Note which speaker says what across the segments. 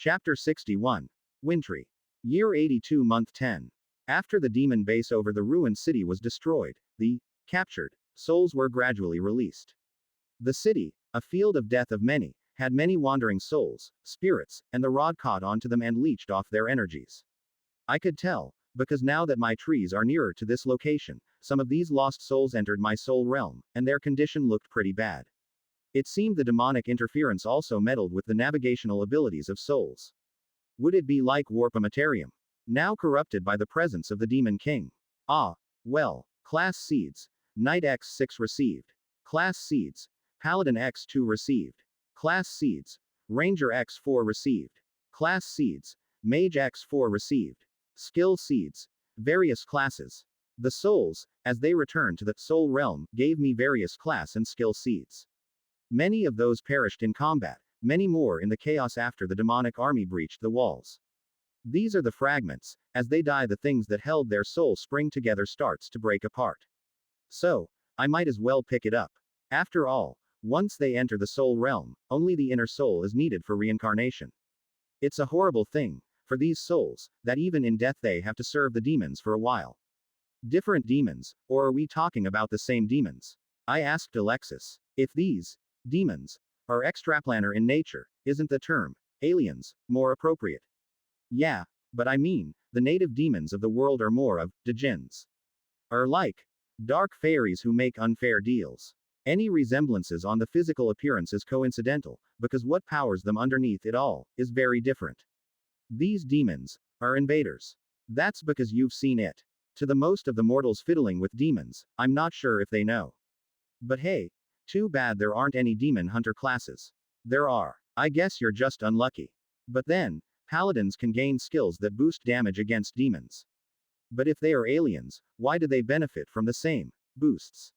Speaker 1: Chapter 61. Winry. Year 82 Month 10. After the demon base over the ruined city was destroyed, the captured souls were gradually released. The city, a field of death of many, had many wandering souls, spirits, and the rod caught onto them and leached off their energies. I could tell, because now that my trees are nearer to this location, some of these lost souls entered my soul realm, and their condition looked pretty bad. It seemed the demonic interference also meddled with the navigational abilities of souls. Would it be like Warpamaterium? Now corrupted by the presence of the Demon King. Ah, well. Class Seeds. Knight X6 received. Class Seeds. Paladin X2 received. Class Seeds. Ranger X4 received. Class Seeds. Mage X4 received. Skill Seeds. Various classes. The souls, as they returned to the soul realm, gave me various class and skill seeds. Many of those perished in combat, many more in the chaos after the demonic army breached the walls. These are the fragments. As they die, the things that held their soul spring together starts to break apart. So, I might as well pick it up. After all, once they enter the soul realm, only the inner soul is needed for reincarnation. It's a horrible thing, for these souls, that even in death they have to serve the demons for a while. Different demons, or are we talking about the same demons? I asked Alexis. If these demons are extraplanar in nature, isn't the term aliens more appropriate? Yeah, but I mean, the native demons of the world are more of djinns. Are like dark fairies who make unfair deals. Any resemblances on the physical appearance is coincidental, because what powers them underneath it all is very different. These demons are invaders. That's because you've seen it. To the most of the mortals fiddling with demons, I'm not sure if they know. But hey, too bad there aren't any demon hunter classes. There are. I guess you're just unlucky. But then, paladins can gain skills that boost damage against demons. But if they are aliens, why do they benefit from the same boosts?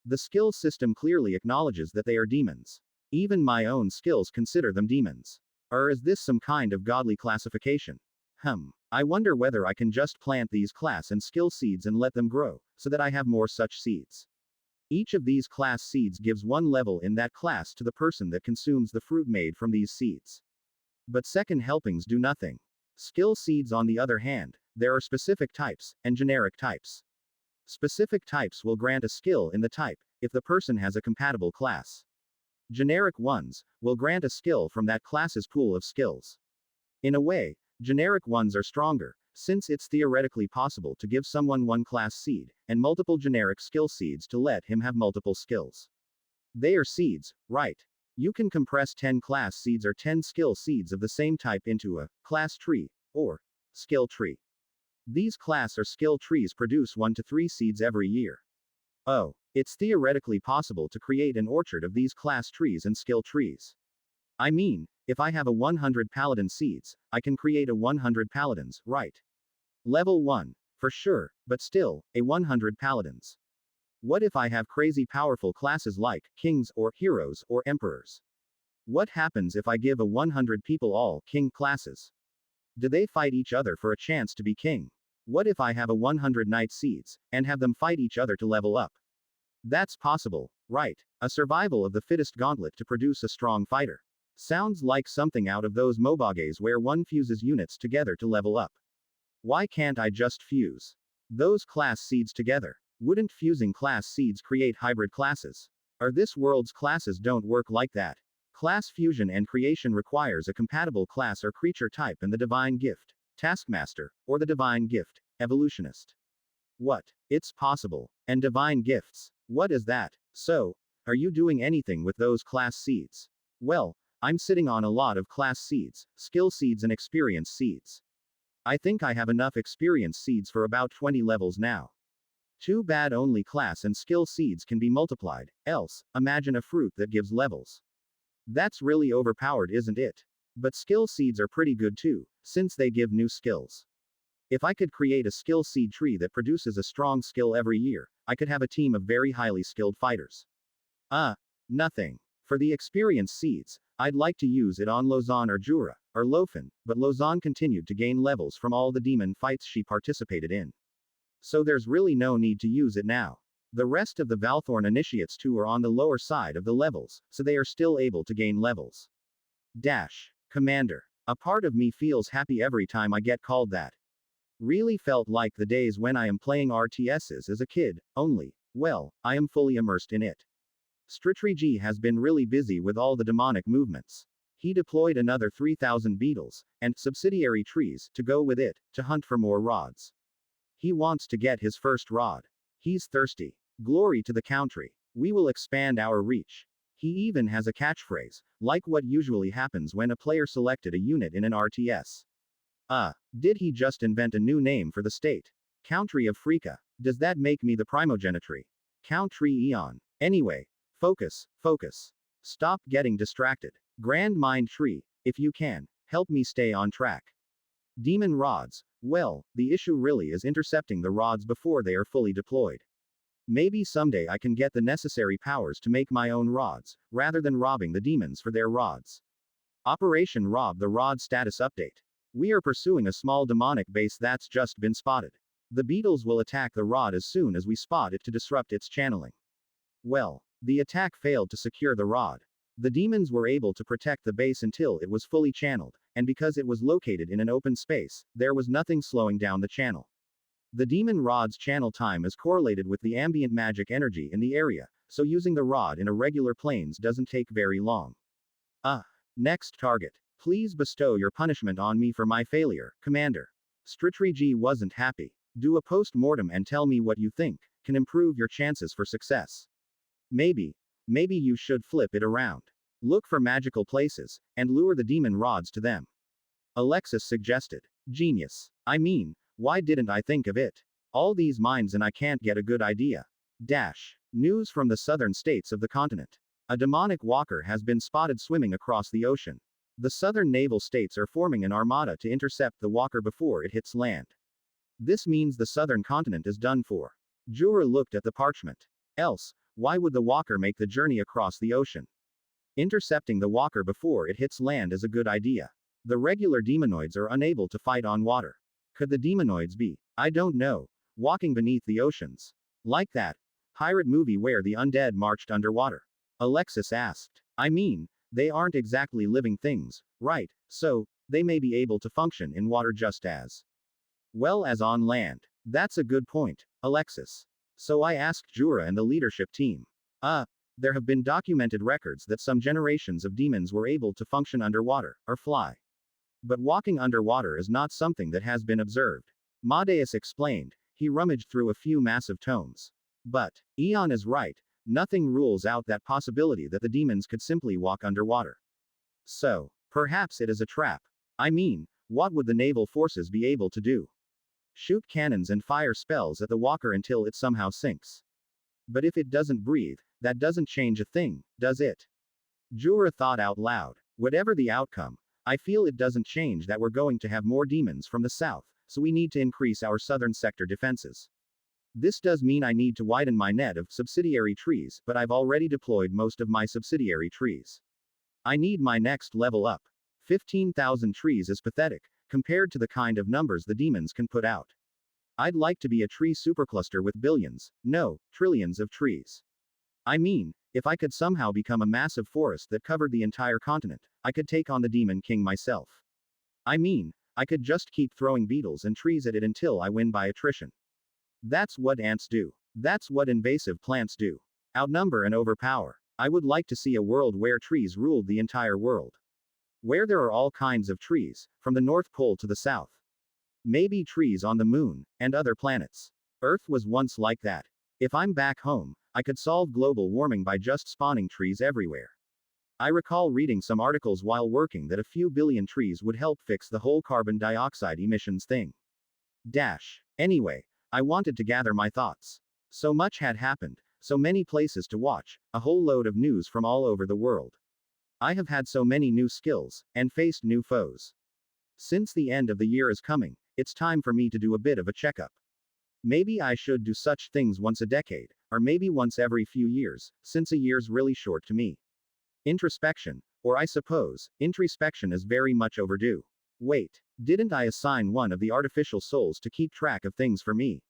Speaker 1: The skill system clearly acknowledges that they are demons. Even my own skills consider them demons. Or is this some kind of godly classification? I wonder whether I can just plant these class and skill seeds and let them grow, so that I have more such seeds. Each of these class seeds gives one level in that class to the person that consumes the fruit made from these seeds. But second helpings do nothing. Skill seeds, on the other hand, there are specific types, and generic types. Specific types will grant a skill in the type, if the person has a compatible class. Generic ones will grant a skill from that class's pool of skills. In a way, generic ones are stronger, since it's theoretically possible to give someone one class seed, and multiple generic skill seeds to let him have multiple skills. They are seeds, right? You can compress 10 class seeds or 10 skill seeds of the same type into a class tree, or skill tree. These class or skill trees produce 1 to 3 seeds every year. Oh, it's theoretically possible to create an orchard of these class trees and skill trees. I mean, if I have a 100 paladin seeds, I can create a 100 paladins, right? Level 1, for sure, but still, a 100 paladins. What if I have crazy powerful classes like kings, or heroes, or emperors? What happens if I give a 100 people all king classes? Do they fight each other for a chance to be king? What if I have a 100 knight seeds, and have them fight each other to level up? That's possible, right? A survival of the fittest gauntlet to produce a strong fighter. Sounds like something out of those mobages where one fuses units together to level up. Why can't I just fuse those class seeds together? Wouldn't fusing class seeds create hybrid classes? Or this world's classes don't work like that. Class fusion and creation requires a compatible class or creature type and the divine gift, Taskmaster, or the divine gift, Evolutionist. What? It's possible. And divine gifts. What is that? So, are you doing anything with those class seeds? Well, I'm sitting on a lot of class seeds, skill seeds and experience seeds. I think I have enough experience seeds for about 20 levels now. Too bad only class and skill seeds can be multiplied, else, imagine a fruit that gives levels. That's really overpowered, isn't it? But skill seeds are pretty good too, since they give new skills. If I could create a skill seed tree that produces a strong skill every year, I could have a team of very highly skilled fighters. Nothing. For the experience seeds, I'd like to use it on Lausanne or Jura, or Lofen, but Lausanne continued to gain levels from all the demon fights she participated in. So there's really no need to use it now. The rest of the Valthorn initiates too are on the lower side of the levels, so they are still able to gain levels. Commander. A part of me feels happy every time I get called that. Really felt like the days when I am playing RTSs as a kid, only, well, I am fully immersed in it. TreeTree has been really busy with all the demonic movements. He deployed another 3,000 beetles, and subsidiary trees, to go with it, to hunt for more rods. He wants to get his first rod. He's thirsty. Glory to the country. We will expand our reach. He even has a catchphrase, like what usually happens when a player selected a unit in an RTS. Did he just invent a new name for the state? Country of Freaka. Does that make me the primogenitry? Country Eon. Anyway, focus, focus. Stop getting distracted. Grand Mind Tree, if you can, help me stay on track. Demon rods. Well, the issue really is intercepting the rods before they are fully deployed. Maybe someday I can get the necessary powers to make my own rods, rather than robbing the demons for their rods. Operation Rob the Rod status update. We are pursuing a small demonic base that's just been spotted. The beetles will attack the rod as soon as we spot it to disrupt its channeling. Well, the attack failed to secure the rod. The demons were able to protect the base until it was fully channeled, and because it was located in an open space, there was nothing slowing down the channel. The demon rod's channel time is correlated with the ambient magic energy in the area, so using the rod in irregular planes doesn't take very long. Next target. Please bestow your punishment on me for my failure, Commander. TreeTree wasn't happy. Do a post-mortem and tell me what you think can improve your chances for success. Maybe you should flip it around. Look for magical places, and lure the demon rods to them. Alexis suggested. Genius. I mean, why didn't I think of it? All these mines and I can't get a good idea. News from the southern states of the continent. A demonic walker has been spotted swimming across the ocean. The southern naval states are forming an armada to intercept the walker before it hits land. This means the southern continent is done for. Jura looked at the parchment. Else, why would the walker make the journey across the ocean? Intercepting the walker before it hits land is a good idea. The regular demonoids are unable to fight on water. Could the demonoids be, I don't know, walking beneath the oceans? Like that pirate movie where the undead marched underwater? Alexis asked. I mean, they aren't exactly living things, right? So, they may be able to function in water just as well as on land. That's a good point, Alexis. So I asked Jura and the leadership team. There have been documented records that some generations of demons were able to function underwater, or fly. But walking underwater is not something that has been observed. Madeus explained. He rummaged through a few massive tomes. But, Eon is right. Nothing rules out that possibility that the demons could simply walk underwater. So, perhaps it is a trap. I mean, what would the naval forces be able to do? Shoot cannons and fire spells at the walker until it somehow sinks. But if it doesn't breathe, that doesn't change a thing, does it? Jura thought out loud. Whatever the outcome, I feel it doesn't change that we're going to have more demons from the south, so we need to increase our southern sector defenses. This does mean I need to widen my net of subsidiary trees, but I've already deployed most of my subsidiary trees. I need my next level up. 15,000 trees is pathetic, compared to the kind of numbers the demons can put out. I'd like to be a tree supercluster with billions, no, trillions of trees. I mean, if I could somehow become a massive forest that covered the entire continent, I could take on the Demon King myself. I mean, I could just keep throwing beetles and trees at it until I win by attrition. That's what ants do. That's what invasive plants do. Outnumber and overpower. I would like to see a world where trees ruled the entire world. Where there are all kinds of trees, from the North Pole to the South. Maybe trees on the moon, and other planets. Earth was once like that. If I'm back home, I could solve global warming by just spawning trees everywhere. I recall reading some articles while working that a few billion trees would help fix the whole carbon dioxide emissions thing. Anyway, I wanted to gather my thoughts. So much had happened, so many places to watch, a whole load of news from all over the world. I have had so many new skills, and faced new foes. Since the end of the year is coming, it's time for me to do a bit of a checkup. Maybe I should do such things once a decade, or maybe once every few years, since a year's really short to me. Introspection, or I suppose, introspection is very much overdue. Wait, didn't I assign one of the artificial souls to keep track of things for me?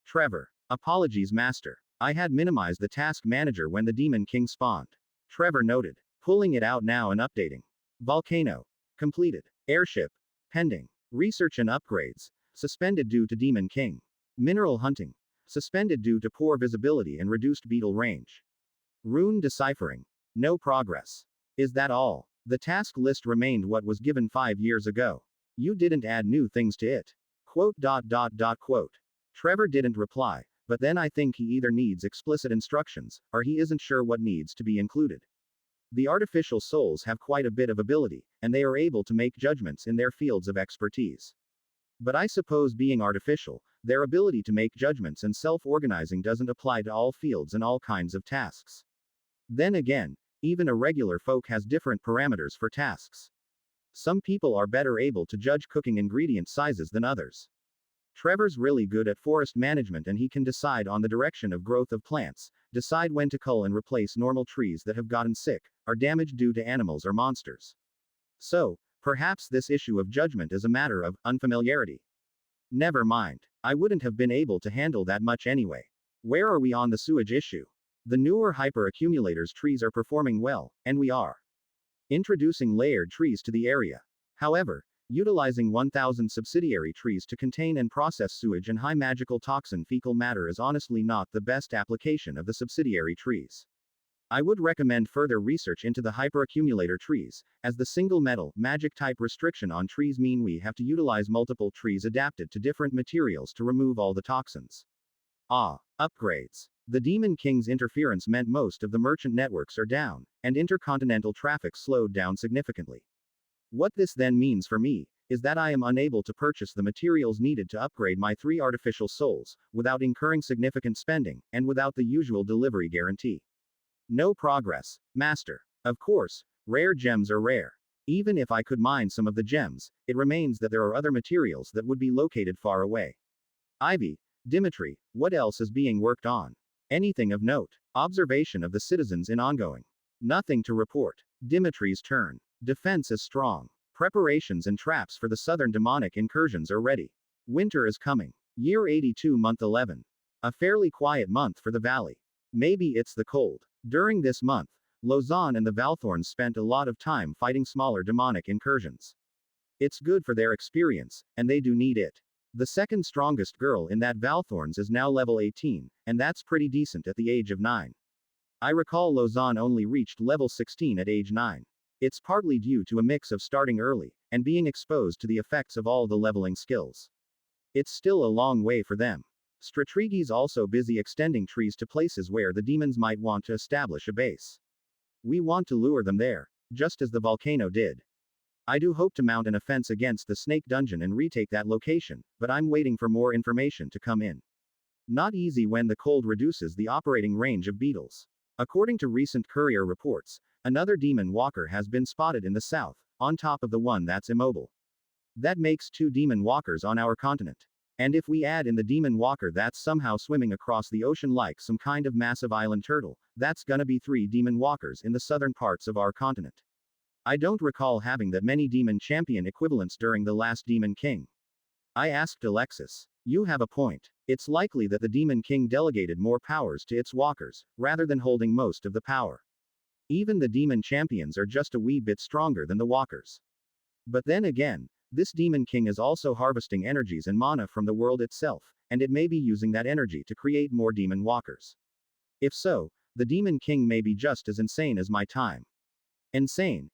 Speaker 1: Trevor. Apologies, Master. I had minimized the task manager when the Demon King spawned. Trevor noted. Pulling it out now and updating. Volcano. Completed. Airship. Pending. Research and upgrades. Suspended due to Demon King. Mineral hunting. Suspended due to poor visibility and reduced beetle range. Rune deciphering. No progress. Is that all? The task list remained what was given 5 years ago. You didn't add new things to it. Quote. Trevor didn't reply, but then I think he either needs explicit instructions, or he isn't sure what needs to be included. The artificial souls have quite a bit of ability, and they are able to make judgments in their fields of expertise. But I suppose being artificial, their ability to make judgments and self-organizing doesn't apply to all fields and all kinds of tasks. Then again, even a regular folk has different parameters for tasks. Some people are better able to judge cooking ingredient sizes than others. Trevor's really good at forest management and he can decide on the direction of growth of plants, decide when to cull and replace normal trees that have gotten sick, or damaged due to animals or monsters. So, perhaps this issue of judgment is a matter of unfamiliarity. Never mind. I wouldn't have been able to handle that much anyway. Where are we on the sewage issue? The newer hyper-accumulators trees are performing well, and we are introducing layered trees to the area. However, utilizing 1,000 subsidiary trees to contain and process sewage and high magical toxin fecal matter is honestly not the best application of the subsidiary trees. I would recommend further research into the hyperaccumulator trees, as the single metal, magic type restriction on trees mean we have to utilize multiple trees adapted to different materials to remove all the toxins. Upgrades. The Demon King's interference meant most of the merchant networks are down, and intercontinental traffic slowed down significantly. What this then means for me, is that I am unable to purchase the materials needed to upgrade my 3 artificial souls, without incurring significant spending, and without the usual delivery guarantee. No progress, Master. Of course, rare gems are rare. Even if I could mine some of the gems, it remains that there are other materials that would be located far away. Ivy, Dimitri, what else is being worked on? Anything of note? Observation of the citizens in ongoing. Nothing to report. Dimitri's turn. Defense is strong. Preparations and traps for the southern demonic incursions are ready. Winter is coming. Year 82 month 11. A fairly quiet month for the valley. Maybe it's the cold. During this month, Lausanne and the Valthorns spent a lot of time fighting smaller demonic incursions. It's good for their experience, and they do need it. The second strongest girl in that Valthorns is now level 18, and that's pretty decent at the age of 9. I recall Lausanne only reached level 16 at age 9. It's partly due to a mix of starting early, and being exposed to the effects of all the leveling skills. It's still a long way for them. Strategi's also busy extending trees to places where the demons might want to establish a base. We want to lure them there, just as the volcano did. I do hope to mount an offense against the Snake Dungeon and retake that location, but I'm waiting for more information to come in. Not easy when the cold reduces the operating range of beetles. According to recent courier reports, another demon walker has been spotted in the south, on top of the one that's immobile. That makes 2 demon walkers on our continent. And if we add in the demon walker that's somehow swimming across the ocean like some kind of massive island turtle, that's gonna be 3 demon walkers in the southern parts of our continent. I don't recall having that many demon champion equivalents during the last Demon King. I asked Alexis. You have a point. It's likely that the Demon King delegated more powers to its walkers, rather than holding most of the power. Even the demon champions are just a wee bit stronger than the walkers. But then again, this Demon King is also harvesting energies and mana from the world itself, and it may be using that energy to create more demon walkers. If so, the Demon King may be just as insane as my time. Insane.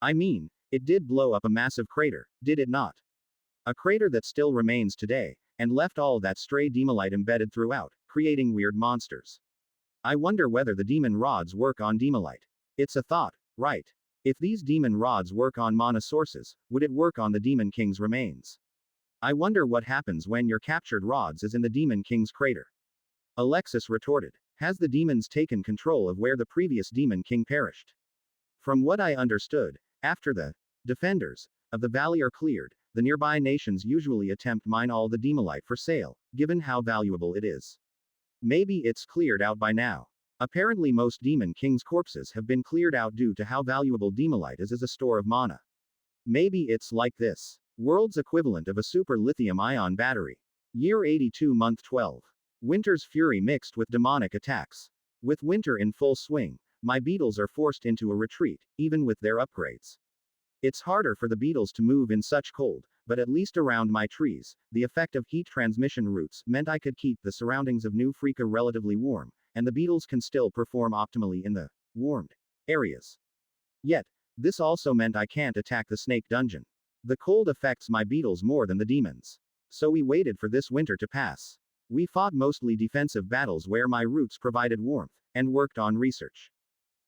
Speaker 1: I mean, it did blow up a massive crater, did it not? A crater that still remains today, and left all that stray demolite embedded throughout, creating weird monsters. I wonder whether the demon rods work on demolite. It's a thought, right? If these demon rods work on mana sources, would it work on the Demon King's remains? I wonder what happens when your captured rods is in the Demon King's crater. Alexis retorted. Has the demons taken control of where the previous Demon King perished? From what I understood, after the defenders of the valley are cleared, the nearby nations usually attempt mine all the demolite for sale, given how valuable it is. Maybe it's cleared out by now. Apparently most Demon King's corpses have been cleared out due to how valuable demolite is as a store of mana. Maybe it's like this. World's equivalent of a super lithium-ion battery. Year 82 month 12. Winter's fury mixed with demonic attacks. With winter in full swing, my beetles are forced into a retreat, even with their upgrades. It's harder for the beetles to move in such cold, but at least around my trees, the effect of heat transmission routes meant I could keep the surroundings of New Freaka relatively warm, and the beetles can still perform optimally in the warmed areas. Yet, this also meant I can't attack the snake dungeon. The cold affects my beetles more than the demons. So we waited for this winter to pass. We fought mostly defensive battles where my roots provided warmth, and worked on research.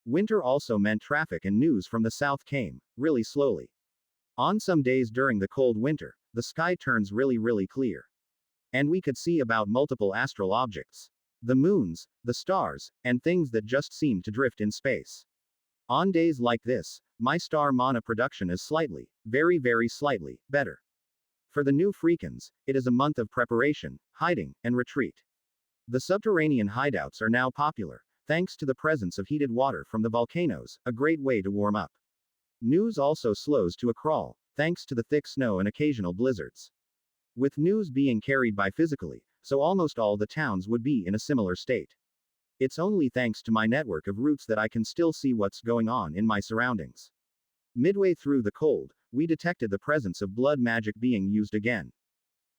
Speaker 1: Winter also meant traffic and news from the south came, really slowly. On some days during the cold winter, the sky turns really clear. And we could see about multiple astral objects. The moons, the stars, and things that just seemed to drift in space. On days like this, my star mana production is slightly, very slightly, better. For the new Freakans, it is a month of preparation, hiding, and retreat. The subterranean hideouts are now popular, thanks to the presence of heated water from the volcanoes, a great way to warm up. News also slows to a crawl, thanks to the thick snow and occasional blizzards. With news being carried by physically, so almost all the towns would be in a similar state. It's only thanks to my network of routes that I can still see what's going on in my surroundings. Midway through the cold, we detected the presence of blood magic being used again.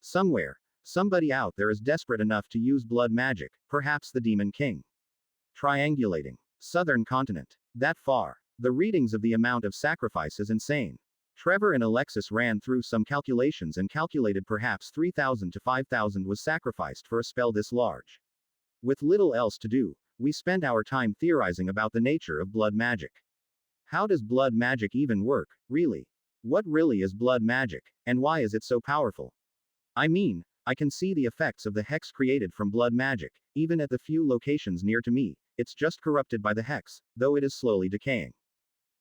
Speaker 1: Somewhere, somebody out there is desperate enough to use blood magic, perhaps the Demon King. Triangulating. Southern continent. That far. The readings of the amount of sacrifice is insane. Trevor and Alexis ran through some calculations and calculated perhaps 3,000 to 5,000 was sacrificed for a spell this large. With little else to do, we spent our time theorizing about the nature of blood magic. How does blood magic even work, really? What really is blood magic, and why is it so powerful? I mean, I can see the effects of the hex created from blood magic, even at the few locations near to me, it's just corrupted by the hex, though it is slowly decaying.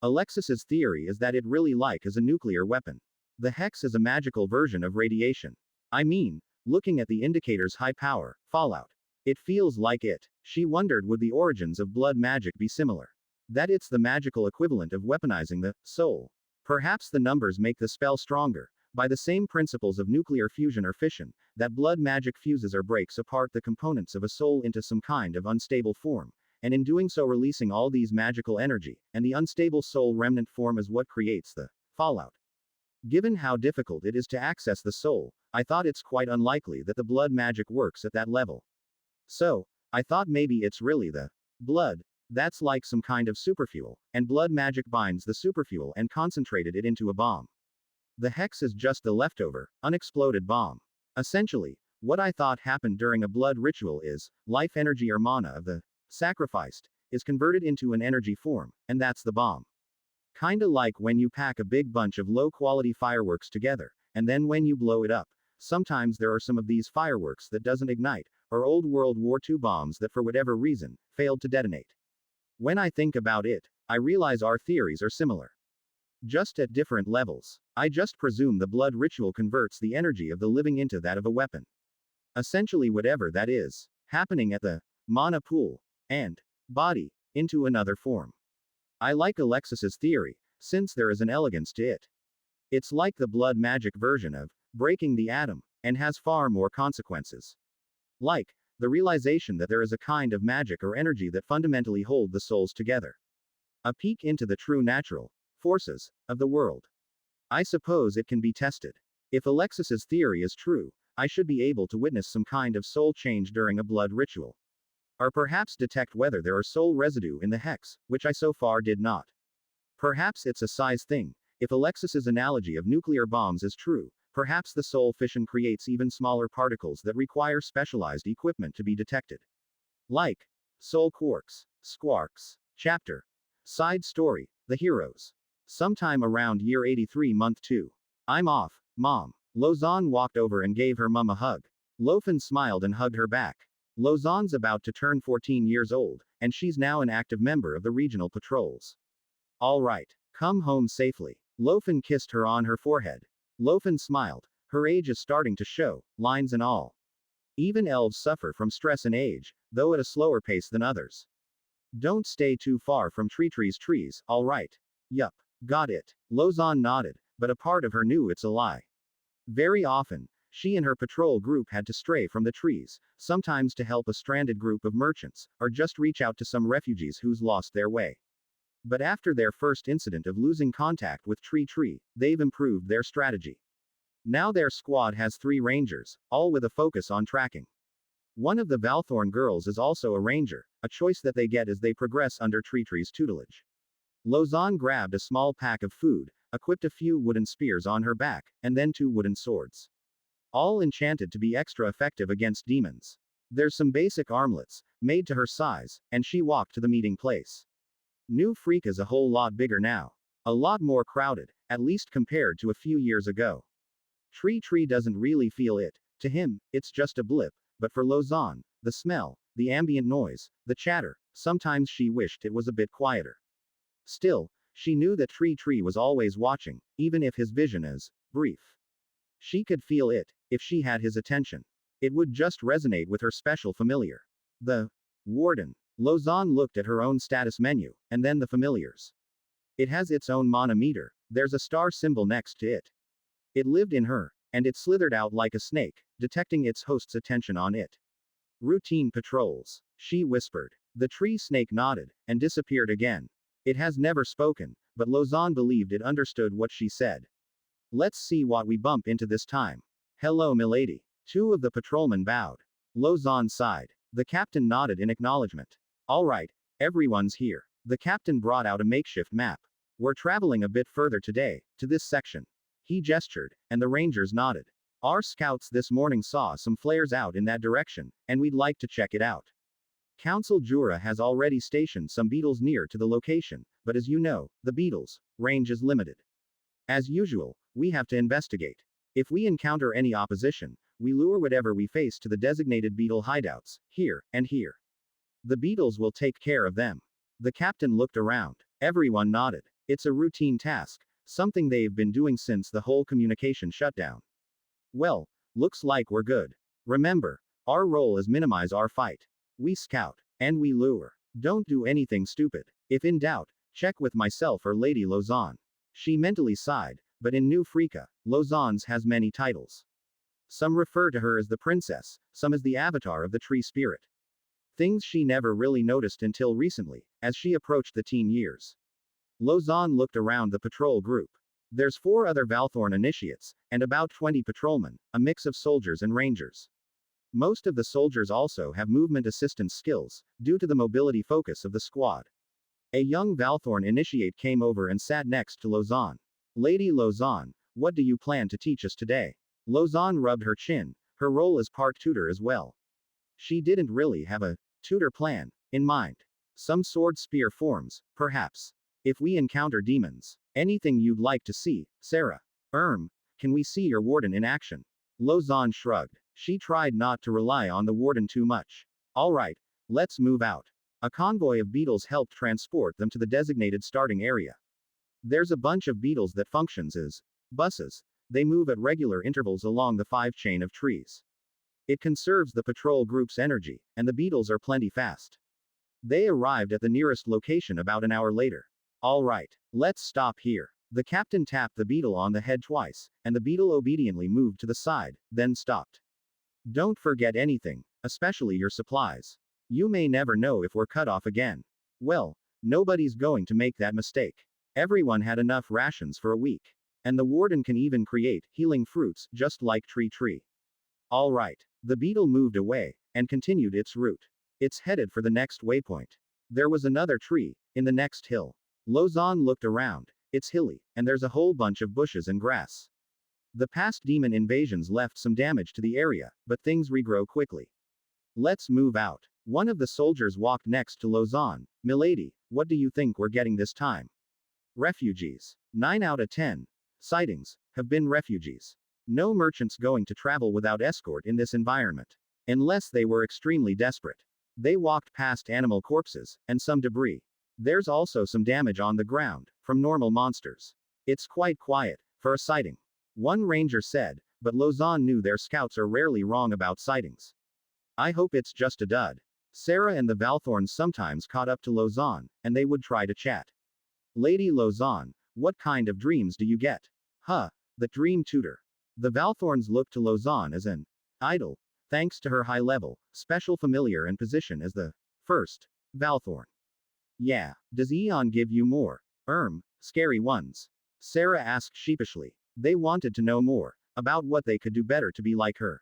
Speaker 1: Alexis's theory is that it really is a nuclear weapon. The hex is a magical version of radiation. I mean, looking at the indicator's high power, fallout. It feels like it. She wondered would the origins of blood magic be similar. That it's the magical equivalent of weaponizing the soul. Perhaps the numbers make the spell stronger, by the same principles of nuclear fusion or fission, that blood magic fuses or breaks apart the components of a soul into some kind of unstable form, and in doing so releasing all these magical energy, and the unstable soul remnant form is what creates the fallout. Given how difficult it is to access the soul, I thought it's quite unlikely that the blood magic works at that level. So, I thought maybe it's really the blood that's like some kind of superfuel, and blood magic binds the superfuel and concentrated it into a bomb. The hex is just the leftover, unexploded bomb. Essentially, what I thought happened during a blood ritual is, life energy or mana of the sacrificed is converted into an energy form, and that's the bomb. Kinda like when you pack a big bunch of low-quality fireworks together, and then when you blow it up, sometimes there are some of these fireworks that doesn't ignite, or old World War II bombs that for whatever reason, failed to detonate. When I think about it, I realize our theories are similar. Just at different levels. I just presume the blood ritual converts the energy of the living into that of a weapon. Essentially whatever that is, happening at the mana pool and body into another form. I like Alexis's theory, since there is an elegance to it. It's like the blood magic version of breaking the atom, and has far more consequences. Like the realization that there is a kind of magic or energy that fundamentally hold the souls together. A peek into the true natural forces of the world. I suppose it can be tested. If Alexis's theory is true, I should be able to witness some kind of soul change during a blood ritual. Or perhaps detect whether there are soul residue in the hex, which I so far did not. Perhaps it's a size thing. If Alexis's analogy of nuclear bombs is true, perhaps the soul fission creates even smaller particles that require specialized equipment to be detected. Like soul quarks, squarks. Chapter. Side story, The Heroes. Sometime around year 83 month 2. I'm off, Mom. Lausanne walked over and gave her mum a hug. Lofen smiled and hugged her back. Lausanne's about to turn 14 years old, and she's now an active member of the regional patrols. All right. Come home safely. Lofen kissed her on her forehead. Lofen smiled. Her age is starting to show, lines and all. Even elves suffer from stress and age, though at a slower pace than others. Don't stay too far from TreeTree's trees, all right. Yup. Got it. Lausanne nodded, but a part of her knew it's a lie. Very often, she and her patrol group had to stray from the trees, sometimes to help a stranded group of merchants, or just reach out to some refugees who's lost their way. But after their first incident of losing contact with TreeTree, they've improved their strategy. Now their squad has 3 rangers, all with a focus on tracking. One of the Valthorn girls is also a ranger, a choice that they get as they progress under TreeTree's tutelage. Lausanne grabbed a small pack of food, equipped a few wooden spears on her back, and then 2 wooden swords. All enchanted to be extra effective against demons. There's some basic armlets, made to her size, and she walked to the meeting place. New Freak is a whole lot bigger now. A lot more crowded, at least compared to a few years ago. TreeTree doesn't really feel it. To him, it's just a blip, but for Lausanne, the smell, the ambient noise, the chatter, sometimes she wished it was a bit quieter. Still, she knew that TreeTree was always watching, even if his vision is brief. She could feel it, if she had his attention. It would just resonate with her special familiar. The Warden. Lausanne looked at her own status menu, and then the familiars. It has its own mana meter, there's a star symbol next to it. It lived in her, and it slithered out like a snake, detecting its host's attention on it. Routine patrols, she whispered. The tree snake nodded, and disappeared again. It has never spoken, but Lausanne believed it understood what she said. Let's see what we bump into this time. Hello, milady. 2 of the patrolmen bowed. Lausanne sighed. The captain nodded in acknowledgement. All right, everyone's here. The captain brought out a makeshift map. We're traveling a bit further today, to this section. He gestured, and the rangers nodded. Our scouts this morning saw some flares out in that direction, and we'd like to check it out. Council Jura has already stationed some beetles near to the location, but as you know, the beetles' range is limited. As usual, we have to investigate. If we encounter any opposition, we lure whatever we face to the designated beetle hideouts, here, and here. The beetles will take care of them. The captain looked around. Everyone nodded. It's a routine task, something they've been doing since the whole communication shutdown. Well, looks like we're good. Remember, our role is minimize our fight. We scout, and we lure. Don't do anything stupid. If in doubt, check with myself or Lady Lausanne. She mentally sighed, but in New Freaka, Lausanne's has many titles. Some refer to her as the princess, some as the avatar of the tree spirit. Things she never really noticed until recently, as she approached the teen years. Lausanne looked around the patrol group. There's 4 other Valthorn initiates, and about 20 patrolmen, a mix of soldiers and rangers. Most of the soldiers also have movement assistance skills, due to the mobility focus of the squad. A young Valthorn initiate came over and sat next to Lausanne. Lady Lausanne, what do you plan to teach us today? Lausanne rubbed her chin, her role as part tutor as well. She didn't really have a tutor plan in mind. Some sword spear forms, perhaps. If we encounter demons. Anything you'd like to see, Sarah? Can we see your warden in action? Lausanne shrugged. She tried not to rely on the warden too much. Alright, let's move out. A convoy of beetles helped transport them to the designated starting area. There's a bunch of beetles that functions as buses. They move at regular intervals along the 5 chain of trees. It conserves the patrol group's energy, and the beetles are plenty fast. They arrived at the nearest location about an hour later. All right, let's stop here. The captain tapped the beetle on the head twice, and the beetle obediently moved to the side, then stopped. Don't forget anything, especially your supplies. You may never know if we're cut off again. Well, nobody's going to make that mistake. Everyone had enough rations for a week. And the warden can even create healing fruits, just like TreeTree. All right. The beetle moved away, and continued its route. It's headed for the next waypoint. There was another tree, in the next hill. Lausanne looked around. It's hilly, and there's a whole bunch of bushes and grass. The past demon invasions left some damage to the area, but things regrow quickly. Let's move out. One of the soldiers walked next to Lausanne. Milady, what do you think we're getting this time? Refugees. 9 out of 10 sightings have been refugees. No merchants going to travel without escort in this environment. Unless they were extremely desperate. They walked past animal corpses, and some debris. There's also some damage on the ground, from normal monsters. It's quite quiet, for a sighting. One ranger said, but Lausanne knew their scouts are rarely wrong about sightings. I hope it's just a dud. Sarah and the Valthorns sometimes caught up to Lausanne, and they would try to chat. Lady Lausanne, what kind of dreams do you get? The dream tutor. The Valthorns looked to Lausanne as an idol, thanks to her high level, special familiar and position as the first Valthorn. Yeah. Does Eon give you more? Scary ones. Sarah asked sheepishly. They wanted to know more about what they could do better to be like her.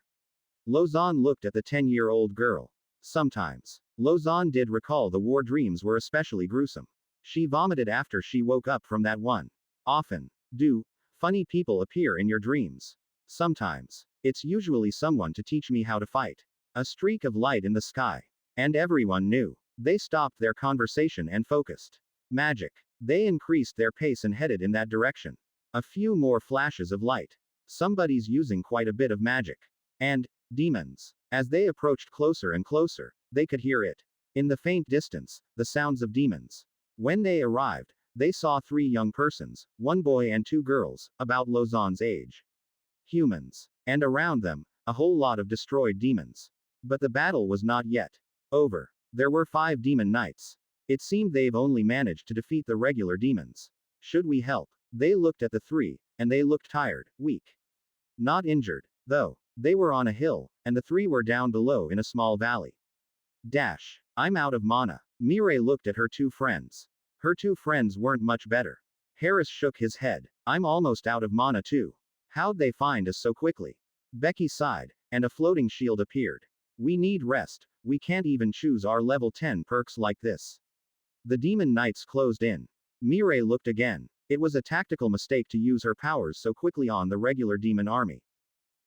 Speaker 1: Lozan looked at the 10-year-old girl. Sometimes. Lozan did recall the war dreams were especially gruesome. She vomited after she woke up from that one. Often. Do funny people appear in your dreams? Sometimes. It's usually someone to teach me how to fight. A streak of light in the sky. And everyone knew. They stopped their conversation and focused. Magic. They increased their pace and headed in that direction. A few more flashes of light. Somebody's using quite a bit of magic. And demons. As they approached closer and closer, they could hear it. In the faint distance, the sounds of demons. When they arrived, they saw 3 young persons, 1 boy and 2 girls, about Lozan's age. Humans. And around them, a whole lot of destroyed demons. But the battle was not yet over. There were 5 demon knights. It seemed they've only managed to defeat the regular demons. Should we help? They looked at the 3, and they looked tired, weak. Not injured, though. They were on a hill, and the 3 were down below in a small valley. I'm out of mana. Mireille looked at her 2 friends. Her 2 friends weren't much better. Harris shook his head. I'm almost out of mana too. How'd they find us so quickly? Becky sighed, and a floating shield appeared. We need rest. We can't even choose our level 10 perks like this. The demon knights closed in. Mireille looked again. It was a tactical mistake to use her powers so quickly on the regular demon army.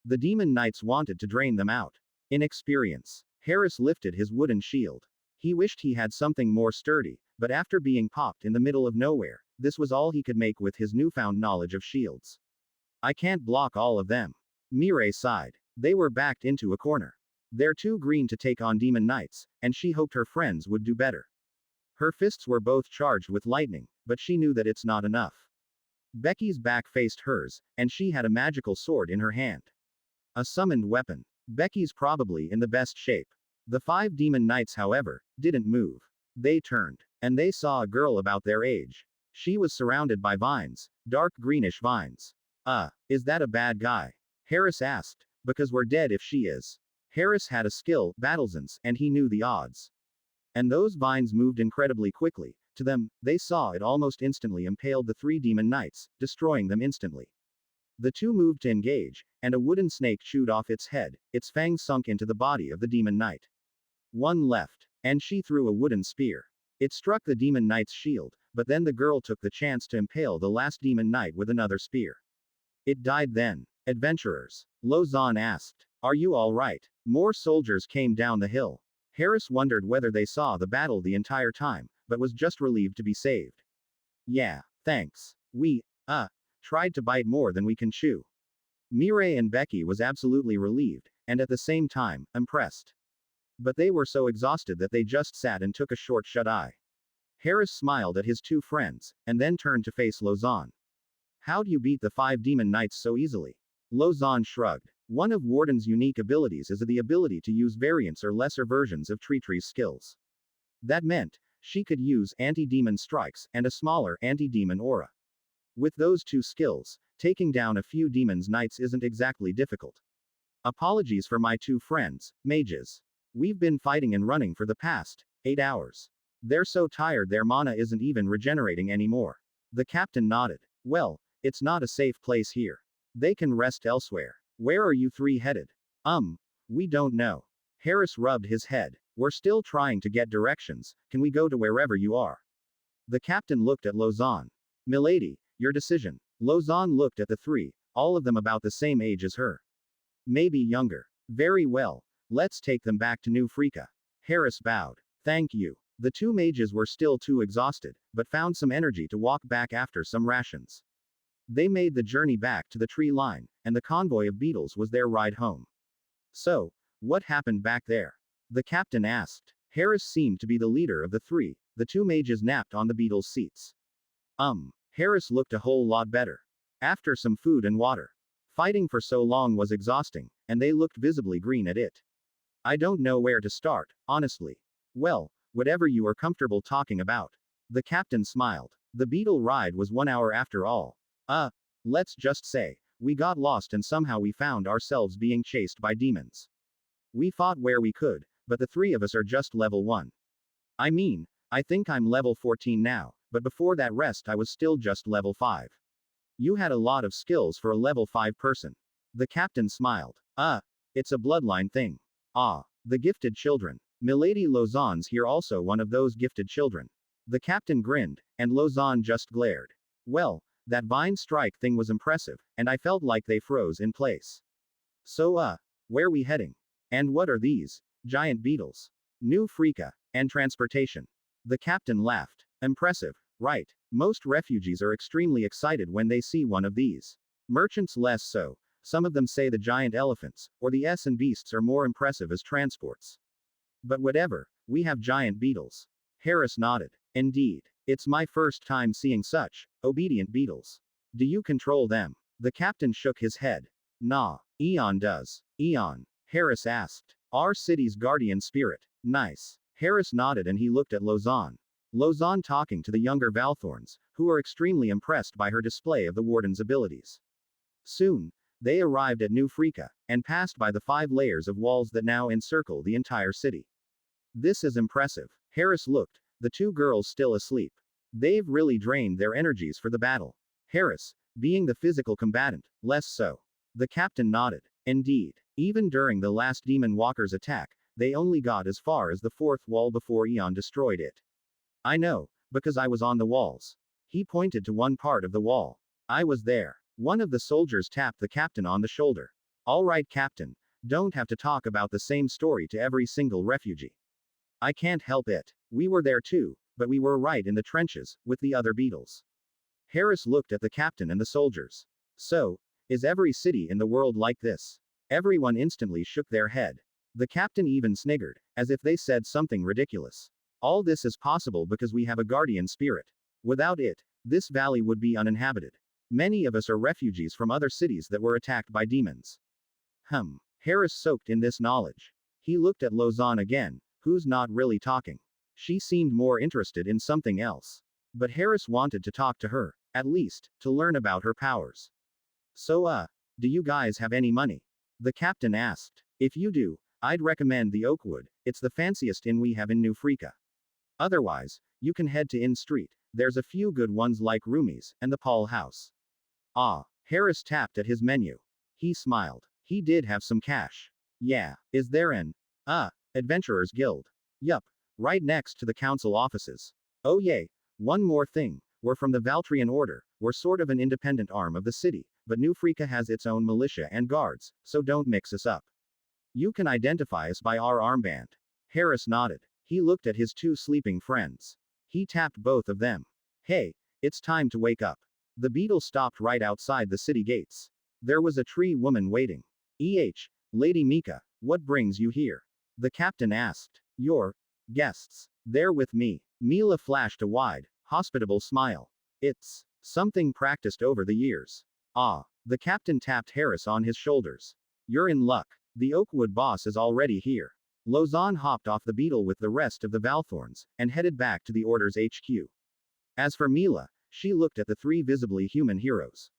Speaker 1: The demon knights wanted to drain them out. Inexperience. Harris lifted his wooden shield. He wished he had something more sturdy, but after being popped in the middle of nowhere, this was all he could make with his newfound knowledge of shields. I can't block all of them. Mireille sighed. They were backed into a corner. They're too green to take on demon knights, and she hoped her friends would do better. Her fists were both charged with lightning, but she knew that it's not enough. Becky's back faced hers, and she had a magical sword in her hand. A summoned weapon. Becky's probably in the best shape. The 5 demon knights, however, didn't move. They turned, and they saw a girl about their age. She was surrounded by vines, dark greenish vines. Is that a bad guy? Harris asked, because we're dead if she is. Harris had a skill, battlesens, and he knew the odds. And those vines moved incredibly quickly. To them, they saw it almost instantly impaled the 3 demon knights, destroying them instantly. The 2 moved to engage, and a wooden snake chewed off its head, its fangs sunk into the body of the demon knight. 1 left, and she threw a wooden spear. It struck the demon knight's shield, but then the girl took the chance to impale the last demon knight with another spear. It died then. Adventurers. Lozan asked. Are you all right? More soldiers came down the hill. Harris wondered whether they saw the battle the entire time, but was just relieved to be saved. Yeah, thanks. We, tried to bite more than we can chew. Mireille and Becky was absolutely relieved, and at the same time, impressed. But they were so exhausted that they just sat and took a short shut-eye. Harris smiled at his 2 friends, and then turned to face Lozan. How'd you beat the 5 demon knights so easily? Lozan shrugged. One of Warden's unique abilities is the ability to use variants or lesser versions of TreeTree's skills. That meant, she could use anti-demon strikes, and a smaller anti-demon aura. With those 2 skills, taking down a few demons knights isn't exactly difficult. Apologies for my 2 friends, mages. We've been fighting and running for the past 8 hours. They're so tired their mana isn't even regenerating anymore. The captain nodded. Well, it's not a safe place here. They can rest elsewhere. Where are you 3 headed? We don't know. Harris rubbed his head. We're still trying to get directions. Can we go to wherever you are? The captain looked at Lozan. Milady, your decision. Lozan looked at the 3, all of them about the same age as her. Maybe younger. Very well. Let's take them back to New Freaka. Harris bowed. Thank you. The 2 mages were still too exhausted, but found some energy to walk back after some rations. They made the journey back to the tree line, and the convoy of beetles was their ride home. So, what happened back there? The captain asked. Harris seemed to be the leader of the 3, the 2 mages napped on the beetles' seats. Harris looked a whole lot better. After some food and water. Fighting for so long was exhausting, and they looked visibly green at it. I don't know where to start, honestly. Well, whatever you are comfortable talking about. The captain smiled. The beetle ride was 1 hour after all. Let's just say, we got lost and somehow we found ourselves being chased by demons. We fought where we could, but the 3 of us are just level 1. I mean, I think I'm level 14 now, but before that rest I was still just level 5. You had a lot of skills for a level 5 person. The captain smiled. It's a bloodline thing. The gifted children. Milady Lausanne's here also one of those gifted children. The captain grinned, and Lausanne just glared. Well, that vine strike thing was impressive, and I felt like they froze in place. So, where we heading? And what are these? Giant beetles. New Freaka. And transportation. The captain laughed. Impressive, right? Most refugees are extremely excited when they see one of these. Merchants less so. Some of them say the giant elephants, or the and beasts are more impressive as transports. But whatever, we have giant beetles. Harris nodded. Indeed. It's my first time seeing such obedient beetles. Do you control them? The captain shook his head. Nah, Eon does. Eon? Harris asked. Our city's guardian spirit. Nice. Harris nodded and he looked at Lausanne. Lausanne talking to the younger Valthorns, who are extremely impressed by her display of the warden's abilities. Soon, they arrived at New Freaka, and passed by the 5 layers of walls that now encircle the entire city. This is impressive. Harris looked, the 2 girls still asleep. They've really drained their energies for the battle. Harris, being the physical combatant, less so. The captain nodded. Indeed. Even during the last Demon Walker's attack, they only got as far as the 4th wall before Eon destroyed it. I know, because I was on the walls. He pointed to one part of the wall. I was there. One of the soldiers tapped the captain on the shoulder. All right, captain. Don't have to talk about the same story to every single refugee. I can't help it. We were there too, but we were right in the trenches, with the other beetles. Harris looked at the captain and the soldiers. So, is every city in the world like this? Everyone instantly shook their head. The captain even sniggered, as if they said something ridiculous. All this is possible because we have a guardian spirit. Without it, this valley would be uninhabited. Many of us are refugees from other cities that were attacked by demons. Harris soaked in this knowledge. He looked at Lausanne again, who's not really talking. She seemed more interested in something else. But Harris wanted to talk to her, at least, to learn about her powers. So, do you guys have any money? The captain asked. If you do, I'd recommend the Oakwood, it's the fanciest inn we have in New Freaka. Otherwise, you can head to Inn Street, there's a few good ones like Rumi's, and the Paul House. Harris tapped at his menu. He smiled. He did have some cash. Yeah, is there an, Adventurers Guild? Yup, right next to the council offices. Oh yay, one more thing, we're from the Valtrian Order, we're sort of an independent arm of the city, but New Freaka has its own militia and guards, so don't mix us up. You can identify us by our armband. Harris nodded. He looked at his 2 sleeping friends. He tapped both of them. Hey, it's time to wake up. The beetle stopped right outside the city gates. There was a tree woman waiting. Lady Mika, what brings you here? The captain asked. Your guests. They're with me. Mila flashed a wide, hospitable smile. It's something practiced over the years. The captain tapped Harris on his shoulders. You're in luck. The Oakwood boss is already here. Lausanne hopped off the beetle with the rest of the Valthorns, and headed back to the Order's HQ. As for Mila, she looked at the 3 visibly human heroes.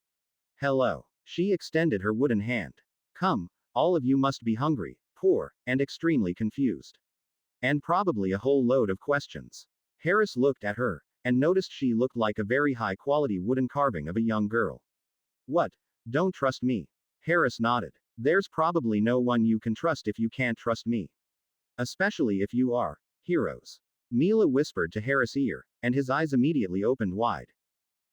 Speaker 1: Hello. She extended her wooden hand. Come, all of you must be hungry, poor, and extremely confused. And probably a whole load of questions. Harris looked at her, and noticed she looked like a very high-quality wooden carving of a young girl. What? Don't trust me? Harris nodded. There's probably no one you can trust if you can't trust me. Especially if you are heroes. Mila whispered to Harris' ear, and his eyes immediately opened wide.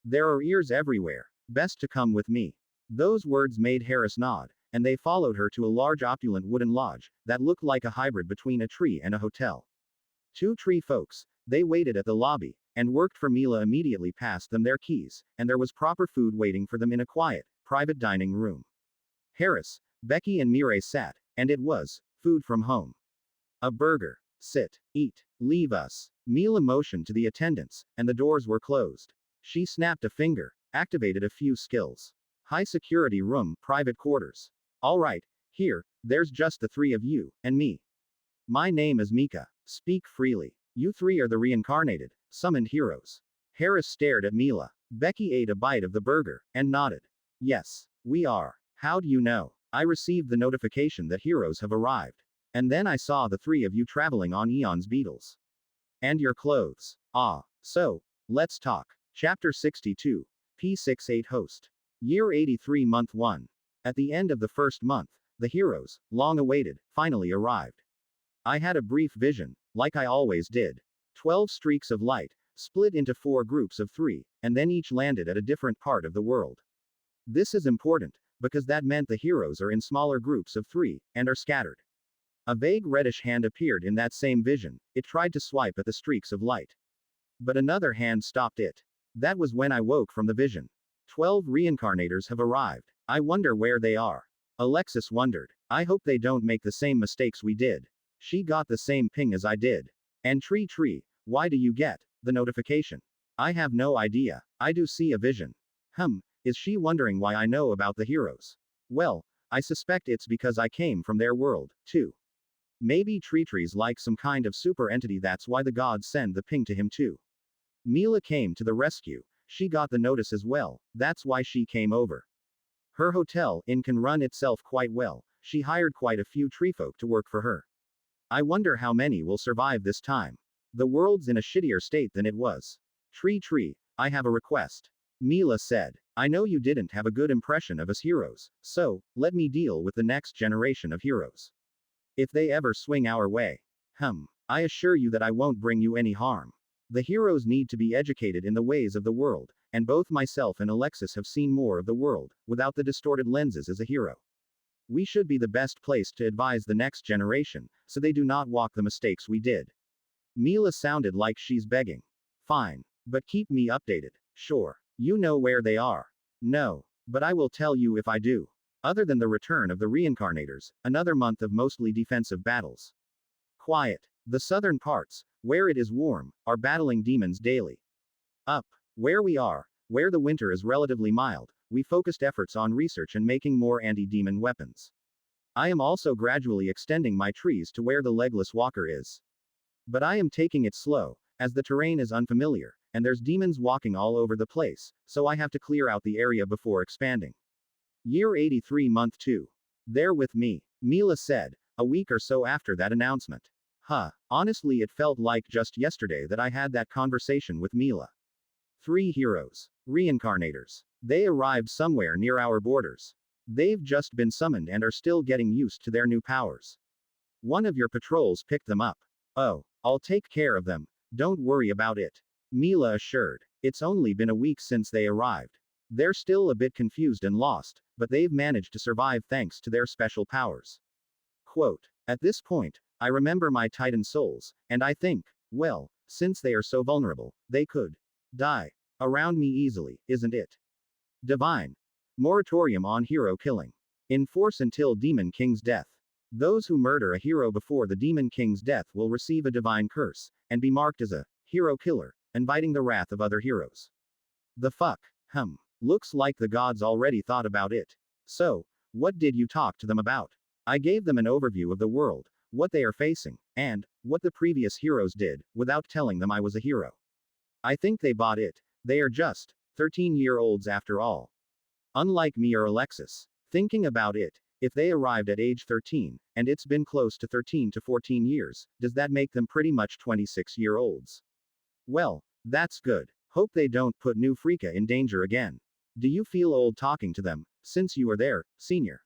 Speaker 1: There are ears everywhere. Best to come with me. Those words made Harris nod, and they followed her to a large opulent wooden lodge, that looked like a hybrid between a tree and a hotel. 2 tree folks, they waited at the lobby, and worked for Mila immediately passed them their keys, and there was proper food waiting for them in a quiet, private dining room. Harris, Becky and Mireille sat, and it was food from home. A burger. Sit. Eat. Leave us. Mila motioned to the attendants, and the doors were closed. She snapped a finger, activated a few skills. High security room, private quarters. All right, here, there's just the 3 of you, and me. My name is Mika. Speak freely. You 3 are the reincarnated, summoned heroes. Harris stared at Mila. Becky ate a bite of the burger, and nodded. Yes, we are. How do you know? I received the notification that heroes have arrived. And then I saw the 3 of you traveling on Eons beetles. And your clothes. Ah. So, let's talk. Chapter 62. P68 Host. Year 83 Month 1. At the end of the first month, the heroes, long awaited, finally arrived. I had a brief vision, like I always did. 12 streaks of light, split into 4 groups of 3, and then each landed at a different part of the world. This is important, because that meant the heroes are in smaller groups of 3, and are scattered. A vague reddish hand appeared in that same vision. It tried to swipe at the streaks of light. But another hand stopped it. That was when I woke from the vision. 12 reincarnators have arrived. I wonder where they are. Alexis wondered. I hope they don't make the same mistakes we did. She got the same ping as I did. And TreeTree, why do you get the notification? I have no idea. I do see a vision. Is she wondering why I know about the heroes? Well, I suspect it's because I came from their world, too. Maybe TreeTree's like some kind of super entity, that's why the gods send the ping to him too. Mila came to the rescue. She got the notice as well, that's why she came over. Her hotel in can run itself quite well. She hired quite a few treefolk to work for her. I wonder how many will survive this time. The world's in a shittier state than it was. TreeTree, I have a request. Mila said. I know you didn't have a good impression of us heroes, so, let me deal with the next generation of heroes. If they ever swing our way. I assure you that I won't bring you any harm. The heroes need to be educated in the ways of the world, and both myself and Alexis have seen more of the world, without the distorted lenses as a hero. We should be the best placed to advise the next generation, so they do not walk the mistakes we did. Mila sounded like she's begging. Fine. But keep me updated. Sure. You know where they are. No. But I will tell you if I do. Other than the return of the reincarnators, another month of mostly defensive battles. Quiet. The southern parts, where it is warm, are battling demons daily. Up. Where we are, where the winter is relatively mild, we focused efforts on research and making more anti-demon weapons. I am also gradually extending my trees to where the legless walker is. But I am taking it slow, as the terrain is unfamiliar, and there's demons walking all over the place, so I have to clear out the area before expanding. Year 83 Month 2. There with me, Mila said, a week or so after that announcement. Honestly, it felt like just yesterday that I had that conversation with Mila. 3 heroes. Reincarnators. They arrived somewhere near our borders. They've just been summoned and are still getting used to their new powers. One of your patrols picked them up. Oh, I'll take care of them. Don't worry about it. Mila assured. It's only been a week since they arrived. They're still a bit confused and lost, but they've managed to survive thanks to their special powers. Quote. At this point, I remember my Titan souls, and I think, well, since they are so vulnerable, they could die around me easily, isn't it? Divine. Moratorium on hero killing. In force until Demon King's death. Those who murder a hero before the Demon King's death will receive a divine curse, and be marked as a hero killer, inviting the wrath of other heroes. The fuck? Looks like the gods already thought about it. So, what did you talk to them about? I gave them an overview of the world, what they are facing, and what the previous heroes did, without telling them I was a hero. I think they bought it. They are just 13-year-olds after all. Unlike me or Alexis. Thinking about it, if they arrived at age 13, and it's been close to 13 to 14 years, does that make them pretty much 26-year-olds? Well, that's good. Hope they don't put new Freaka in danger again. Do you feel old talking to them, since you are their senior?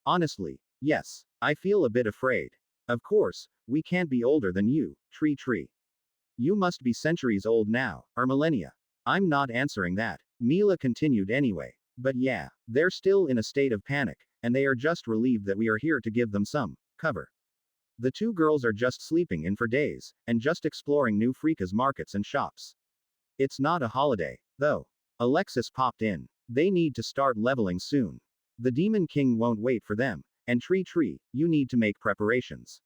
Speaker 1: Honestly, yes. I feel a bit afraid. Of course, we can't be older than you, TreeTree. You must be centuries old now, or millennia. I'm not answering that. Mila continued anyway. But yeah, they're still in a state of panic, and they are just relieved that we are here to give them some cover. The 2 girls are just sleeping in for days, and just exploring new Freaka's markets and shops. It's not a holiday, though. Alexis popped in. They need to start leveling soon. The Demon King won't wait for them, and TreeTree, you need to make preparations.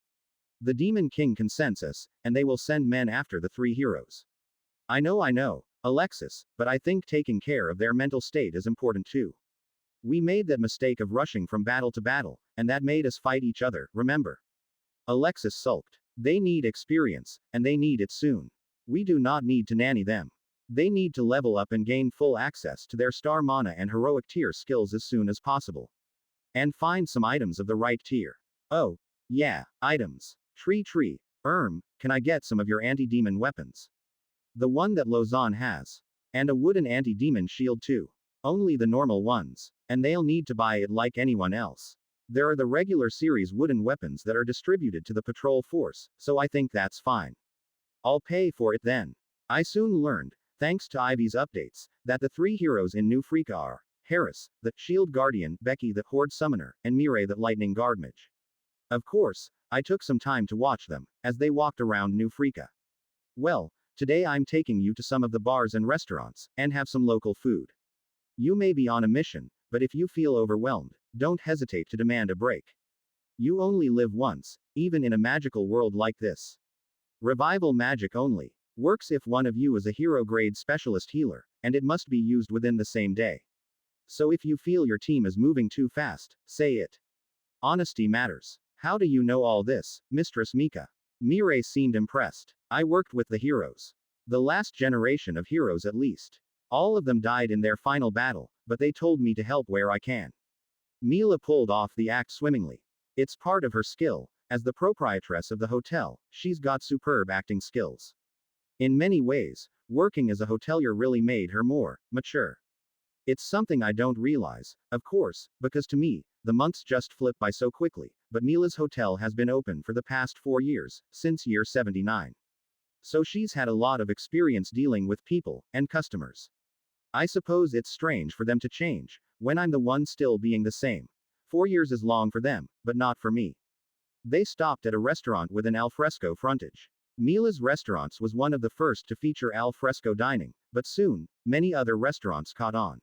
Speaker 1: The Demon King consents us, and they will send men after the 3 heroes. I know, Alexis, but I think taking care of their mental state is important too. We made that mistake of rushing from battle to battle, and that made us fight each other, remember? Alexis sulked. They need experience, and they need it soon. We do not need to nanny them. They need to level up and gain full access to their star mana and heroic tier skills as soon as possible. And find some items of the right tier. Oh, yeah, items. TreeTree, Can I get some of your anti-demon weapons? The one that Lausanne has. And a wooden anti-demon shield too. Only the normal ones. And they'll need to buy it like anyone else. There are the regular series wooden weapons that are distributed to the patrol force, so I think that's fine. I'll pay for it then. I soon learned, thanks to Ivy's updates, that the 3 heroes in New Freaka are Harris, the Shield Guardian, Becky the Horde Summoner, and Mireille the Lightning Guardmage. Of course, I took some time to watch them, as they walked around New Freaka. Well, today I'm taking you to some of the bars and restaurants, and have some local food. You may be on a mission, but if you feel overwhelmed, don't hesitate to demand a break. You only live once, even in a magical world like this. Revival magic only works if one of you is a hero-grade specialist healer, and it must be used within the same day. So if you feel your team is moving too fast, say it. Honesty matters. How do you know all this, Mistress Mika? Mireille seemed impressed. I worked with the heroes. The last generation of heroes at least. All of them died in their final battle, but they told me to help where I can. Mila pulled off the act swimmingly. It's part of her skill. As the proprietress of the hotel, she's got superb acting skills. In many ways, working as a hotelier really made her more mature. It's something I don't realize, of course, because to me, the months just flip by so quickly, but Mila's hotel has been open for the past 4 years, since year 79. So she's had a lot of experience dealing with people and customers. I suppose it's strange for them to change, when I'm the one still being the same. 4 years is long for them, but not for me. They stopped at a restaurant with an alfresco frontage. Mila's Restaurants was one of the first to feature alfresco dining, but soon, many other restaurants caught on.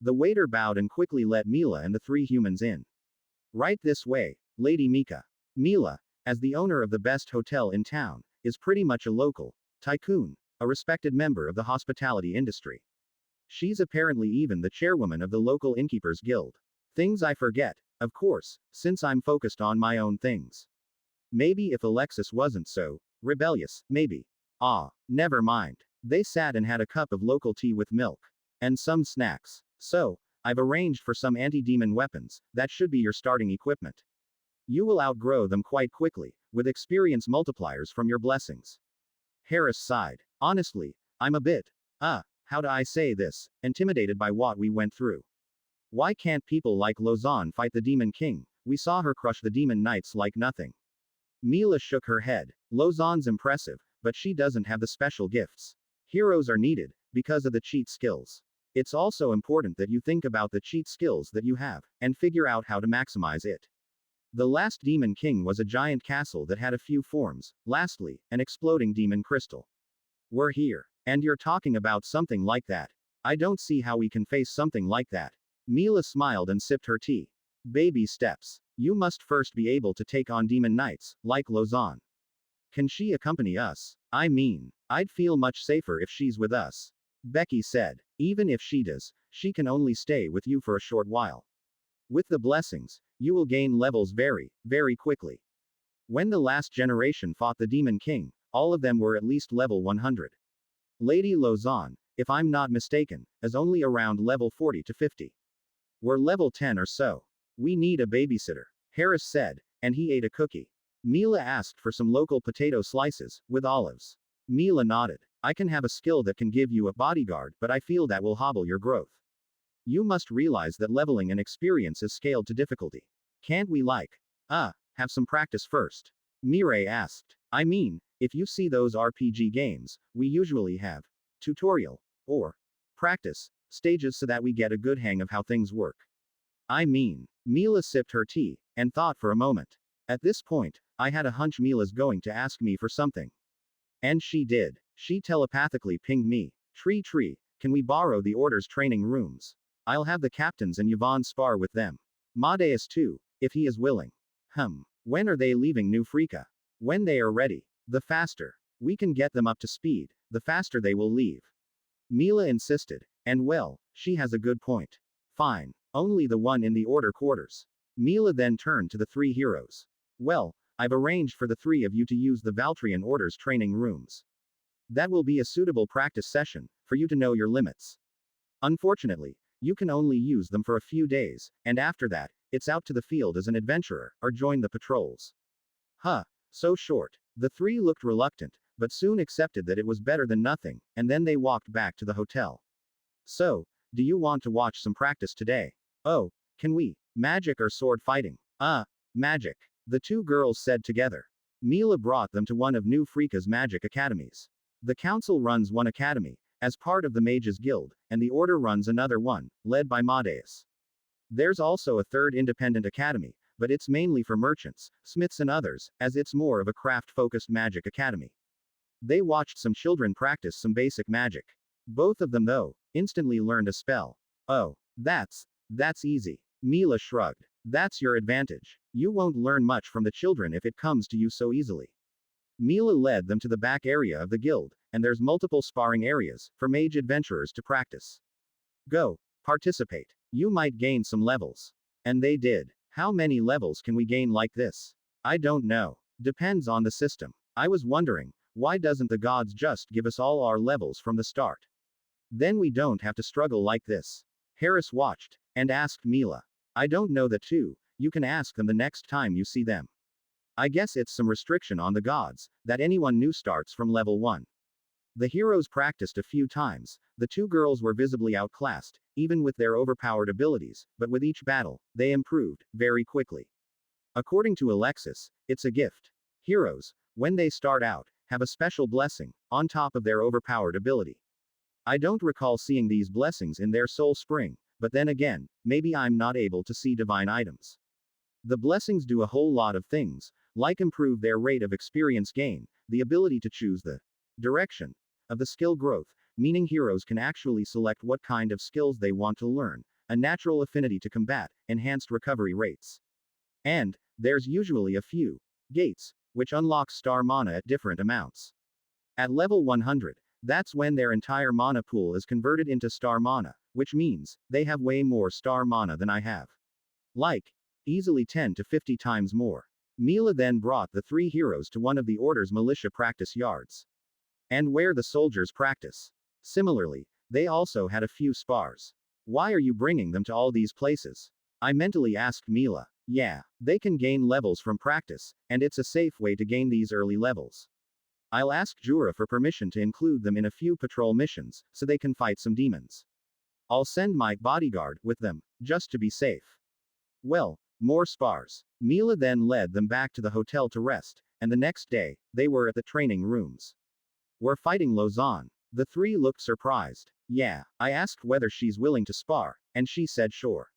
Speaker 1: The waiter bowed and quickly let Mila and the 3 humans in. Right this way, Lady Mika. Mila, as the owner of the best hotel in town, is pretty much a local tycoon, a respected member of the hospitality industry. She's apparently even the chairwoman of the local innkeepers guild. Things I forget, of course, since I'm focused on my own things. Maybe if Alexis wasn't so rebellious, maybe. Never mind. They sat and had a cup of local tea with milk. And some snacks. So, I've arranged for some anti-demon weapons, that should be your starting equipment. You will outgrow them quite quickly, with experience multipliers from your blessings. Harris sighed. Honestly, I'm a bit, how do I say this, intimidated by what we went through. Why can't people like Lausanne fight the Demon King? We saw her crush the Demon Knights like nothing. Mila shook her head. Lausanne's impressive, but she doesn't have the special gifts. Heroes are needed, because of the cheat skills. It's also important that you think about the cheat skills that you have, and figure out how to maximize it. The last Demon King was a giant castle that had a few forms, lastly, an exploding demon crystal. We're here. And you're talking about something like that. I don't see how we can face something like that. Mila smiled and sipped her tea. Baby steps. You must first be able to take on demon knights, like Lausanne. Can she accompany us? I mean, I'd feel much safer if she's with us. Becky said. Even if she does, she can only stay with you for a short while. With the blessings, you will gain levels very, very quickly. When the last generation fought the Demon King, all of them were at least level 100. Lady Lausanne, if I'm not mistaken, is only around level 40 to 50. We're level 10 or so. We need a babysitter, Harris said, and he ate a cookie. Mila asked for some local potato slices, with olives. Mila nodded. I can have a skill that can give you a bodyguard, but I feel that will hobble your growth. You must realize that leveling and experience is scaled to difficulty. Can't we have some practice first? Mireille asked. I mean, if you see those RPG games, we usually have tutorial or practice stages so that we get a good hang of how things work. I mean, Mila sipped her tea and thought for a moment. At this point, I had a hunch Mila's going to ask me for something. And she did. She telepathically pinged me. TreeTree, can we borrow the Order's training rooms? I'll have the captains and Yvonne spar with them. Madeus too, if he is willing. When are they leaving New Freaka? When they are ready. The faster we can get them up to speed, the faster they will leave. Mila insisted, and well, she has a good point. Fine, only the one in the Order quarters. Mila then turned to the 3 heroes. Well, I've arranged for the 3 of you to use the Valtrian Order's training rooms. That will be a suitable practice session, for you to know your limits. Unfortunately, you can only use them for a few days, and after that, it's out to the field as an adventurer, or join the patrols. So short. The three looked reluctant, but soon accepted that it was better than nothing, and then they walked back to the hotel. So, do you want to watch some practice today? Oh, can we? Magic or sword fighting? Magic. The two girls said together. Mila brought them to one of New Freeka's magic academies. The council runs one academy, as part of the Mages Guild, and the Order runs another one, led by Madeus. There's also a third independent academy, but it's mainly for merchants, smiths and others, as it's more of a craft-focused magic academy. They watched some children practice some basic magic. Both of them, though, instantly learned a spell. Oh, that's easy. Mila shrugged. That's your advantage. You won't learn much from the children if it comes to you so easily. Mila led them to the back area of the guild, and there's multiple sparring areas for mage adventurers to practice. Go, participate. You might gain some levels. And they did. How many levels can we gain like this? I don't know. Depends on the system. I was wondering, why doesn't the gods just give us all our levels from the start? Then we don't have to struggle like this. Harris watched, and asked Mila. I don't know that too, you can ask them the next time you see them. I guess it's some restriction on the gods, that anyone new starts from level 1. The heroes practiced a few times, the two girls were visibly outclassed, even with their overpowered abilities, but with each battle, they improved, very quickly. According to Alexis, it's a gift. Heroes, when they start out, have a special blessing, on top of their overpowered ability. I don't recall seeing these blessings in their soul spring, but then again, maybe I'm not able to see divine items. The blessings do a whole lot of things, like improve their rate of experience gain, the ability to choose the direction of the skill growth, meaning heroes can actually select what kind of skills they want to learn, a natural affinity to combat, enhanced recovery rates. And, there's usually a few gates, which unlock star mana at different amounts. At level 100, that's when their entire mana pool is converted into star mana, which means, they have way more star mana than I have. Like, easily 10 to 50 times more. Mila then brought the three heroes to one of the Order's militia practice yards. And where the soldiers practice. Similarly, they also had a few spars. Why are you bringing them to all these places? I mentally asked Mila. Yeah, they can gain levels from practice, and it's a safe way to gain these early levels. I'll ask Jura for permission to include them in a few patrol missions, so they can fight some demons. I'll send my bodyguard with them, just to be safe. Well, more spars. Mila then led them back to the hotel to rest, and the next day, they were at the training rooms. We're fighting Lausanne. The three looked surprised. Yeah, I asked whether she's willing to spar, and she said sure.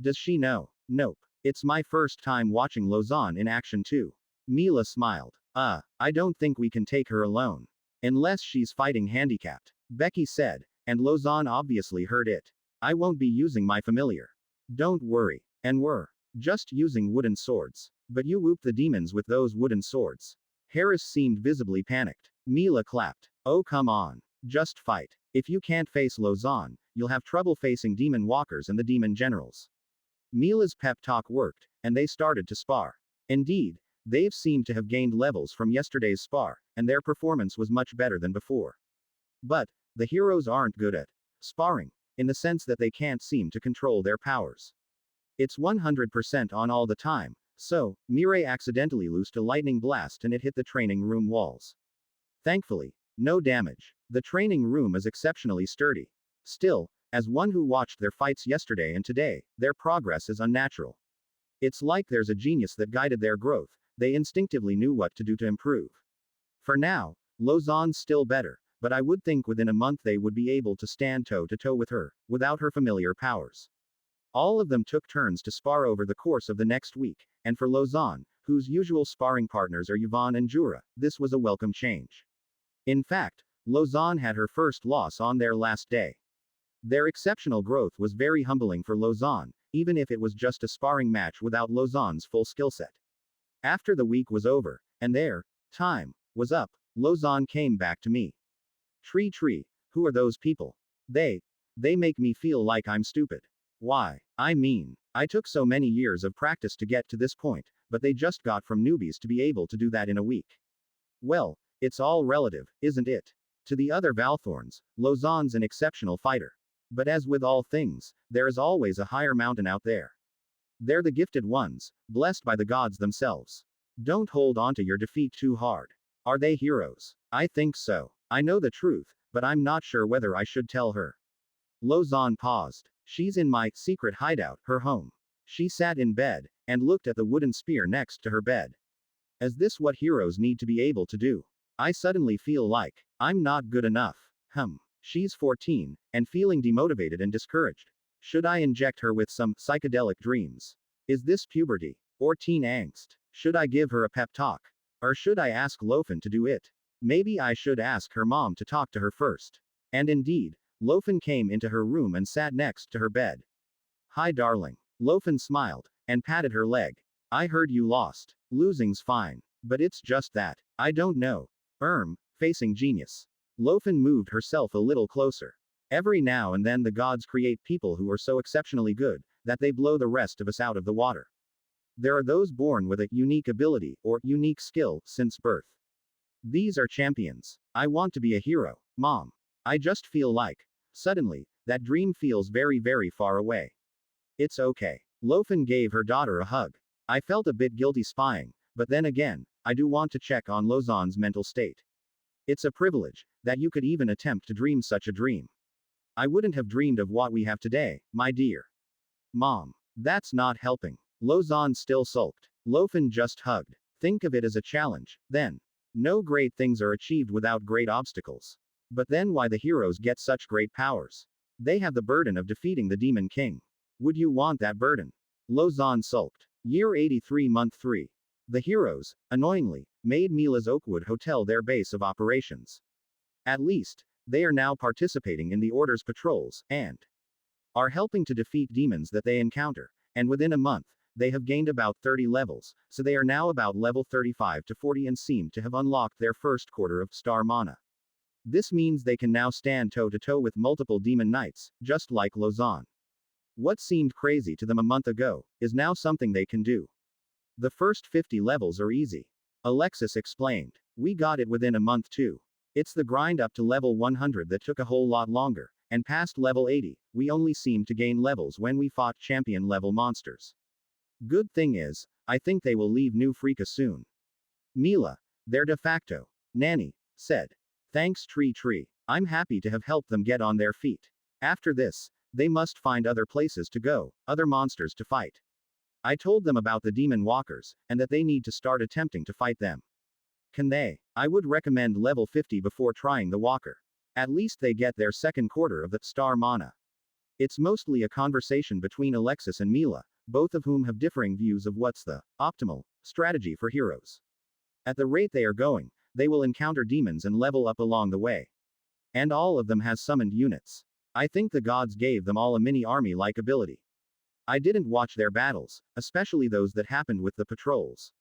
Speaker 1: Does she know? Nope. It's my first time watching Lausanne in action too. Mila smiled. I don't think we can take her alone. Unless she's fighting handicapped. Becky said, and Lausanne obviously heard it. I won't be using my familiar. Don't worry. And we're just using wooden swords. But you whoop the demons with those wooden swords. Harris seemed visibly panicked. Mila clapped. Oh come on. Just fight. If you can't face Lausanne, you'll have trouble facing demon walkers and the demon generals. Mila's pep talk worked, and they started to spar. Indeed, they've seemed to have gained levels from yesterday's spar, and their performance was much better than before. But, the heroes aren't good at sparring, in the sense that they can't seem to control their powers. It's 100% on all the time, so, Mireille accidentally loosed a lightning blast and it hit the training room walls. Thankfully, no damage. The training room is exceptionally sturdy. Still, as one who watched their fights yesterday and today, their progress is unnatural. It's like there's a genius that guided their growth, they instinctively knew what to do to improve. For now, Lausanne's still better, but I would think within a month they would be able to stand toe to toe with her, without her familiar powers. All of them took turns to spar over the course of the next week, and for Lausanne, whose usual sparring partners are Yvonne and Jura, this was a welcome change. In fact, Lausanne had her first loss on their last day. Their exceptional growth was very humbling for Lausanne, even if it was just a sparring match without Lausanne's full skill set. After the week was over, and their time was up, Lausanne came back to me. TreeTree, who are those people? They make me feel like I'm stupid. Why? I mean, I took so many years of practice to get to this point, but they just got from newbies to be able to do that in a week. Well, it's all relative, isn't it? To the other Valthorns, Lausanne's an exceptional fighter. But as with all things, there is always a higher mountain out there. They're the gifted ones, blessed by the gods themselves. Don't hold on to your defeat too hard. Are they heroes? I think so. I know the truth, but I'm not sure whether I should tell her. Lozan paused. She's in my secret hideout, her home. She sat in bed, and looked at the wooden spear next to her bed. Is this what heroes need to be able to do? I suddenly feel like I'm not good enough. She's 14, and feeling demotivated and discouraged. Should I inject her with some psychedelic dreams? Is this puberty? Or teen angst? Should I give her a pep talk? Or should I ask Lofen to do it? Maybe I should ask her mom to talk to her first. And indeed, Lofen came into her room and sat next to her bed. Hi darling. Lofen smiled, and patted her leg. I heard you lost. Losing's fine. But it's just that. I don't know. Facing genius. Lofen moved herself a little closer. Every now and then the gods create people who are so exceptionally good, that they blow the rest of us out of the water. There are those born with a unique ability, or unique skill, since birth. These are champions. I want to be a hero, Mom. I just feel like, suddenly, that dream feels very, very far away. It's okay. Lofen gave her daughter a hug. I felt a bit guilty spying, but then again, I do want to check on Lozan's mental state. It's a privilege, that you could even attempt to dream such a dream. I wouldn't have dreamed of what we have today, my dear. Mom. That's not helping. Lozan still sulked. Lofen just hugged. Think of it as a challenge, then. No great things are achieved without great obstacles. But then why the heroes get such great powers? They have the burden of defeating the Demon King. Would you want that burden? Lozan sulked. Year 83 Month 3. The heroes, annoyingly, made Mila's Oakwood Hotel their base of operations. At least, they are now participating in the Order's patrols, and are helping to defeat demons that they encounter, and within a month, they have gained about 30 levels, so they are now about level 35 to 40 and seem to have unlocked their first quarter of star mana. This means they can now stand toe-to-toe with multiple demon knights, just like Lozan. What seemed crazy to them a month ago, is now something they can do. The first 50 levels are easy. Alexis explained. We got it within a month too. It's the grind up to level 100 that took a whole lot longer, and past level 80, we only seemed to gain levels when we fought champion level monsters. Good thing is, I think they will leave New Freaka soon. Mila, their de facto nanny, said. Thanks TreeTree. I'm happy to have helped them get on their feet. After this, they must find other places to go, other monsters to fight. I told them about the demon walkers, and that they need to start attempting to fight them. Can they? I would recommend level 50 before trying the walker. At least they get their second quarter of the star mana. It's mostly a conversation between Alexis and Mila, both of whom have differing views of what's the optimal strategy for heroes. At the rate they are going, they will encounter demons and level up along the way. And all of them has summoned units. I think the gods gave them all a mini army-like ability. I didn't watch their battles, especially those that happened with the patrols.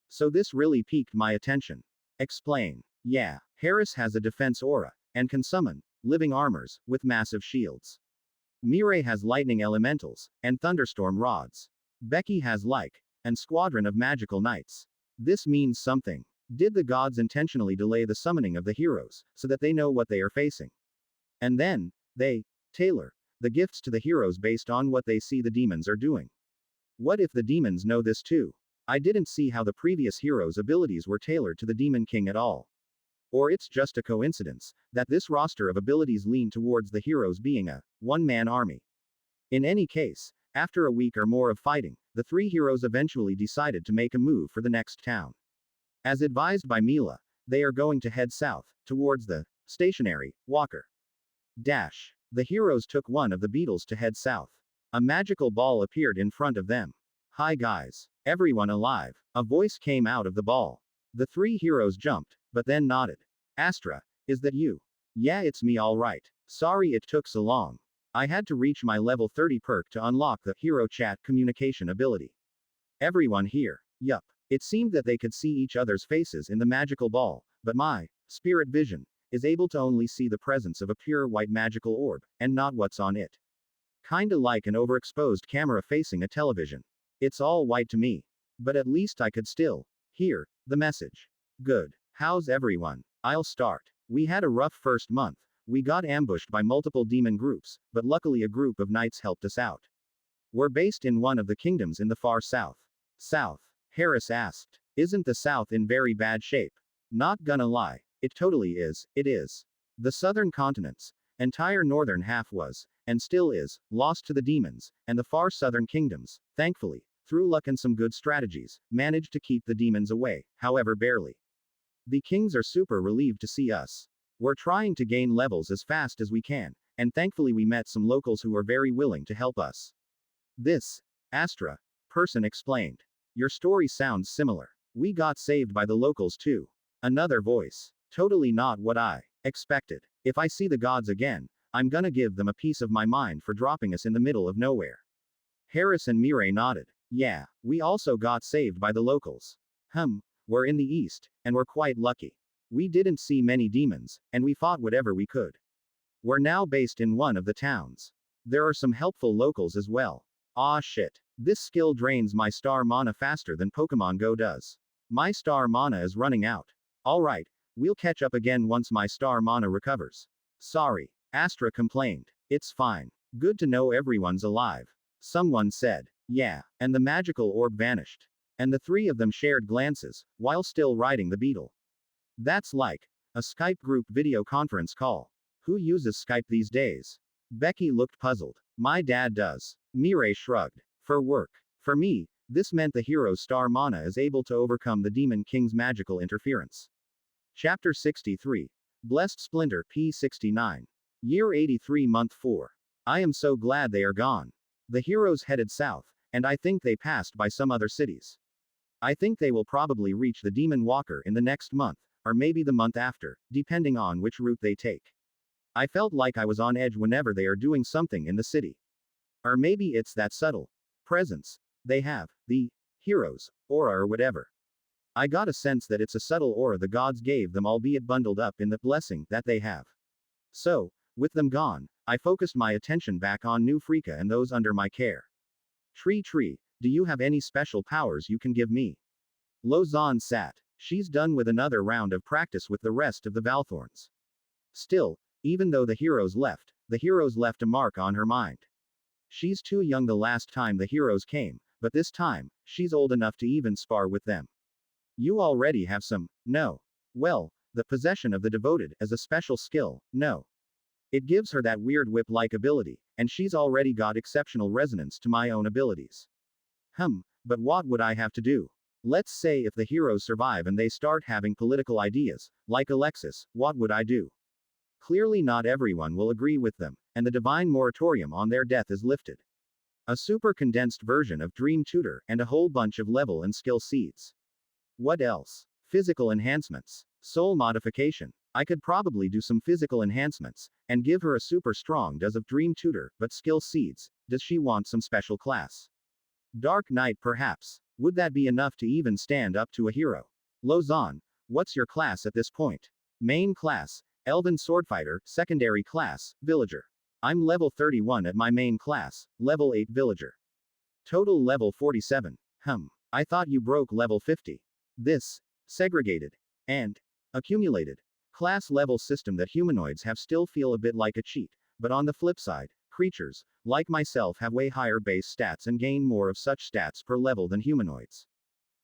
Speaker 1: So this really piqued my attention. Explain. Yeah, Harris has a defense aura, and can summon living armors, with massive shields. Mireille has lightning elementals, and thunderstorm rods. Becky has and squadron of magical knights. This means something. Did the gods intentionally delay the summoning of the heroes, so that they know what they are facing? And then, they tailor the gifts to the heroes based on what they see the demons are doing. What if the demons know this too? I didn't see how the previous heroes' abilities were tailored to the Demon King at all. Or it's just a coincidence that this roster of abilities lean towards the heroes being a one-man army. In any case, after a week or more of fighting, the three heroes eventually decided to make a move for the next town. As advised by Mila, they are going to head south, towards the stationary walker. The heroes took one of the beetles to head south. A magical ball appeared in front of them. Hi guys. Everyone alive. A voice came out of the ball. The three heroes jumped, but then nodded. Astra, is that you? Yeah, it's me alright. Sorry it took so long. I had to reach my level 30 perk to unlock the hero chat communication ability. Everyone here. Yup. It seemed that they could see each other's faces in the magical ball, but my spirit vision is able to only see the presence of a pure white magical orb, and not what's on it. Kinda like an overexposed camera facing a television. It's all white to me. But at least I could still hear the message. Good. How's everyone? I'll start. We had a rough first month. We got ambushed by multiple demon groups, but luckily a group of knights helped us out. We're based in one of the kingdoms in the far south. South? Harris asked. Isn't the South in very bad shape? Not gonna lie. It totally is, it is. The southern continent's entire northern half was, and still is, lost to the demons, and the far southern kingdoms, thankfully, through luck and some good strategies, managed to keep the demons away, however barely. The kings are super relieved to see us. We're trying to gain levels as fast as we can, and thankfully we met some locals who are very willing to help us. This Astra person explained. Your story sounds similar. We got saved by the locals too. Another voice. Totally not what I expected. If I see the gods again, I'm gonna give them a piece of my mind for dropping us in the middle of nowhere. Harris and Mireille nodded. Yeah, we also got saved by the locals. We're in the east, and we're quite lucky. We didn't see many demons, and we fought whatever we could. We're now based in one of the towns. There are some helpful locals as well. Aw shit. This skill drains my star mana faster than Pokemon Go does. My star mana is running out. Alright, we'll catch up again once my star mana recovers. Sorry. Astra complained. It's fine. Good to know everyone's alive. Someone said. Yeah, and the magical orb vanished. And the three of them shared glances, while still riding the beetle. That's like a Skype group video conference call. Who uses Skype these days? Becky looked puzzled. My dad does. Mireille shrugged. For work. For me, this meant the hero's star mana is able to overcome the Demon King's magical interference. Chapter 63. Blessed Splinter P69. Year 83 Month 4. I am so glad they are gone. The heroes headed south, and I think they passed by some other cities. I think they will probably reach the Demon Walker in the next month, or maybe the month after, depending on which route they take. I felt like I was on edge whenever they are doing something in the city. Or maybe it's that subtle presence they have, the hero's aura or whatever. I got a sense that it's a subtle aura the gods gave them, albeit bundled up in the blessing that they have. So, with them gone, I focused my attention back on New Freaka and those under my care. TreeTree, do you have any special powers you can give me? Lozan sat. She's done with another round of practice with the rest of the Valthorns. Still, even though the heroes left a mark on her mind. She's too young the last time the heroes came, but this time, she's old enough to even spar with them. You already have some, no. Well, the possession of the devoted as a special skill, no. It gives her that weird whip-like ability, and she's already got exceptional resonance to my own abilities. But what would I have to do? Let's say if the heroes survive and they start having political ideas, like Alexis, what would I do? Clearly not everyone will agree with them, and the divine moratorium on their death is lifted. A super condensed version of Dream Tutor, and a whole bunch of level and skill seeds. What else? Physical enhancements. Soul modification. I could probably do some physical enhancements, and give her a super strong dose of Dream Tutor, but skill seeds, does she want some special class? Dark Knight perhaps. Would that be enough to even stand up to a hero? Lozan, what's your class at this point? Main class, Elven Swordfighter, secondary class, Villager. I'm level 31 at my main class, level 8 Villager. Total level 47. I thought you broke level 50. This segregated and accumulated class level system that humanoids have still feel a bit like a cheat, but on the flip side, creatures, like myself, have way higher base stats and gain more of such stats per level than humanoids.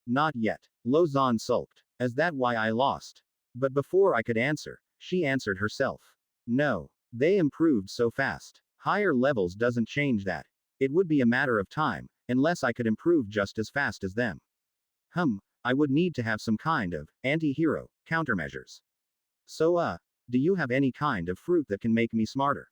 Speaker 1: Not yet. Lozan sulked. Is that why I lost? But before I could answer, she answered herself. No. They improved so fast. Higher levels doesn't change that. It would be a matter of time, unless I could improve just as fast as them. I would need to have some kind of anti-hero countermeasures. So, do you have any kind of fruit that can make me smarter?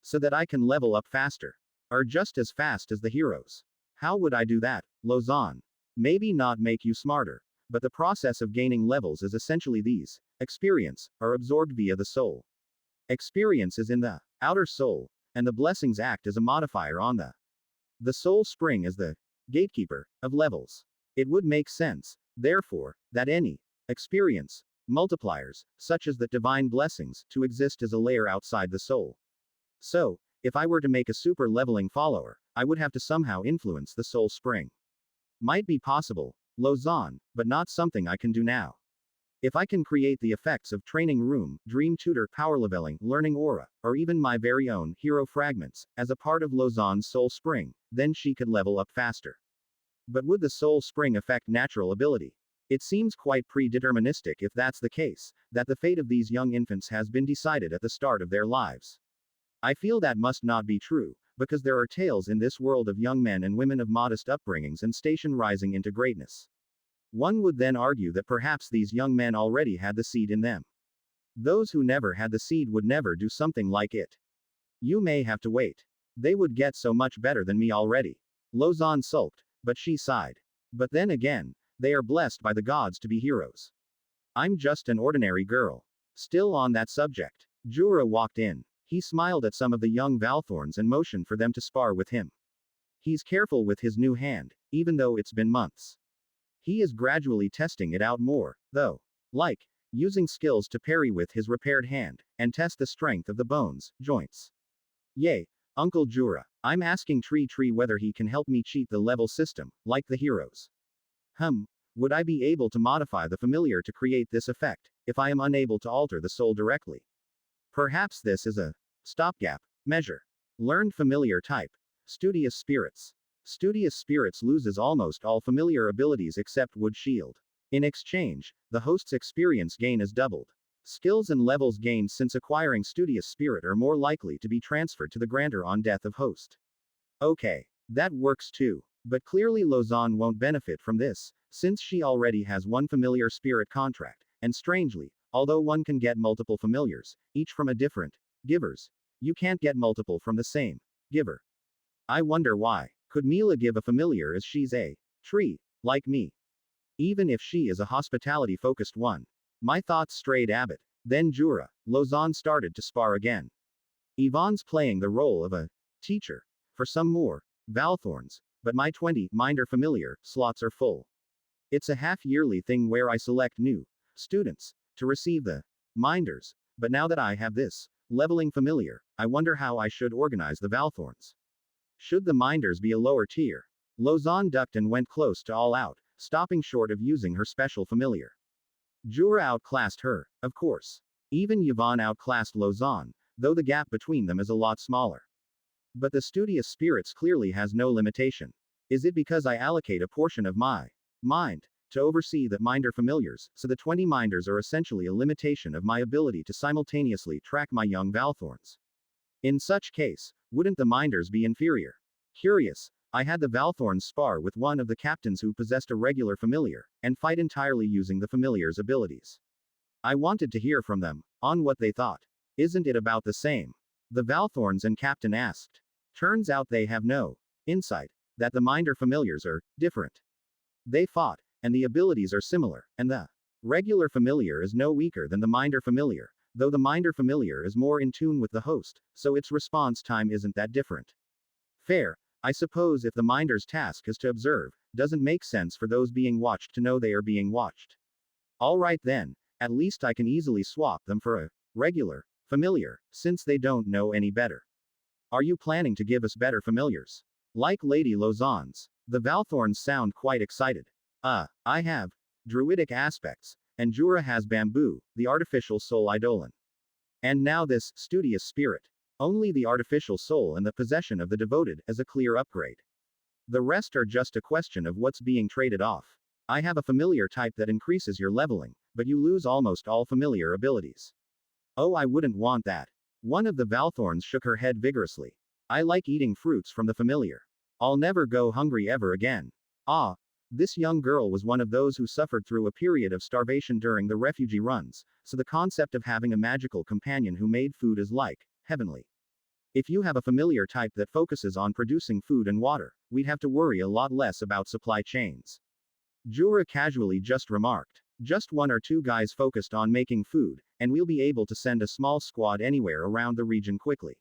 Speaker 1: So that I can level up faster. Or just as fast as the heroes? How would I do that, Lozan? Maybe not make you smarter, but the process of gaining levels is essentially these. Experience, are absorbed via the soul. Experience is in the outer soul, and the blessings act as a modifier on the soul spring as the gatekeeper of levels. It would make sense, therefore, that any experience multipliers, such as the divine blessings, to exist as a layer outside the soul. So, if I were to make a super leveling follower, I would have to somehow influence the soul spring. Might be possible, Lozan, but not something I can do now. If I can create the effects of training room, dream tutor, power leveling, learning aura, or even my very own hero fragments, as a part of Lozan's soul spring, then she could level up faster. But would the soul spring affect natural ability? It seems quite predeterministic if that's the case, that the fate of these young infants has been decided at the start of their lives. I feel that must not be true, because there are tales in this world of young men and women of modest upbringings and station rising into greatness. One would then argue that perhaps these young men already had the seed in them. Those who never had the seed would never do something like it. You may have to wait. They would get so much better than me already. Lozan sulked, but she sighed. But then again, they are blessed by the gods to be heroes. I'm just an ordinary girl. Still on that subject, Jura walked in. He smiled at some of the young Valthorns and motioned for them to spar with him. He's careful with his new hand, even though it's been months. He is gradually testing it out more, though. Like, using skills to parry with his repaired hand, and test the strength of the bones, joints. Yay, Uncle Jura. I'm asking TreeTree whether he can help me cheat the level system, like the heroes. Would I be able to modify the familiar to create this effect, if I am unable to alter the soul directly? Perhaps this is a stopgap measure. Learned familiar type. Studious Spirits. Studious Spirits loses almost all familiar abilities except Wood Shield. In exchange, the host's experience gain is doubled. Skills and levels gained since acquiring Studious Spirit are more likely to be transferred to the grantor on death of host. Okay, that works too. But clearly Lozan won't benefit from this, since she already has one familiar spirit contract, and strangely, although one can get multiple familiars, each from a different givers, you can't get multiple from the same giver. I wonder why. Could Mila give a familiar as she's a tree, like me? Even if she is a hospitality-focused one. My thoughts strayed a bit. Then Jura, Lozan started to spar again. Yvonne's playing the role of a teacher. For some more Valthorns, but my 20 Minder familiar slots are full. It's a half-yearly thing where I select new students to receive the Minders, but now that I have this leveling familiar, I wonder how I should organize the Valthorns. Should the Minders be a lower tier? Lozan ducked and went close to all out, stopping short of using her special familiar. Jura outclassed her, of course. Even Yvonne outclassed Lozan, though the gap between them is a lot smaller. But the Studious Spirits clearly has no limitation. Is it because I allocate a portion of my mind to oversee the Minder familiars, so the 20 Minders are essentially a limitation of my ability to simultaneously track my young Valthorns? In such case, wouldn't the Minders be inferior? Curious, I had the Valthorns spar with one of the captains who possessed a regular familiar, and fight entirely using the familiar's abilities. I wanted to hear from them, on what they thought. Isn't it about the same? The Valthorns and captain asked. Turns out they have no insight that the Minder familiars are different. They fought, and the abilities are similar, and the regular familiar is no weaker than the Minder familiar, though the Minder familiar is more in tune with the host, so its response time isn't that different. Fair. I suppose if the Minder's task is to observe, doesn't make sense for those being watched to know they are being watched. Alright then, at least I can easily swap them for a regular familiar, since they don't know any better. Are you planning to give us better familiars? Like Lady Lozan's. The Valthorns sound quite excited. I have druidic aspects, and Jura has bamboo, the artificial soul eidolon. And now this Studious Spirit. Only the artificial soul and the possession of the devoted as a clear upgrade. The rest are just a question of what's being traded off. I have a familiar type that increases your leveling, but you lose almost all familiar abilities. Oh, I wouldn't want that. One of the Valthorns shook her head vigorously. I like eating fruits from the familiar. I'll never go hungry ever again. This young girl was one of those who suffered through a period of starvation during the refugee runs, so the concept of having a magical companion who made food is like heavenly. If you have a familiar type that focuses on producing food and water, we'd have to worry a lot less about supply chains. Jura casually just remarked. Just one or two guys focused on making food, and we'll be able to send a small squad anywhere around the region quickly.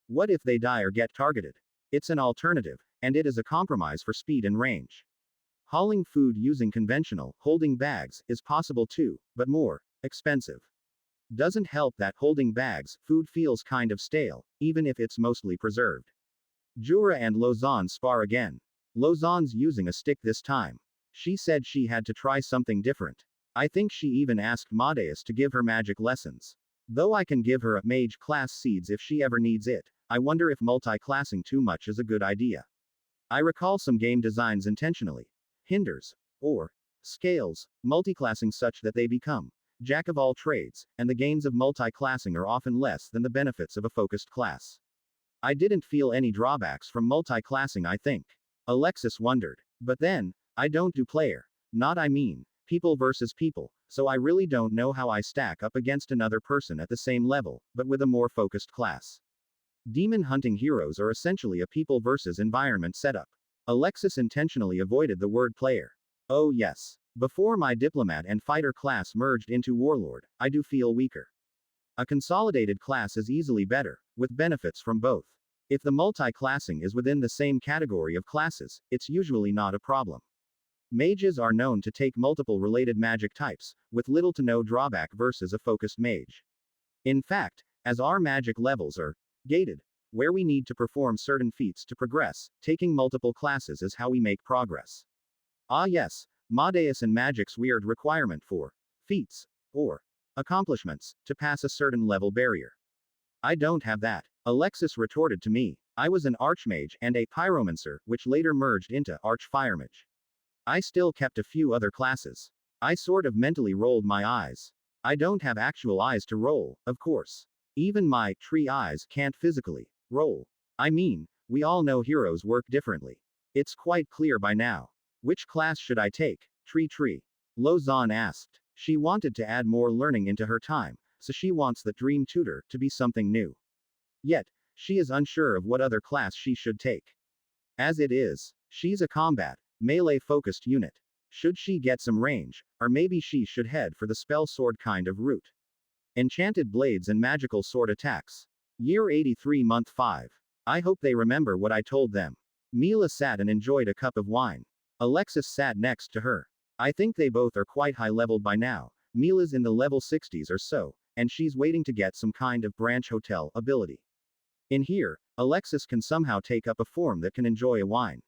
Speaker 1: What if they die or get targeted? It's an alternative, and it is a compromise for speed and range. Hauling food using conventional, holding bags, is possible too, but more expensive. Doesn't help that holding bags, food feels kind of stale, even if it's mostly preserved. Jura and Lozan spar again. Lozan's using a stick this time. She said she had to try something different. I think she even asked Madeus to give her magic lessons. Though I can give her a mage class seeds if she ever needs it, I wonder if multi-classing too much is a good idea. I recall some game designs intentionally hinders, or Scales, multiclassing such that they become jack of all trades, and the gains of multi-classing are often less than the benefits of a focused class. I didn't feel any drawbacks from multi-classing, I think. Alexis wondered. But then, I don't do player. Not I mean, people versus people, so I really don't know how I stack up against another person at the same level, but with a more focused class. Demon hunting heroes are essentially a people versus environment setup. Alexis intentionally avoided the word player. Oh yes. Before my diplomat and fighter class merged into warlord, I do feel weaker. A consolidated class is easily better, with benefits from both. If the multi-classing is within the same category of classes, it's usually not a problem. Mages are known to take multiple related magic types, with little to no drawback versus a focused mage. In fact, as our magic levels are gated, where we need to perform certain feats to progress, taking multiple classes is how we make progress. Ah yes, Madeus and Magic's weird requirement for feats, or accomplishments, to pass a certain level barrier. I don't have that. Alexis retorted to me. I was an archmage and a pyromancer, which later merged into archfiremage. I still kept a few other classes. I sort of mentally rolled my eyes. I don't have actual eyes to roll, of course. Even my tree eyes can't physically roll. I mean, we all know heroes work differently. It's quite clear by now. Which class should I take? TreeTree. Lozan asked. She wanted to add more learning into her time, so she wants the dream tutor to be something new. Yet, she is unsure of what other class she should take. As it is, she's a combat, melee-focused unit. Should she get some range, or maybe she should head for the spell sword kind of route. Enchanted blades and magical sword attacks. Year 83 month 5. I hope they remember what I told them. Mila sat and enjoyed a cup of wine. Alexis sat next to her. I think they both are quite high-leveled by now. Mila's in the level 60s or so, and she's waiting to get some kind of branch hotel ability. In here, Alexis can somehow take up a form that can enjoy a wine.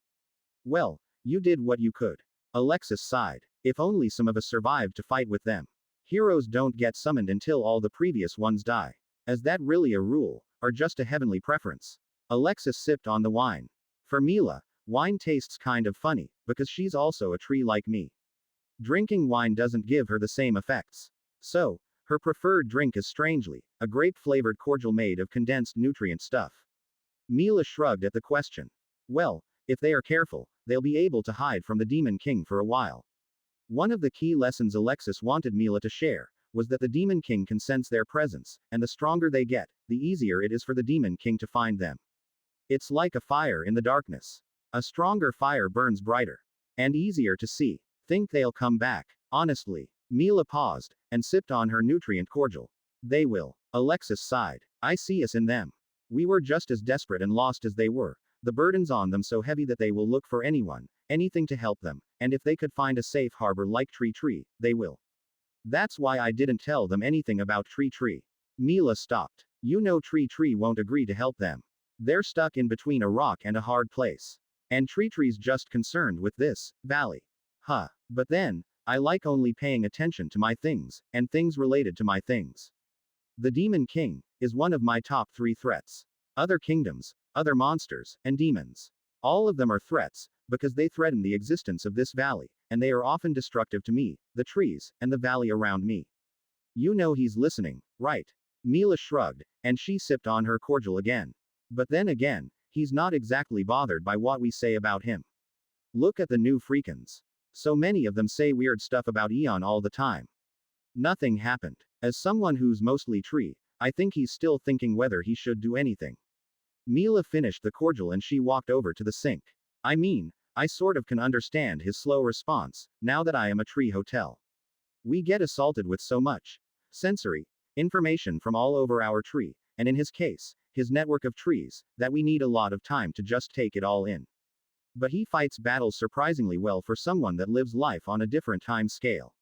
Speaker 1: Well, you did what you could. Alexis sighed. If only some of us survived to fight with them. Heroes don't get summoned until all the previous ones die. Is that really a rule, or just a heavenly preference? Alexis sipped on the wine. For Mila, wine tastes kind of funny, because she's also a tree like me. Drinking wine doesn't give her the same effects. So, her preferred drink is strangely, a grape-flavored cordial made of condensed nutrient stuff. Mila shrugged at the question. Well, if they are careful, they'll be able to hide from the Demon King for a while. One of the key lessons Alexis wanted Mila to share, was that the Demon King can sense their presence, and the stronger they get, the easier it is for the Demon King to find them. It's like a fire in the darkness. A stronger fire burns brighter. And easier to see. Think they'll come back. Honestly. Mila paused, and sipped on her nutrient cordial. They will. Alexis sighed. I see us in them. We were just as desperate and lost as they were. The burden's on them so heavy that they will look for anyone, anything to help them, and if they could find a safe harbor like TreeTree, they will. That's why I didn't tell them anything about TreeTree. Mila stopped. You know TreeTree won't agree to help them. They're stuck in between a rock and a hard place. And TreeTree's just concerned with this valley. Huh. But then, I like only paying attention to my things, and things related to my things. The Demon King is one of my top 3 threats. Other kingdoms, other monsters, and demons. All of them are threats, because they threaten the existence of this valley, and they are often destructive to me, the trees, and the valley around me. You know he's listening, right? Mila shrugged, and she sipped on her cordial again. But then again, he's not exactly bothered by what we say about him. Look at the new freakins. So many of them say weird stuff about Eon all the time. Nothing happened. As someone who's mostly tree, I think he's still thinking whether he should do anything. Mila finished the cordial and she walked over to the sink. I mean, I sort of can understand his slow response, now that I am a tree hotel. We get assaulted with so much sensory information from all over our tree, and in his case, his network of trees, that we need a lot of time to just take it all in. But he fights battles surprisingly well for someone that lives life on a different time scale.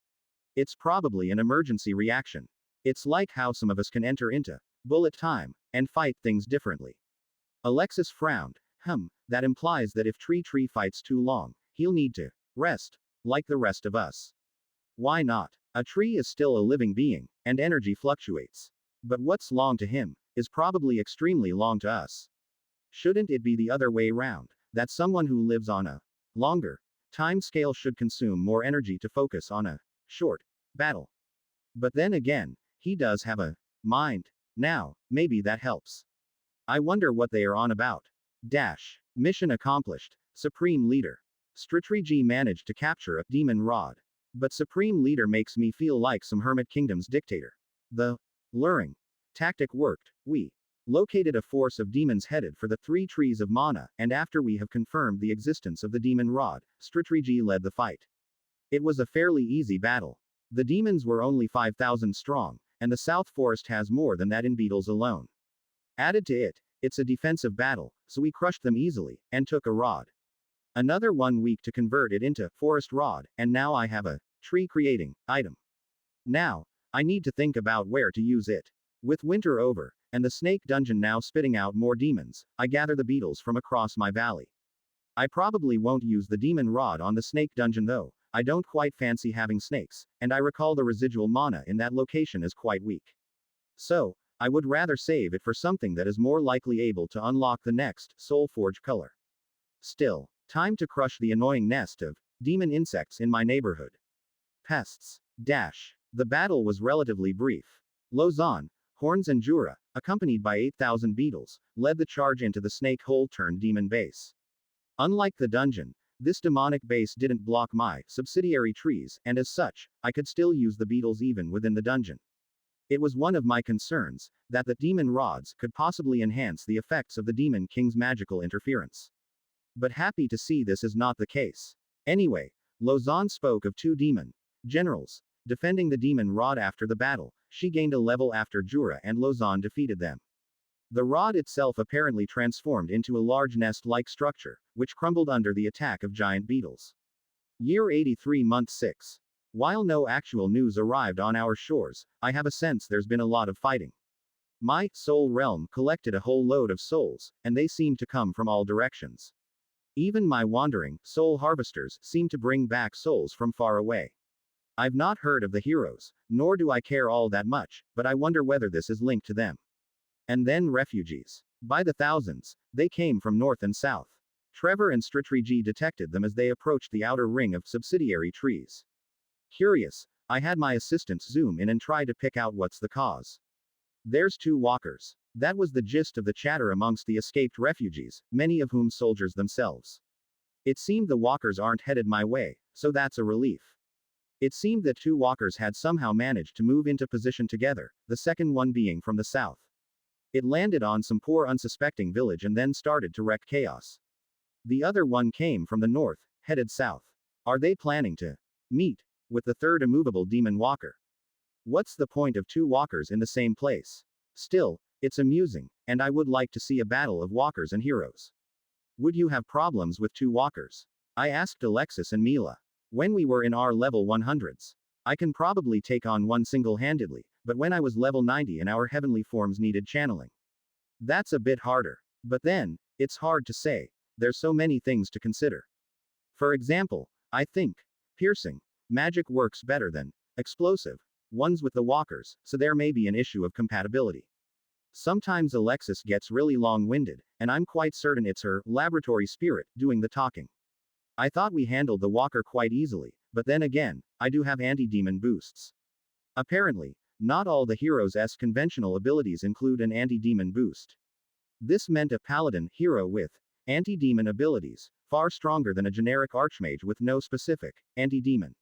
Speaker 1: It's probably an emergency reaction. It's like how some of us can enter into bullet time and fight things differently. Alexis frowned. That implies that if TreeTree fights too long, he'll need to rest, like the rest of us. Why not? A tree is still a living being, and energy fluctuates. But what's long to him is probably extremely long to us. Shouldn't it be the other way round, that someone who lives on a longer time scale should consume more energy to focus on a short battle. But then again, he does have a mind. Now, maybe that helps. I wonder what they are on about. Dash. Mission accomplished. Supreme Leader. TreeTree managed to capture a demon rod. But Supreme Leader makes me feel like some Hermit Kingdom's dictator. The luring tactic worked. We located a force of demons headed for the 3 trees of mana, and after we have confirmed the existence of the demon rod, TreeTree led the fight. It was a fairly easy battle. The demons were only 5,000 strong, and the South Forest has more than that in beetles alone. Added to it, it's a defensive battle, so we crushed them easily, and took a rod. Another 1 week to convert it into forest rod, and now I have a tree creating item. Now, I need to think about where to use it. With winter over, and the snake dungeon now spitting out more demons, I gather the beetles from across my valley. I probably won't use the demon rod on the snake dungeon though. I don't quite fancy having snakes, and I recall the residual mana in that location is quite weak. So, I would rather save it for something that is more likely able to unlock the next Soulforge color. Still, time to crush the annoying nest of demon insects in my neighborhood. Pests. Dash. The battle was relatively brief. Lozan, Horns and Jura, accompanied by 8,000 beetles, led the charge into the snake hole-turned demon base. Unlike the dungeon, this demonic base didn't block my subsidiary trees, and as such, I could still use the beetles even within the dungeon. It was one of my concerns that the demon rods could possibly enhance the effects of the Demon King's magical interference. But happy to see this is not the case. Anyway, Lozan spoke of 2 demon generals defending the demon rod after the battle. She gained a level after Jura and Lozan defeated them. The rod itself apparently transformed into a large nest-like structure, which crumbled under the attack of giant beetles. Year 83 Month 6. While no actual news arrived on our shores, I have a sense there's been a lot of fighting. My soul realm collected a whole load of souls, and they seem to come from all directions. Even my wandering soul harvesters seem to bring back souls from far away. I've not heard of the heroes, nor do I care all that much, but I wonder whether this is linked to them. And then refugees. By the thousands, they came from north and south. Trevor and TreeTree detected them as they approached the outer ring of subsidiary trees. Curious, I had my assistants zoom in and try to pick out what's the cause. There's 2 walkers. That was the gist of the chatter amongst the escaped refugees, many of whom soldiers themselves. It seemed the walkers aren't headed my way, so that's a relief. It seemed that 2 walkers had somehow managed to move into position together, the second one being from the south. It landed on some poor unsuspecting village and then started to wreak chaos. The other one came from the north, headed south. Are they planning to meet with the third immovable demon walker? What's the point of 2 walkers in the same place? Still, it's amusing, and I would like to see a battle of walkers and heroes. Would you have problems with 2 walkers? I asked Alexis and Mila. When we were in our level 100s. I can probably take on one single-handedly, but when I was level 90 and our heavenly forms needed channeling. That's a bit harder. But then, it's hard to say. There's so many things to consider. For example, I think piercing magic works better than explosive ones with the walkers, so there may be an issue of compatibility. Sometimes Alexis gets really long-winded, and I'm quite certain it's her laboratory spirit doing the talking. I thought we handled the walker quite easily, but then again, I do have anti-demon boosts. Apparently, not all the heroes' conventional abilities include an anti-demon boost. This meant a paladin hero with anti-demon abilities, far stronger than a generic archmage with no specific anti-demon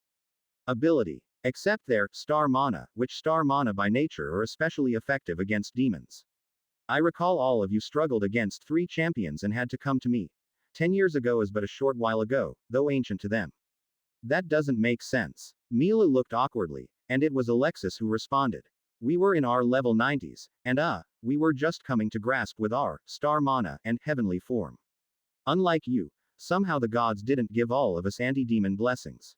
Speaker 1: ability, except their star mana, which star mana by nature are especially effective against demons. I recall all of you struggled against 3 champions and had to come to me. 10 years ago is but a short while ago, though ancient to them. That doesn't make sense. Mila looked awkwardly, and it was Alexis who responded. We were in our level 90s, and we were just coming to grasp with our star mana and heavenly form. Unlike you, somehow the gods didn't give all of us anti-demon blessings.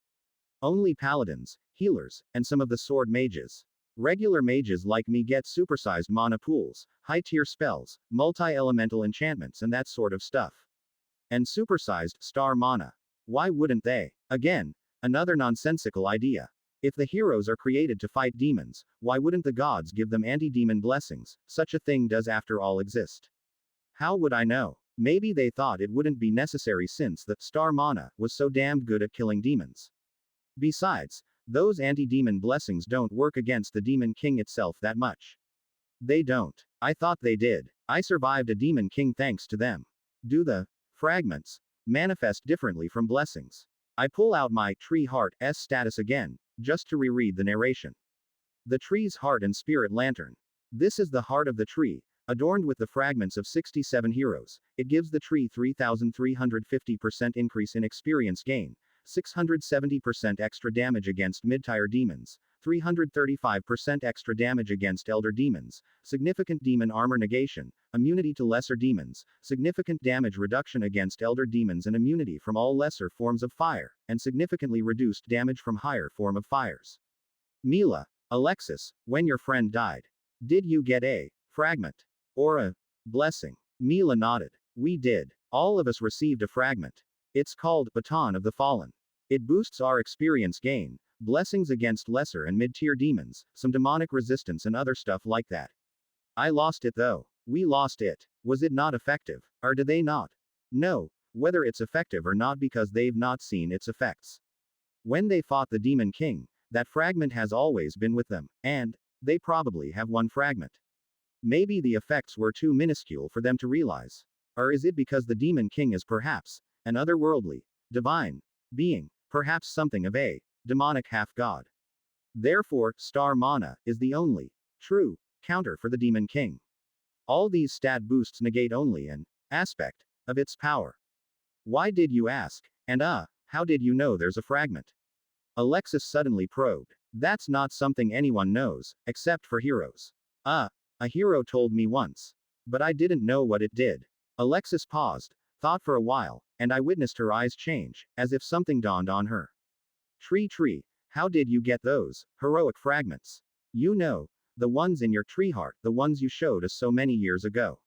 Speaker 1: Only paladins, healers, and some of the sword mages. Regular mages like me get supersized mana pools, high-tier spells, multi-elemental enchantments and that sort of stuff. And supersized star mana. Why wouldn't they? Again, another nonsensical idea. If the heroes are created to fight demons, why wouldn't the gods give them anti-demon blessings? Such a thing does after all exist. How would I know? Maybe they thought it wouldn't be necessary since the star mana was so damned good at killing demons. Besides, those anti-demon blessings don't work against the demon king itself that much. They don't. I thought they did. I survived a demon king thanks to them. Do the fragments manifest differently from blessings? I pull out my tree heart's status again, just to reread the narration. The tree's heart and spirit lantern. This is the heart of the tree, adorned with the fragments of 67 heroes. It gives the tree 3,350% increase in experience gain, 670% extra damage against mid-tier demons, 335% extra damage against elder demons, significant demon armor negation, immunity to lesser demons, significant damage reduction against elder demons and immunity from all lesser forms of fire, and significantly reduced damage from higher form of fires. Mila, Alexis, when your friend died, did you get a fragment or a blessing? Mila nodded. We did. All of us received a fragment. It's called Baton of the Fallen. It boosts our experience gain, blessings against lesser and mid-tier demons, some demonic resistance and other stuff like that. I lost it though. We lost it. Was it not effective? Or did they not know whether it's effective or not because they've not seen its effects? When they fought the Demon King, that fragment has always been with them, and they probably have one fragment. Maybe the effects were too minuscule for them to realize. Or is it because the Demon King is perhaps an otherworldly, divine being, perhaps something of a demonic half-god? Therefore, star mana is the only true counter for the Demon King. All these stat boosts negate only an aspect of its power. Why did you ask? And how did you know there's a fragment? Alexis suddenly probed. That's not something anyone knows, except for heroes. A hero told me once. But I didn't know what it did. Alexis paused, thought for a while, and I witnessed her eyes change, as if something dawned on her. TreeTree, how did you get those heroic fragments? You know, the ones in your tree heart, the ones you showed us so many years ago.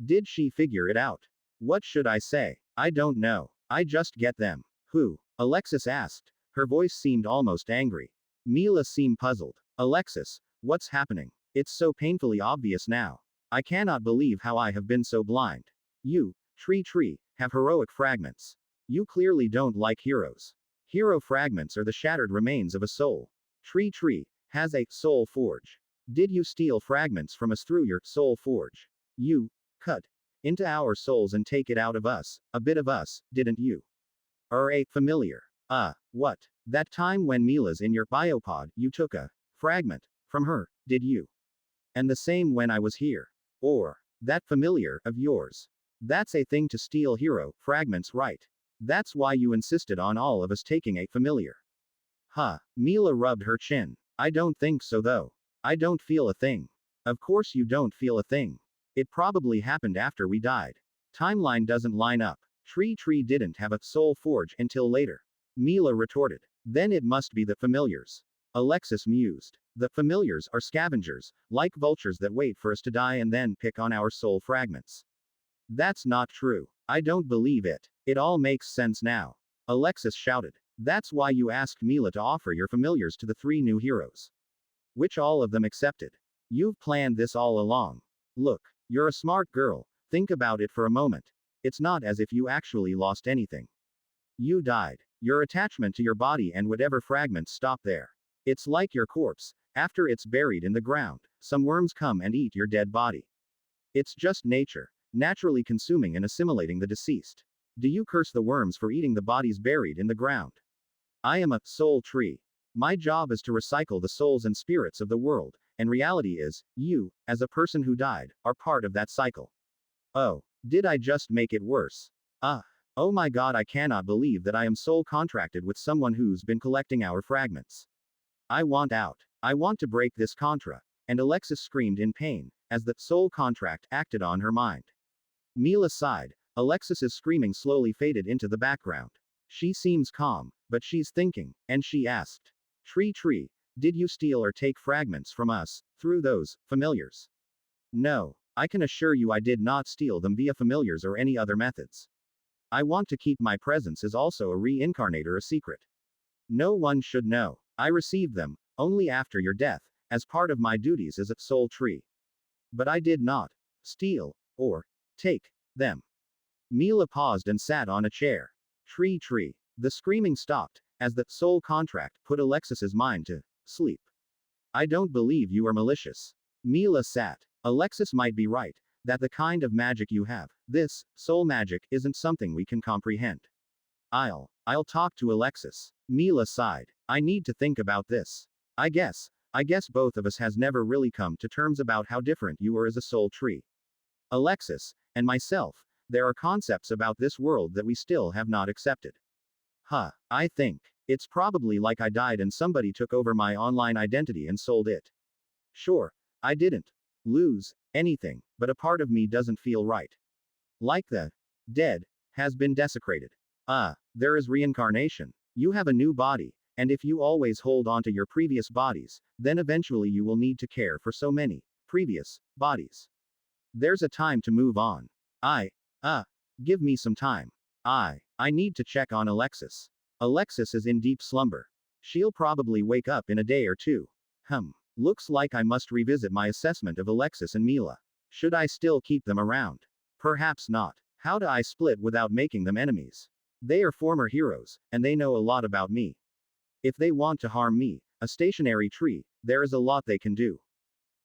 Speaker 1: Did she figure it out? What should I say? I don't know. I just get them. Who? Alexis asked. Her voice seemed almost angry. Mila seemed puzzled. Alexis, what's happening? It's so painfully obvious now. I cannot believe how I have been so blind. You, TreeTree, have heroic fragments. You clearly don't like heroes. Hero fragments are the shattered remains of a soul. TreeTree has a soul forge. Did you steal fragments from us through your soul forge? You cut into our souls and take it out of us, a bit of us, didn't you? Or a familiar. What? That time when Mila's in your biopod, you took a fragment from her, did you? And the same when I was here. Or that familiar of yours. That's a thing to steal hero fragments, right? That's why you insisted on all of us taking a familiar. Mila rubbed her chin. I don't think so though. I don't feel a thing. Of course you don't feel a thing. It probably happened after we died. Timeline doesn't line up. TreeTree didn't have a soul forge until later. Mila retorted. Then it must be the familiars. Alexis mused. The familiars are scavengers, like vultures that wait for us to die and then pick on our soul fragments. That's not true. I don't believe it. It all makes sense now. Alexis shouted. That's why you asked Mila to offer your familiars to the 3 new heroes. Which all of them accepted. You've planned this all along. Look, you're a smart girl. Think about it for a moment. It's not as if you actually lost anything. You died. Your attachment to your body and whatever fragments stop there. It's like your corpse. After it's buried in the ground, some worms come and eat your dead body. It's just nature, naturally consuming and assimilating the deceased. Do you curse the worms for eating the bodies buried in the ground? I am a soul tree. My job is to recycle the souls and spirits of the world, and reality is, you, as a person who died, are part of that cycle. Oh, did I just make it worse? Oh my god, I cannot believe that I am soul contracted with someone who's been collecting our fragments. I want out. I want to break this contra. And Alexis screamed in pain, as the soul contract acted on her mind. Mila sighed. Alexis's screaming slowly faded into the background. She seems calm, but she's thinking, and she asked. TreeTree, did you steal or take fragments from us, through those familiars? No, I can assure you I did not steal them via familiars or any other methods. I want to keep my presence as also a reincarnator a secret. No one should know. I received them, only after your death, as part of my duties as a soul tree. But I did not steal, or take them. Mila paused and sat on a chair. TreeTree. The screaming stopped, as the soul contract put Alexis's mind to sleep. I don't believe you are malicious. Mila sat. Alexis might be right, that the kind of magic you have, this, soul magic, isn't something we can comprehend. I'll talk to Alexis. Mila sighed. I need to think about this. I guess both of us has never really come to terms about how different you are as a soul tree. Alexis, and myself, there are concepts about this world that we still have not accepted. I think. It's probably like I died and somebody took over my online identity and sold it. Sure, I didn't lose anything, but a part of me doesn't feel right. Like the dead has been desecrated. There is reincarnation. You have a new body, and if you always hold on to your previous bodies, then eventually you will need to care for so many previous bodies. There's a time to move on. Give me some time. I need to check on Alexis. Alexis is in deep slumber. She'll probably wake up in a day or two. Looks like I must revisit my assessment of Alexis and Mila. Should I still keep them around? Perhaps not. How do I split without making them enemies? They are former heroes, and they know a lot about me. If they want to harm me, a stationary tree, there is a lot they can do.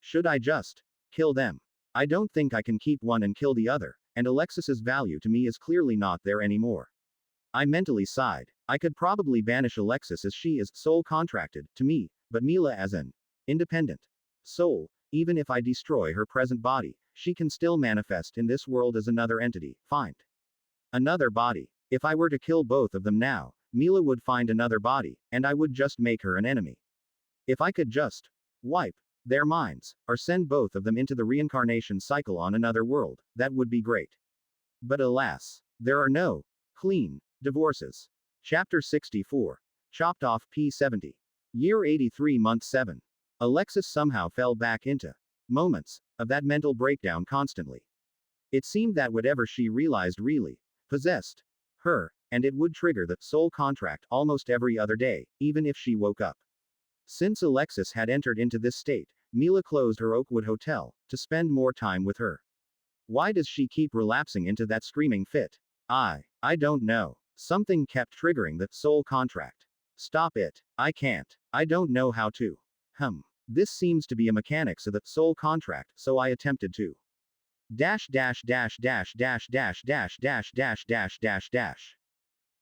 Speaker 1: Should I just kill them? I don't think I can keep one and kill the other, and Alexis's value to me is clearly not there anymore. I mentally sighed. I could probably banish Alexis as she is soul contracted to me, but Mila as an independent soul, even if I destroy her present body, she can still manifest in this world as another entity. Find another body. If I were to kill both of them now, Mila would find another body, and I would just make her an enemy. If I could just wipe their minds, or send both of them into the reincarnation cycle on another world, that would be great. But alas, there are no clean divorces. Chapter 64. Chopped off P70. Year 83, month 7. Alexis somehow fell back into moments of that mental breakdown constantly. It seemed that whatever she realized really possessed her, and it would trigger the soul contract almost every other day, even if she woke up. Since Alexis had entered into this state, Mila closed her Oakwood hotel to spend more time with her. Why does she keep relapsing into that screaming fit? I don't know. Something kept triggering the soul contract. Stop it. I can't. I don't know how to. This seems to be a mechanics of the soul contract, so I attempted to.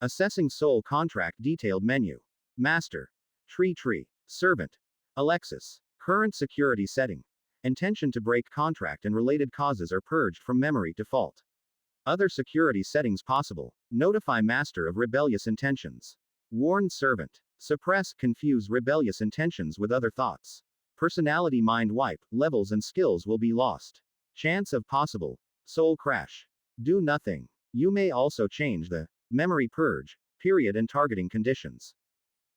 Speaker 1: Assessing soul contract detailed menu. Master. TreeTree. Servant. Alexis. Current security setting. Intention to break contract and related causes are purged from memory default. Other security settings possible. Notify master of rebellious intentions. Warn servant. Suppress, confuse rebellious intentions with other thoughts. Personality mind wipe, levels and skills will be lost. Chance of possible soul crash. Do nothing. You may also change the memory purge period and targeting conditions.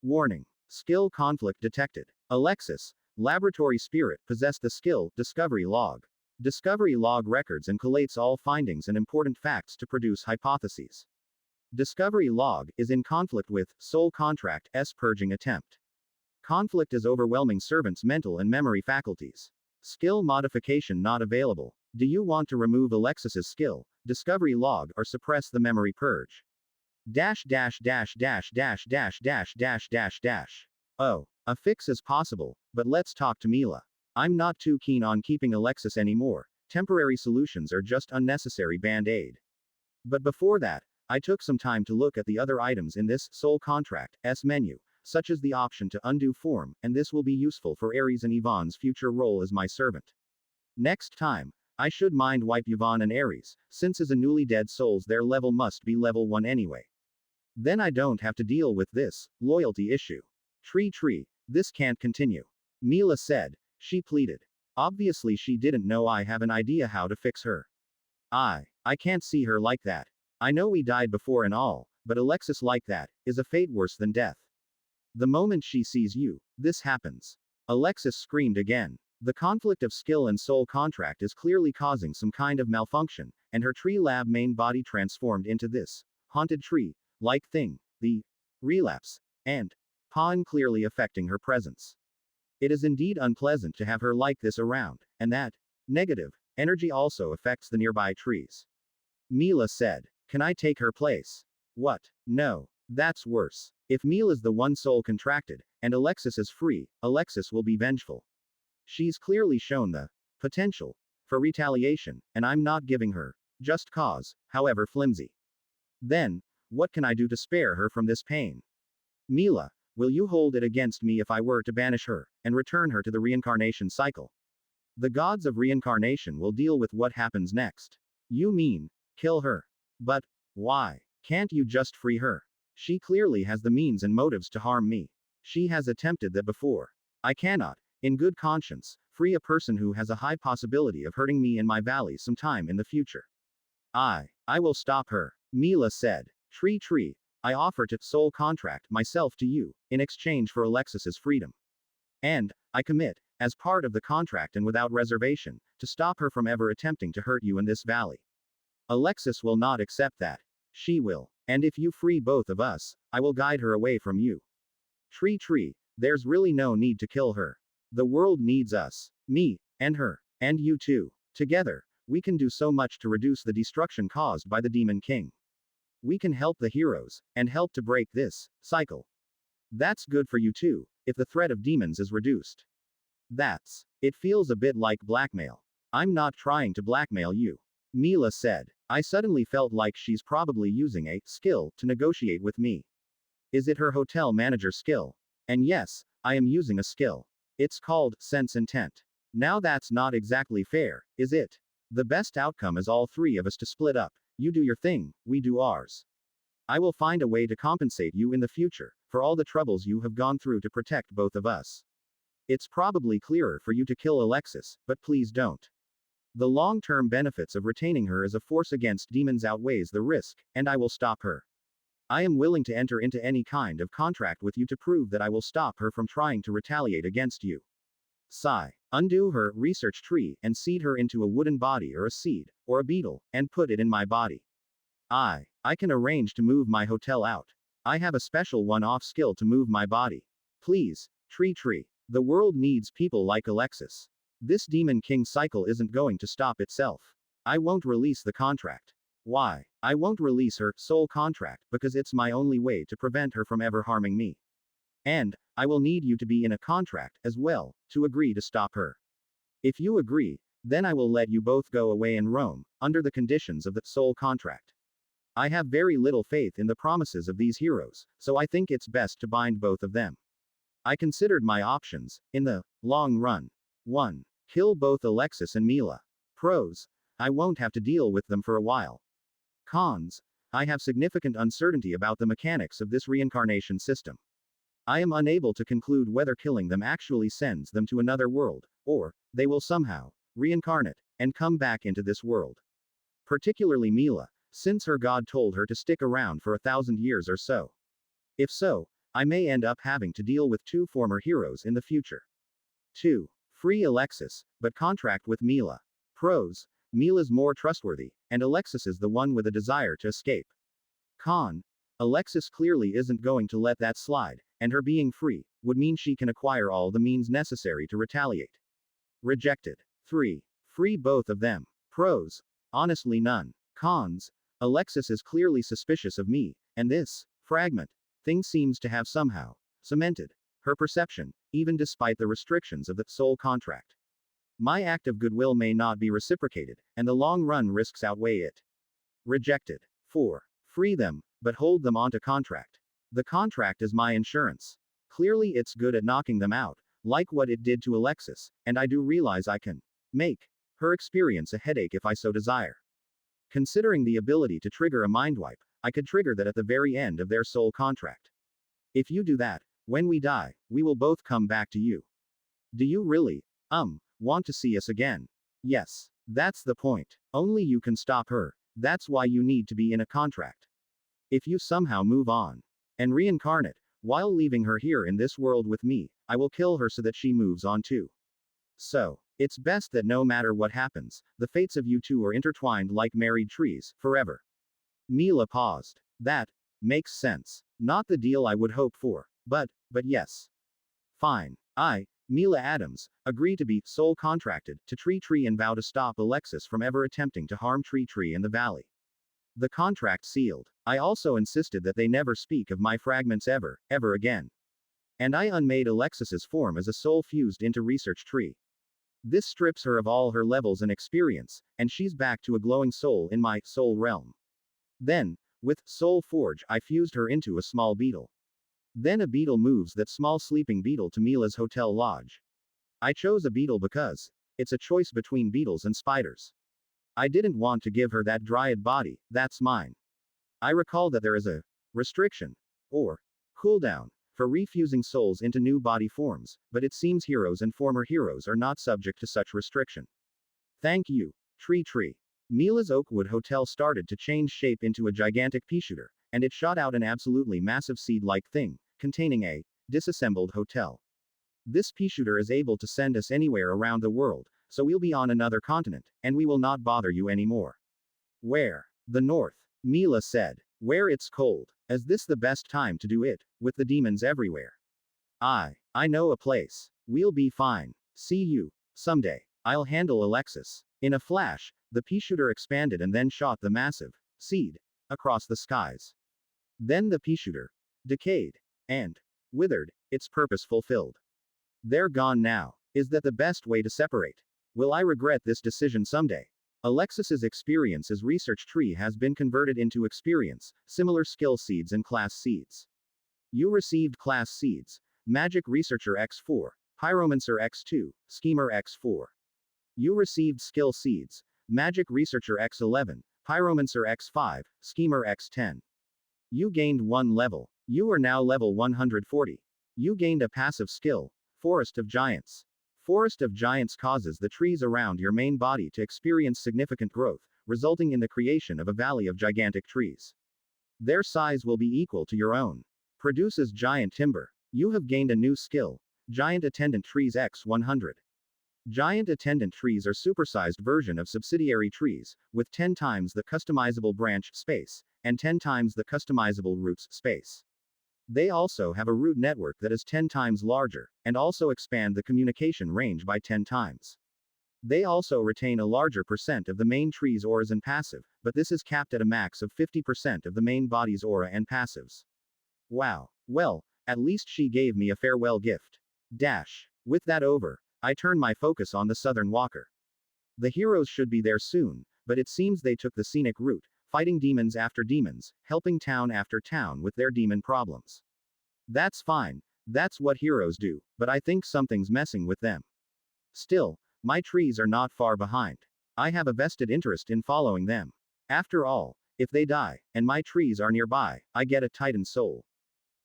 Speaker 1: Warning. Skill conflict detected. Alexis, laboratory spirit, possess the skill discovery log. Discovery log records and collates all findings and important facts to produce hypotheses. Discovery log is in conflict with soul contract S purging attempt. Conflict is overwhelming servant's mental and memory faculties. Skill modification not available. Do you want to remove Alexis's skill, discovery log, or suppress the memory purge? Oh, a fix is possible, but let's talk to Mila. I'm not too keen on keeping Alexis anymore. Temporary solutions are just unnecessary band-aid. But before that, I took some time to look at the other items in this soul contract S menu, such as the option to undo form, and this will be useful for Aries and Yvonne's future role as my servant. Next time, I should mind wipe Yvonne and Aries, since as a newly dead souls their level must be level 1 anyway. Then I don't have to deal with this loyalty issue. TreeTree, this can't continue. Mila said. She pleaded. Obviously she didn't know I have an idea how to fix her. I can't see her like that. I know we died before and all, but Alexis like that is a fate worse than death. The moment she sees you, this happens. Alexis screamed again. The conflict of skill and soul contract is clearly causing some kind of malfunction, and her tree lab main body transformed into this haunted tree-like thing, the relapse, and pawn clearly affecting her presence. It is indeed unpleasant to have her like this around, and that negative energy also affects the nearby trees. Mila said. Can I take her place? What? No. That's worse. If Mila's the one soul contracted, and Alexis is free, Alexis will be vengeful. She's clearly shown the potential for retaliation, and I'm not giving her just cause, however flimsy. Then, what can I do to spare her from this pain? Mila, will you hold it against me if I were to banish her, and return her to the reincarnation cycle? The gods of reincarnation will deal with what happens next. You mean, kill her? But, why? Can't you just free her? She clearly has the means and motives to harm me. She has attempted that before. I cannot, in good conscience, free a person who has a high possibility of hurting me in my valley sometime in the future. I will stop her. Mila said. TreeTree, I offer to soul contract myself to you, in exchange for Alexis's freedom. And, I commit, as part of the contract and without reservation, to stop her from ever attempting to hurt you in this valley. Alexis will not accept that. She will. And if you free both of us, I will guide her away from you. TreeTree, there's really no need to kill her. The world needs us. Me, and her, and you too. Together, we can do so much to reduce the destruction caused by the Demon King. We can help the heroes, and help to break this cycle. That's good for you too, if the threat of demons is reduced. It feels a bit like blackmail. I'm not trying to blackmail you. Mila said. I suddenly felt like she's probably using a skill to negotiate with me. Is it her hotel manager skill? And yes, I am using a skill. It's called sense intent. Now that's not exactly fair, is it? The best outcome is all three of us to split up. You do your thing, we do ours. I will find a way to compensate you in the future, for all the troubles you have gone through to protect both of us. It's probably clearer for you to kill Alexis, but please don't. The long-term benefits of retaining her as a force against demons outweighs the risk, and I will stop her. I am willing to enter into any kind of contract with you to prove that I will stop her from trying to retaliate against you. Sigh. Undo her research tree, and seed her into a wooden body or a seed, or a beetle, and put it in my body. I can arrange to move my hotel out. I have a special one-off skill to move my body. Please, TreeTree. The world needs people like Alexis. This Demon King cycle isn't going to stop itself. I won't release the contract. Why? I won't release her soul contract because it's my only way to prevent her from ever harming me. And, I will need you to be in a contract, as well, to agree to stop her. If you agree, then I will let you both go away and roam, under the conditions of the soul contract. I have very little faith in the promises of these heroes, so I think it's best to bind both of them. I considered my options, in the long run. 1. Kill both Alexis and Mila. Pros. I won't have to deal with them for a while. Cons. I have significant uncertainty about the mechanics of this reincarnation system. I am unable to conclude whether killing them actually sends them to another world, or, they will somehow, reincarnate, and come back into this world. Particularly Mila, since her god told her to stick around for 1,000 years or so. If so, I may end up having to deal with two former heroes in the future. 2. Free Alexis, but contract with Mila. Pros. Mila's more trustworthy, and Alexis is the one with a desire to escape. Con. Alexis clearly isn't going to let that slide, and her being free would mean she can acquire all the means necessary to retaliate. Rejected. 3. Free both of them. Pros. Honestly none. Cons. Alexis is clearly suspicious of me, and this fragment thing seems to have somehow cemented her perception, even despite the restrictions of the soul contract. My act of goodwill may not be reciprocated, and the long-run risks outweigh it. Rejected. 4. Free them, but hold them onto contract. The contract is my insurance. Clearly it's good at knocking them out, like what it did to Alexis, and I do realize I can make her experience a headache if I so desire. Considering the ability to trigger a mind wipe, I could trigger that at the very end of their soul contract. If you do that, when we die, we will both come back to you. Do you really, want to see us again? Yes. That's the point. Only you can stop her. That's why you need to be in a contract. If you somehow move on and reincarnate, while leaving her here in this world with me, I will kill her so that she moves on too. So, it's best that no matter what happens, the fates of you two are intertwined like married trees, forever. Mila paused. That makes sense. Not the deal I would hope for, but yes. Fine. I, Mila Adams, agree to be soul contracted to TreeTree and vow to stop Alexis from ever attempting to harm TreeTree in the valley. The contract sealed. I also insisted that they never speak of my fragments ever again. And I unmade Alexis's form as a soul fused into research tree. This strips her of all her levels and experience, and she's back to a glowing soul in my soul realm. Then, with Soul Forge, I fused her into a small beetle. Then a beetle moves that small sleeping beetle to Mila's hotel lodge. I chose a beetle because it's a choice between beetles and spiders. I didn't want to give her that dryad body, that's mine. I recall that there is a restriction, or cooldown, for refusing souls into new body forms, but it seems heroes and former heroes are not subject to such restriction. Thank you, TreeTree. Mila's Oakwood Hotel started to change shape into a gigantic pea shooter, and it shot out an absolutely massive seed-like thing, containing a disassembled hotel. This pea shooter is able to send us anywhere around the world, so we'll be on another continent, and we will not bother you anymore. Where? The north, Mila said. Where it's cold. Is this the best time to do it, with the demons everywhere? I know a place. We'll be fine. See you someday. I'll handle Alexis. In a flash, the pea shooter expanded and then shot the massive seed across the skies. Then the pea shooter decayed and withered, its purpose fulfilled. They're gone now. Is that the best way to separate? Will I regret this decision someday? Alexis's experience as research tree has been converted into experience, similar skill seeds and class seeds. You received class seeds: Magic Researcher X4, Pyromancer X2, Schemer X4. You received skill seeds: Magic Researcher X11, Pyromancer X5, Schemer X10. You gained 1 level. You are now level 140. You gained a passive skill: Forest of Giants. Forest of Giants causes the trees around your main body to experience significant growth, resulting in the creation of a valley of gigantic trees. Their size will be equal to your own. Produces giant timber. You have gained a new skill: Giant Attendant Trees X100. Giant Attendant Trees are supersized version of subsidiary trees, with 10 times the customizable branch space, and 10 times the customizable roots space. They also have a root network that is 10 times larger, and also expand the communication range by 10 times. They also retain a larger percent of the main tree's auras and passive, but this is capped at a max of 50% of the main body's aura and passives. Wow. Well, at least she gave me a farewell gift. With that over, I turn my focus on the Southern Walker. The heroes should be there soon, but it seems they took the scenic route, fighting demons after demons, helping town after town with their demon problems. That's fine, that's what heroes do, but I think something's messing with them. Still, my trees are not far behind. I have a vested interest in following them. After all, if they die, and my trees are nearby, I get a Titan soul.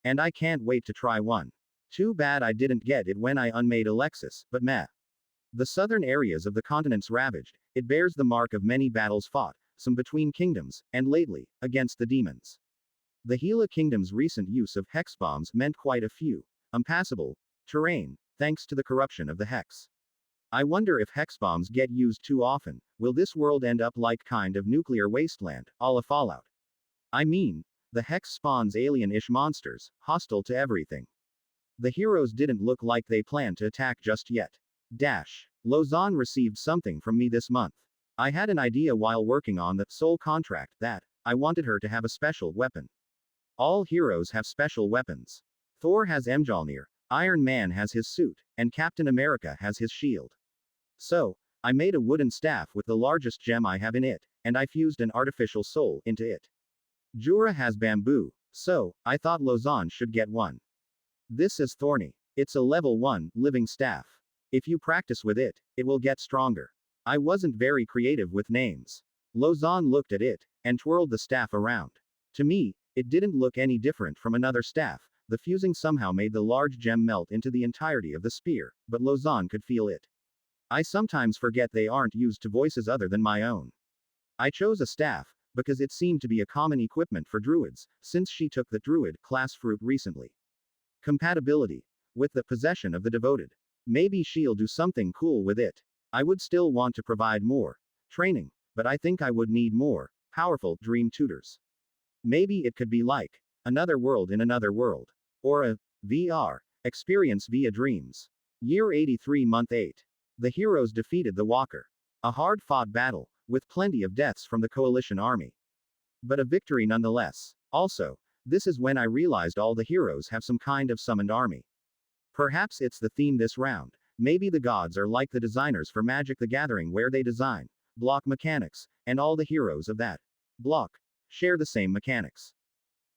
Speaker 1: And I can't wait to try one. Too bad I didn't get it when I unmade Alexis, but meh. The southern areas of the continent's ravaged, it bears the mark of many battles fought, some between kingdoms, and lately, against the demons. The Gila Kingdom's recent use of hex bombs meant quite a few impassable terrain, thanks to the corruption of the hex. I wonder if hex bombs get used too often, will this world end up like kind of nuclear wasteland, a la Fallout? I mean, the hex spawns alien-ish monsters, hostile to everything. The heroes didn't look like they planned to attack just yet. Lausanne received something from me this month. I had an idea while working on the soul contract that I wanted her to have a special weapon. All heroes have special weapons. Thor has Mjolnir, Iron Man has his suit, and Captain America has his shield. So, I made a wooden staff with the largest gem I have in it, and I fused an artificial soul into it. Jura has bamboo, so I thought Lausanne should get one. This is thorny. It's a level 1 living staff. If you practice with it, it will get stronger. I wasn't very creative with names. Lausanne looked at it, and twirled the staff around. To me, it didn't look any different from another staff. The fusing somehow made the large gem melt into the entirety of the spear, but Lausanne could feel it. I sometimes forget they aren't used to voices other than my own. I chose a staff, because it seemed to be a common equipment for druids, since she took the druid class fruit recently. Compatibility with the possession of the devoted. Maybe she'll do something cool with it. I would still want to provide more training, but I think I would need more powerful dream tutors. Maybe it could be like another world in another world, or a VR experience via dreams. Year 83, month 8. The heroes defeated the Walker. A hard-fought battle, with plenty of deaths from the coalition army. But a victory nonetheless. Also, this is when I realized all the heroes have some kind of summoned army. Perhaps it's the theme this round. Maybe the gods are like the designers for Magic the Gathering, where they design block mechanics, and all the heroes of that block share the same mechanics.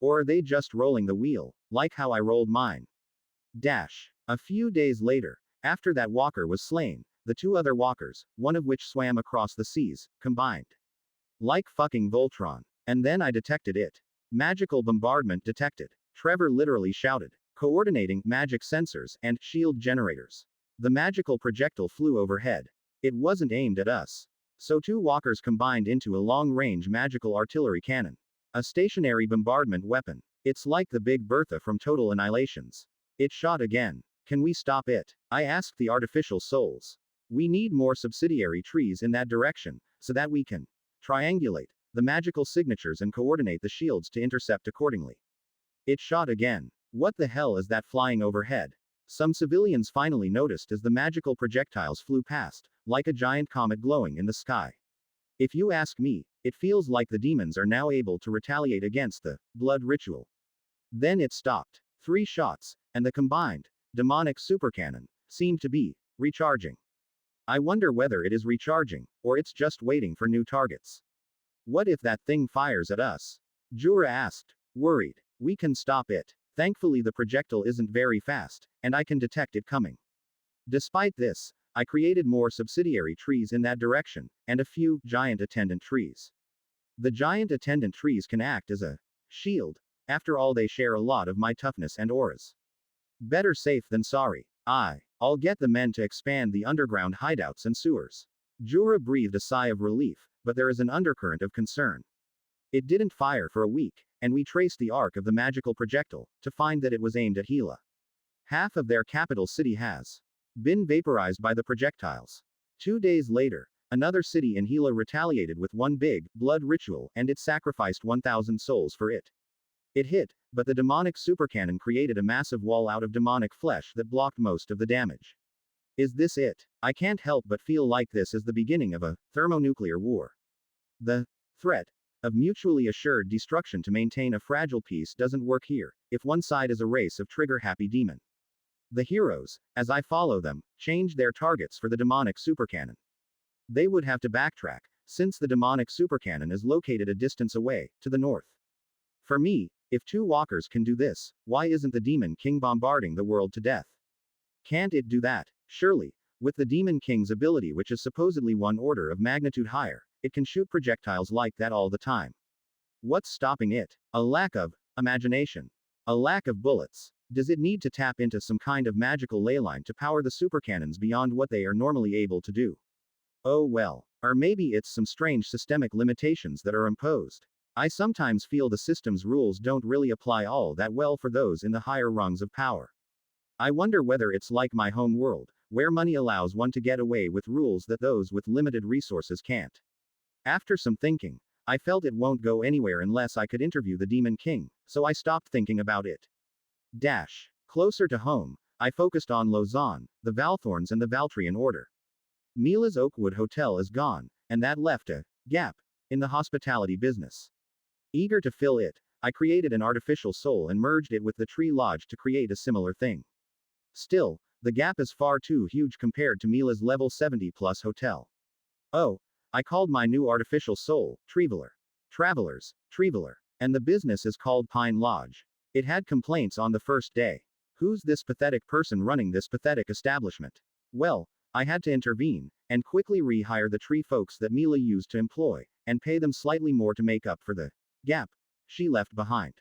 Speaker 1: Or are they just rolling the wheel, like how I rolled mine? A few days later, after that walker was slain, the two other walkers, one of which swam across the seas, combined. Like fucking Voltron. And then I detected it. Magical bombardment detected. Trevor literally shouted. Coordinating magic sensors and shield generators. The magical projectile flew overhead. It wasn't aimed at us. So two walkers combined into a long-range magical artillery cannon. A stationary bombardment weapon. It's like the Big Bertha from Total Annihilations. It shot again. Can we stop it? I asked the artificial souls. We need more subsidiary trees in that direction, so that we can triangulate the magical signatures and coordinate the shields to intercept accordingly. It shot again. What the hell is that flying overhead? Some civilians finally noticed as the magical projectiles flew past, like a giant comet glowing in the sky. If you ask me, it feels like the demons are now able to retaliate against the blood ritual. Then it stopped. 3 shots, and the combined demonic supercannon seemed to be recharging. I wonder whether it is recharging, or it's just waiting for new targets. What if that thing fires at us? Jura asked, worried. We can stop it. Thankfully the projectile isn't very fast, and I can detect it coming. Despite this, I created more subsidiary trees in that direction, and a few giant attendant trees. The giant attendant trees can act as a shield. After all, they share a lot of my toughness and auras. Better safe than sorry. I'll get the men to expand the underground hideouts and sewers. Jura breathed a sigh of relief, but there is an undercurrent of concern. It didn't fire for a week, and we traced the arc of the magical projectile, to find that it was aimed at Gila. Half of their capital city has been vaporized by the projectiles. 2 days later, another city in Gila retaliated with one big blood ritual, and it sacrificed 1,000 souls for it. It hit, but the demonic supercannon created a massive wall out of demonic flesh that blocked most of the damage. Is this it? I can't help but feel like this is the beginning of a thermonuclear war. The threat of mutually assured destruction to maintain a fragile peace doesn't work here, if one side is a race of trigger-happy demon. The heroes, as I follow them, changed their targets for the demonic supercannon. They would have to backtrack, since the demonic supercannon is located a distance away, to the north. For me, if 2 walkers can do this, why isn't the Demon King bombarding the world to death? Can't it do that? Surely, with the Demon King's ability, which is supposedly 1 order of magnitude higher, it can shoot projectiles like that all the time. What's stopping it? A lack of imagination. A lack of bullets. Does it need to tap into some kind of magical ley line to power the supercannons beyond what they are normally able to do? Oh well. Or maybe it's some strange systemic limitations that are imposed. I sometimes feel the system's rules don't really apply all that well for those in the higher rungs of power. I wonder whether it's like my home world, where money allows one to get away with rules that those with limited resources can't. After some thinking, I felt it won't go anywhere unless I could interview the Demon King, so I stopped thinking about it. Closer to home, I focused on Lausanne, the Valthorns and the Valtrian Order. Mila's Oakwood Hotel is gone, and that left a gap in the hospitality business. Eager to fill it, I created an artificial soul and merged it with the Tree Lodge to create a similar thing. Still, the gap is far too huge compared to Mila's level 70 plus hotel. Oh, I called my new artificial soul, Travelers, Treveler. And the business is called Pine Lodge. It had complaints on the first day. Who's this pathetic person running this pathetic establishment? Well, I had to intervene, and quickly rehire the tree folks that Mila used to employ, and pay them slightly more to make up for the gap she left behind.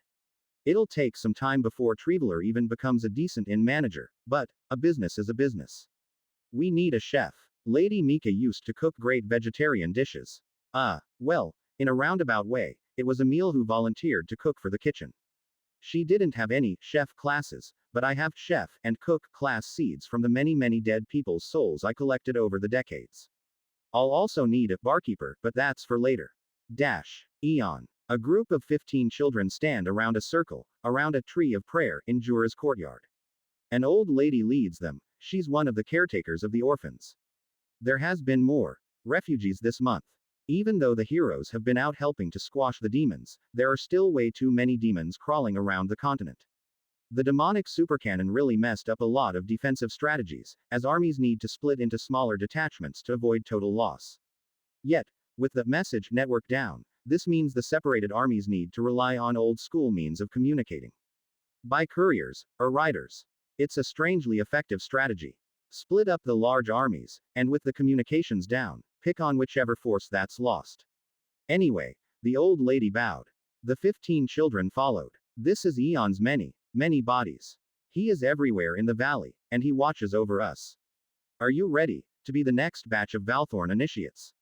Speaker 1: It'll take some time before Treveler even becomes a decent inn manager, but a business is a business. We need a chef. Lady Mika used to cook great vegetarian dishes. Well, in a roundabout way, it was Emile who volunteered to cook for the kitchen. She didn't have any chef classes, but I have chef and cook class seeds from the many dead people's souls I collected over the decades. I'll also need a barkeeper, but that's for later. Eon. A group of 15 children stand around a circle, around a tree of prayer, in Jura's courtyard. An old lady leads them. She's one of the caretakers of the orphans. There has been more refugees this month. Even though the heroes have been out helping to squash the demons, there are still way too many demons crawling around the continent. The demonic supercannon really messed up a lot of defensive strategies, as armies need to split into smaller detachments to avoid total loss. Yet, with the message network down, this means the separated armies need to rely on old school means of communicating. By couriers, or riders. It's a strangely effective strategy. Split up the large armies, and with the communications down, pick on whichever force that's lost. Anyway, the old lady bowed. The 15 children followed. This is Eons' many bodies. He is everywhere in the valley, and he watches over us. Are you ready to be the next batch of Valthorn initiates?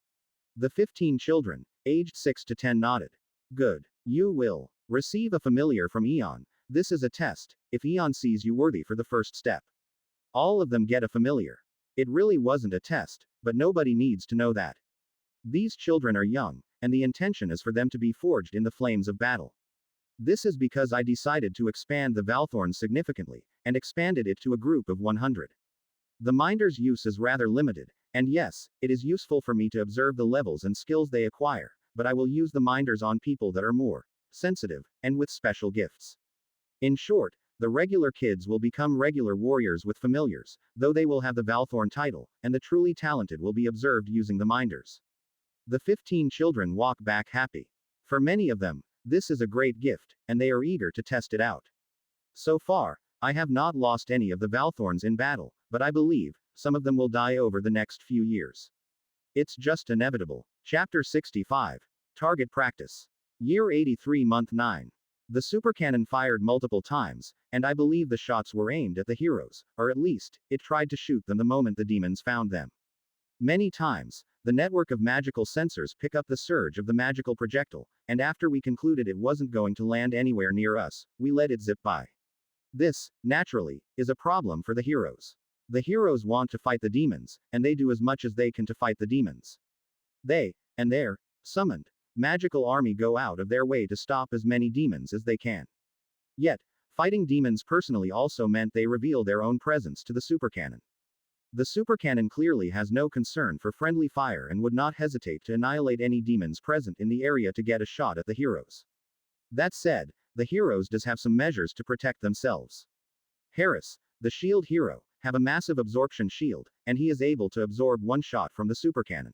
Speaker 1: The 15 children, aged 6 to 10 nodded. Good. You will receive a familiar from Eon. This is a test, if Eon sees you worthy for the first step. All of them get a familiar. It really wasn't a test, but nobody needs to know that. These children are young, and the intention is for them to be forged in the flames of battle. This is because I decided to expand the Valthorn significantly, and expanded it to a group of 100. The Minder's use is rather limited, and yes, it is useful for me to observe the levels and skills they acquire, but I will use the Minders on people that are more sensitive, and with special gifts. In short, the regular kids will become regular warriors with familiars, though they will have the Valthorn title, and the truly talented will be observed using the Minders. The 15 children walk back happy. For many of them, this is a great gift, and they are eager to test it out. So far, I have not lost any of the Valthorns in battle, but I believe some of them will die over the next few years. It's just inevitable. Chapter 65. Target Practice. Year 83, Month 9. The supercannon fired multiple times, and I believe the shots were aimed at the heroes, or at least, it tried to shoot them the moment the demons found them. Many times, the network of magical sensors pick up the surge of the magical projectile, and after we concluded it wasn't going to land anywhere near us, we let it zip by. This, naturally, is a problem for the heroes. The heroes want to fight the demons, and they do as much as they can to fight the demons. They, and their summoned magical army go out of their way to stop as many demons as they can. Yet, fighting demons personally also meant they reveal their own presence to the supercannon. The supercannon clearly has no concern for friendly fire and would not hesitate to annihilate any demons present in the area to get a shot at the heroes. That said, the heroes does have some measures to protect themselves. Harris, the shield hero, have a massive absorption shield, and he is able to absorb one shot from the supercannon.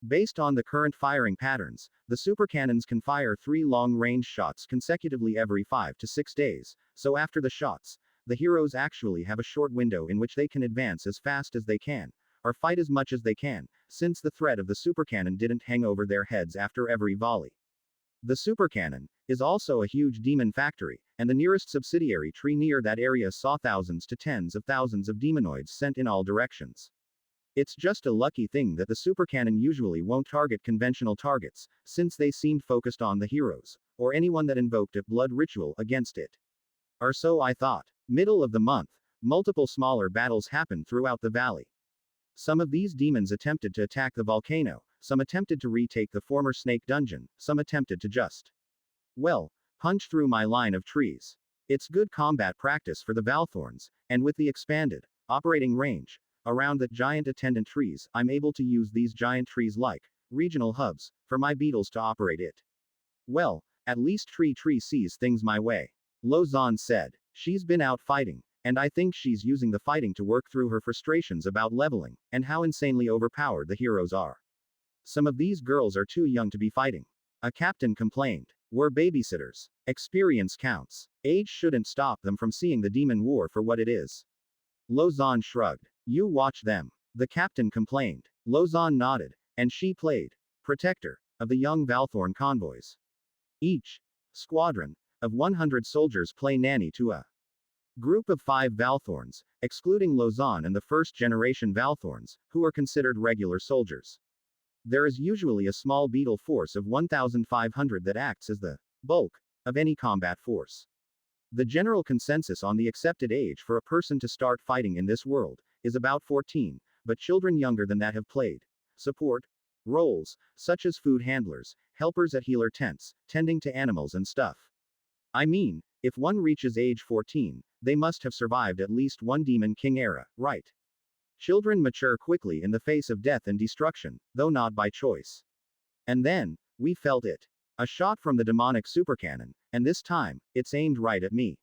Speaker 1: Based on the current firing patterns, the supercannons can fire 3 long-range shots consecutively every 5 to 6 days, so after the shots, the heroes actually have a short window in which they can advance as fast as they can, or fight as much as they can, since the threat of the supercannon didn't hang over their heads after every volley. The supercannon is also a huge demon factory, and the nearest subsidiary tree near that area saw thousands to tens of thousands of demonoids sent in all directions. It's just a lucky thing that the supercannon usually won't target conventional targets, since they seemed focused on the heroes, or anyone that invoked a blood ritual against it. Or so I thought. Middle of the month, multiple smaller battles happened throughout the valley. Some of these demons attempted to attack the volcano, some attempted to retake the former snake dungeon, some attempted to just, well, punch through my line of trees. It's good combat practice for the Valthorns, and with the expanded operating range around the giant attendant trees, I'm able to use these giant trees like regional hubs for my beetles to operate it. Well, at least TreeTree sees things my way. Lozan said. She's been out fighting, and I think she's using the fighting to work through her frustrations about leveling, and how insanely overpowered the heroes are. Some of these girls are too young to be fighting. A captain complained. We're babysitters. Experience counts. Age shouldn't stop them from seeing the demon war for what it is. Lozan shrugged. You watch them. The captain complained. Lozan nodded, and she played protector of the young Valthorn convoys. Each squadron of 100 soldiers play nanny to a group of 5 Valthorns, excluding Lozan and the first-generation Valthorns, who are considered regular soldiers. There is usually a small beetle force of 1,500 that acts as the bulk of any combat force. The general consensus on the accepted age for a person to start fighting in this world is about 14, but children younger than that have played support roles, such as food handlers, helpers at healer tents, tending to animals and stuff. I mean, if one reaches age 14, they must have survived at least one Demon King era, right? Children mature quickly in the face of death and destruction, though not by choice. And then, we felt it. A shot from the demonic supercannon, and this time, it's aimed right at me.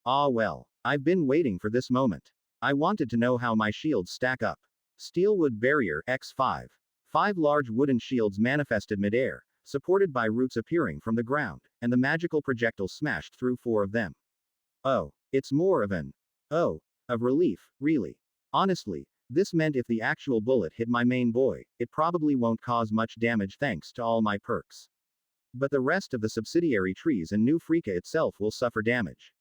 Speaker 1: Ah well, I've been waiting for this moment. I wanted to know how my shields stack up. Steelwood Barrier X5. 5 large wooden shields manifested midair, supported by roots appearing from the ground, and the magical projectile smashed through 4 of them. Oh, it's more of an oh, of relief, really. Honestly, this meant if the actual bullet hit my main boy, it probably won't cause much damage thanks to all my perks. But the rest of the subsidiary trees and New Freaka itself will suffer damage.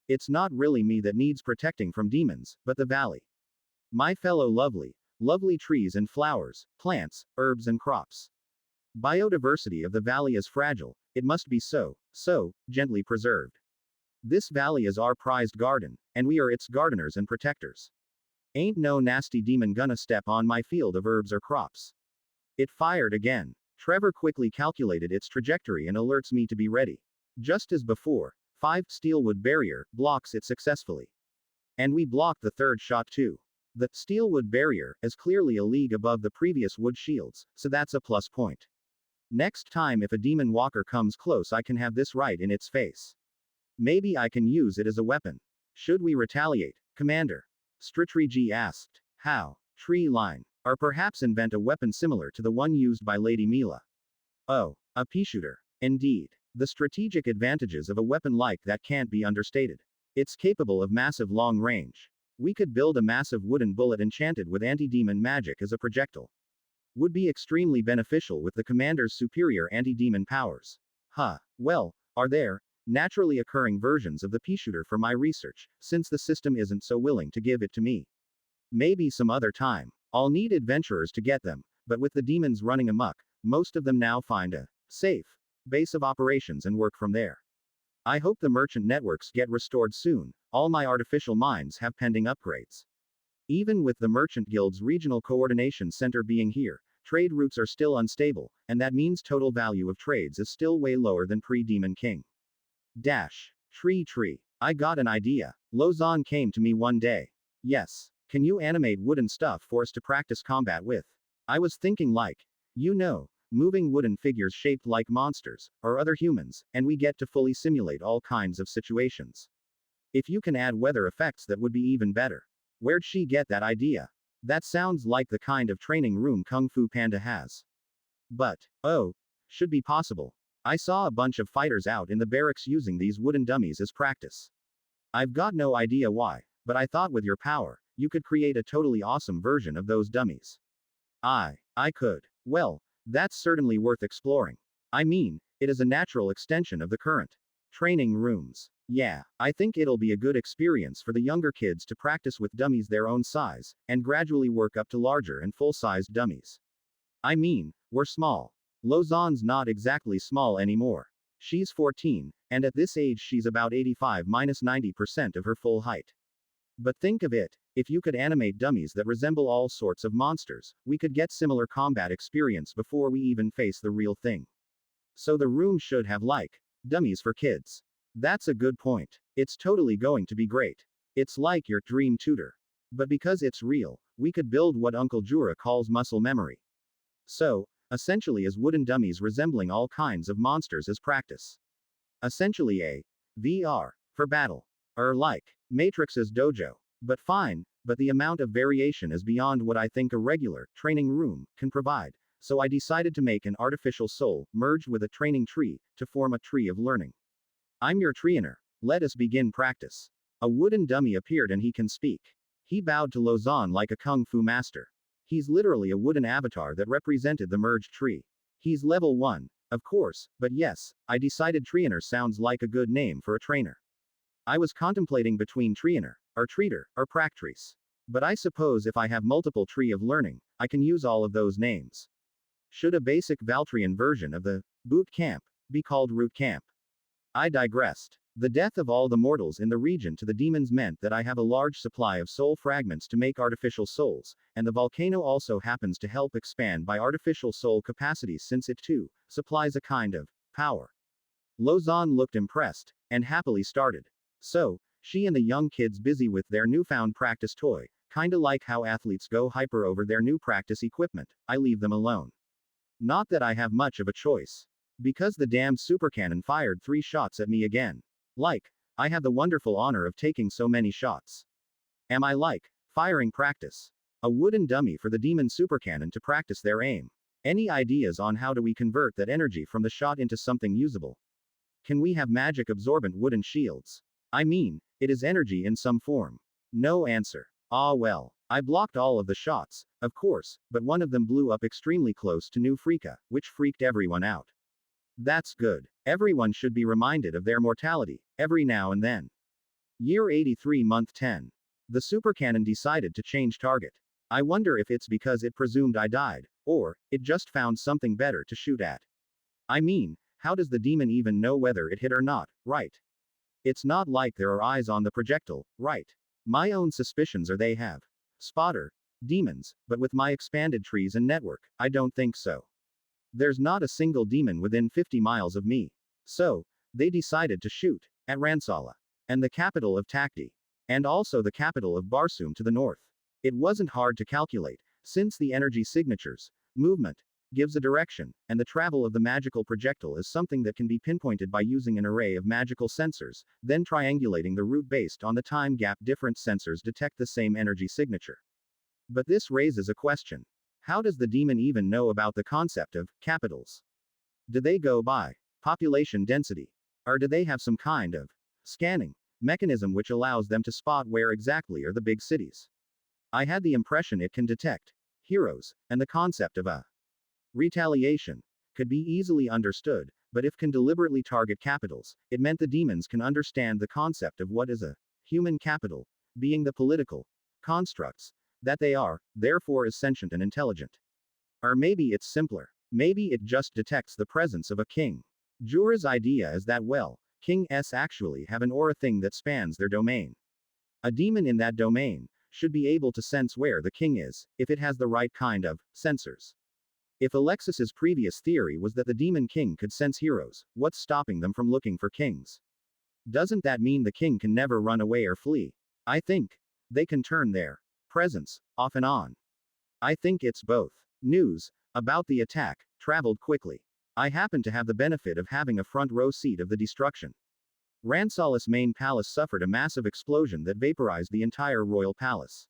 Speaker 1: It's not really me that needs protecting from demons, but the valley. My fellow lovely trees and flowers, plants, herbs and crops. Biodiversity of the valley is fragile, it must be so gently preserved. This valley is our prized garden, and we are its gardeners and protectors. Ain't no nasty demon gonna step on my field of herbs or crops. It fired again. Trevor quickly calculated its trajectory and alerts me to be ready. Just as before, 5 Steelwood Barrier blocks it successfully. And we blocked the third shot too. The Steelwood Barrier is clearly a league above the previous wood shields, so that's a plus point. Next time if a demon walker comes close I can have this right in its face. Maybe I can use it as a weapon. Should we retaliate, Commander? TreeTree asked. How? Tree line. Or perhaps invent a weapon similar to the one used by Lady Mila. Oh, a pea shooter. Indeed. The strategic advantages of a weapon like that can't be understated. It's capable of massive long range. We could build a massive wooden bullet enchanted with anti-demon magic as a projectile. Would be extremely beneficial with the commander's superior anti-demon powers. Well, are there naturally occurring versions of the pea shooter for my research, since the system isn't so willing to give it to me? Maybe some other time. I'll need adventurers to get them, but with the demons running amok, most of them now find a safe base of operations and work from there. I hope the merchant networks get restored soon. All my artificial minds have pending upgrades. Even with the Merchant Guild's regional coordination center being here, trade routes are still unstable, and that means total value of trades is still way lower than pre-Demon King. TreeTree. I got an idea. Lozon came to me one day. Yes. Can you animate wooden stuff for us to practice combat with? I was thinking moving wooden figures shaped like monsters, or other humans, and we get to fully simulate all kinds of situations. If you can add weather effects that would be even better. Where'd she get that idea? That sounds like the kind of training room Kung Fu Panda has. But, should be possible. I saw a bunch of fighters out in the barracks using these wooden dummies as practice. I've got no idea why, but I thought with your power, you could create a totally awesome version of those dummies. I could. Well, that's certainly worth exploring. I mean, it is a natural extension of the current training rooms. Yeah, I think it'll be a good experience for the younger kids to practice with dummies their own size, and gradually work up to larger and full-sized dummies. I mean, we're small. Lozon's not exactly small anymore. She's 14, and at this age she's about 85–90% of her full height. But think of it, if you could animate dummies that resemble all sorts of monsters, we could get similar combat experience before we even face the real thing. So the room should have dummies for kids. That's a good point. It's totally going to be great. It's like your dream tutor. But because it's real, we could build what Uncle Jura calls muscle memory. So, essentially as wooden dummies resembling all kinds of monsters as practice. Essentially a VR for battle. Like Matrix's dojo. But fine, but the amount of variation is beyond what I think a regular training room can provide, so I decided to make an artificial soul, merged with a training tree, to form a tree of learning. I'm your trainer. Let us begin practice. A wooden dummy appeared and he can speak. He bowed to Lozon like a kung fu master. He's literally a wooden avatar that represented the merged tree. He's level 1, of course, but yes, I decided trainer sounds like a good name for a trainer. I was contemplating between trainer, or treater, or practrice. But I suppose if I have multiple tree of learning, I can use all of those names. Should a basic Valtrian version of the boot camp be called root camp? I digressed. The death of all the mortals in the region to the demons meant that I have a large supply of soul fragments to make artificial souls, and the volcano also happens to help expand my artificial soul capacities since it too supplies a kind of power. Lozon looked impressed, and happily started. So, she and the young kids busy with their newfound practice toy, kinda like how athletes go hyper over their new practice equipment, I leave them alone. Not that I have much of a choice. Because the damned supercannon fired 3 shots at me again. Like, I have the wonderful honor of taking so many shots. Am I like, firing practice? A wooden dummy for the demon supercannon to practice their aim. Any ideas on how do we convert that energy from the shot into something usable? Can we have magic absorbent wooden shields? I mean, it is energy in some form. No answer. Ah well. I blocked all of the shots, of course, but one of them blew up extremely close to New Freaka, which freaked everyone out. That's good. Everyone should be reminded of their mortality, every now and then. Year 83 month 10. The supercannon decided to change target. I wonder if it's because it presumed I died, or, it just found something better to shoot at. I mean, how does the demon even know whether it hit or not, right? It's not like there are eyes on the projectile, right? My own suspicions are they have spotter demons, but with my expanded trees and network, I don't think so. There's not a single demon within 50 miles of me. So, they decided to shoot at Ransala, and the capital of Takti, and also the capital of Barsoom to the north. It wasn't hard to calculate, since the energy signatures, movement, gives a direction, and the travel of the magical projectile is something that can be pinpointed by using an array of magical sensors, then triangulating the route based on the time gap different sensors detect the same energy signature. But this raises a question. How does the demon even know about the concept of capitals? Do they go by population density? Or do they have some kind of scanning mechanism which allows them to spot where exactly are the big cities? I had the impression it can detect heroes, and the concept of a retaliation could be easily understood, but if can deliberately target capitals, it meant the demons can understand the concept of what is a human capital, being the political constructs that they are, therefore is sentient and intelligent. Or maybe it's simpler. Maybe it just detects the presence of a king. Jura's idea is that well, kings actually have an aura thing that spans their domain. A demon in that domain should be able to sense where the king is, if it has the right kind of sensors. If Alexis's previous theory was that the demon king could sense heroes, what's stopping them from looking for kings? Doesn't that mean the king can never run away or flee? I think they can turn their presence off and on. I think it's both. News about the attack traveled quickly. I happen to have the benefit of having a front row seat of the destruction. Ransala's main palace suffered a massive explosion that vaporized the entire royal palace.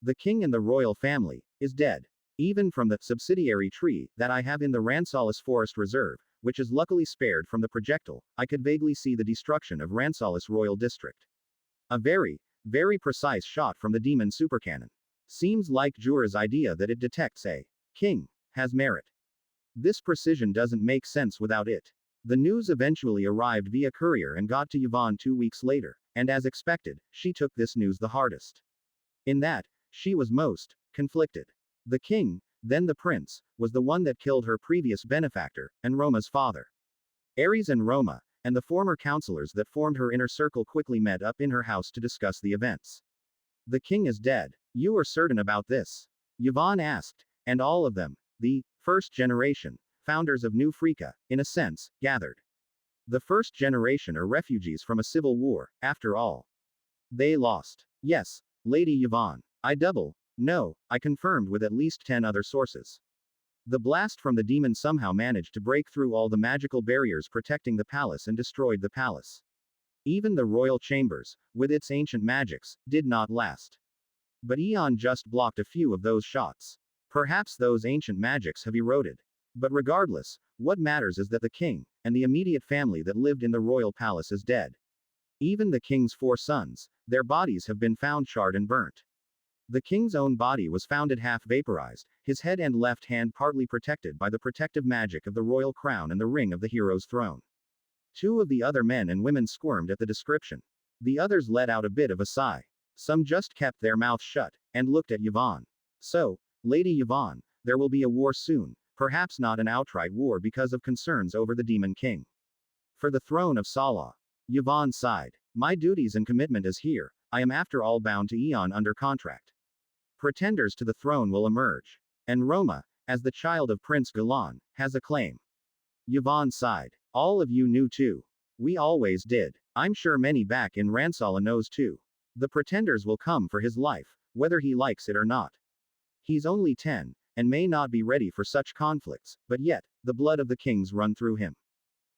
Speaker 1: The king and the royal family is dead. Even from the subsidiary tree that I have in the Ransalis Forest Reserve, which is luckily spared from the projectile, I could vaguely see the destruction of Ransalis Royal District. A very, very precise shot from the demon supercannon. Seems like Jura's idea that it detects a king has merit. This precision doesn't make sense without it. The news eventually arrived via courier and got to Yvonne 2 weeks later, and as expected, she took this news the hardest. In that, she was most conflicted. The king, then the prince, was the one that killed her previous benefactor, and Roma's father. Ares and Roma, and the former counselors that formed her inner circle quickly met up in her house to discuss the events. The king is dead. You are certain about this? Yvonne asked, and all of them, the first generation, founders of New Freaka, in a sense, gathered. The first generation are refugees from a civil war, after all. They lost. Yes, Lady Yvonne. No, I confirmed with at least 10 other sources. The blast from the demon somehow managed to break through all the magical barriers protecting the palace and destroyed the palace. Even the royal chambers, with its ancient magics, did not last. But Eon just blocked a few of those shots. Perhaps those ancient magics have eroded. But regardless, what matters is that the king, and the immediate family that lived in the royal palace is dead. Even the king's 4 sons, their bodies have been found charred and burnt. The king's own body was found at half vaporized, his head and left hand partly protected by the protective magic of the royal crown and the ring of the hero's throne. 2 of the other men and women squirmed at the description. The others let out a bit of a sigh. Some just kept their mouths shut, and looked at Yvonne. So, Lady Yvonne, there will be a war soon, perhaps not an outright war because of concerns over the demon king. For the throne of Salah. Yvonne sighed. My duties and commitment is here, I am after all bound to Eon under contract. Pretenders to the throne will emerge. And Roma, as the child of Prince Galan, has a claim. Yvonne sighed. All of you knew too. We always did. I'm sure many back in Ransala knows too. The pretenders will come for his life, whether he likes it or not. He's only 10, and may not be ready for such conflicts, but yet, the blood of the kings run through him.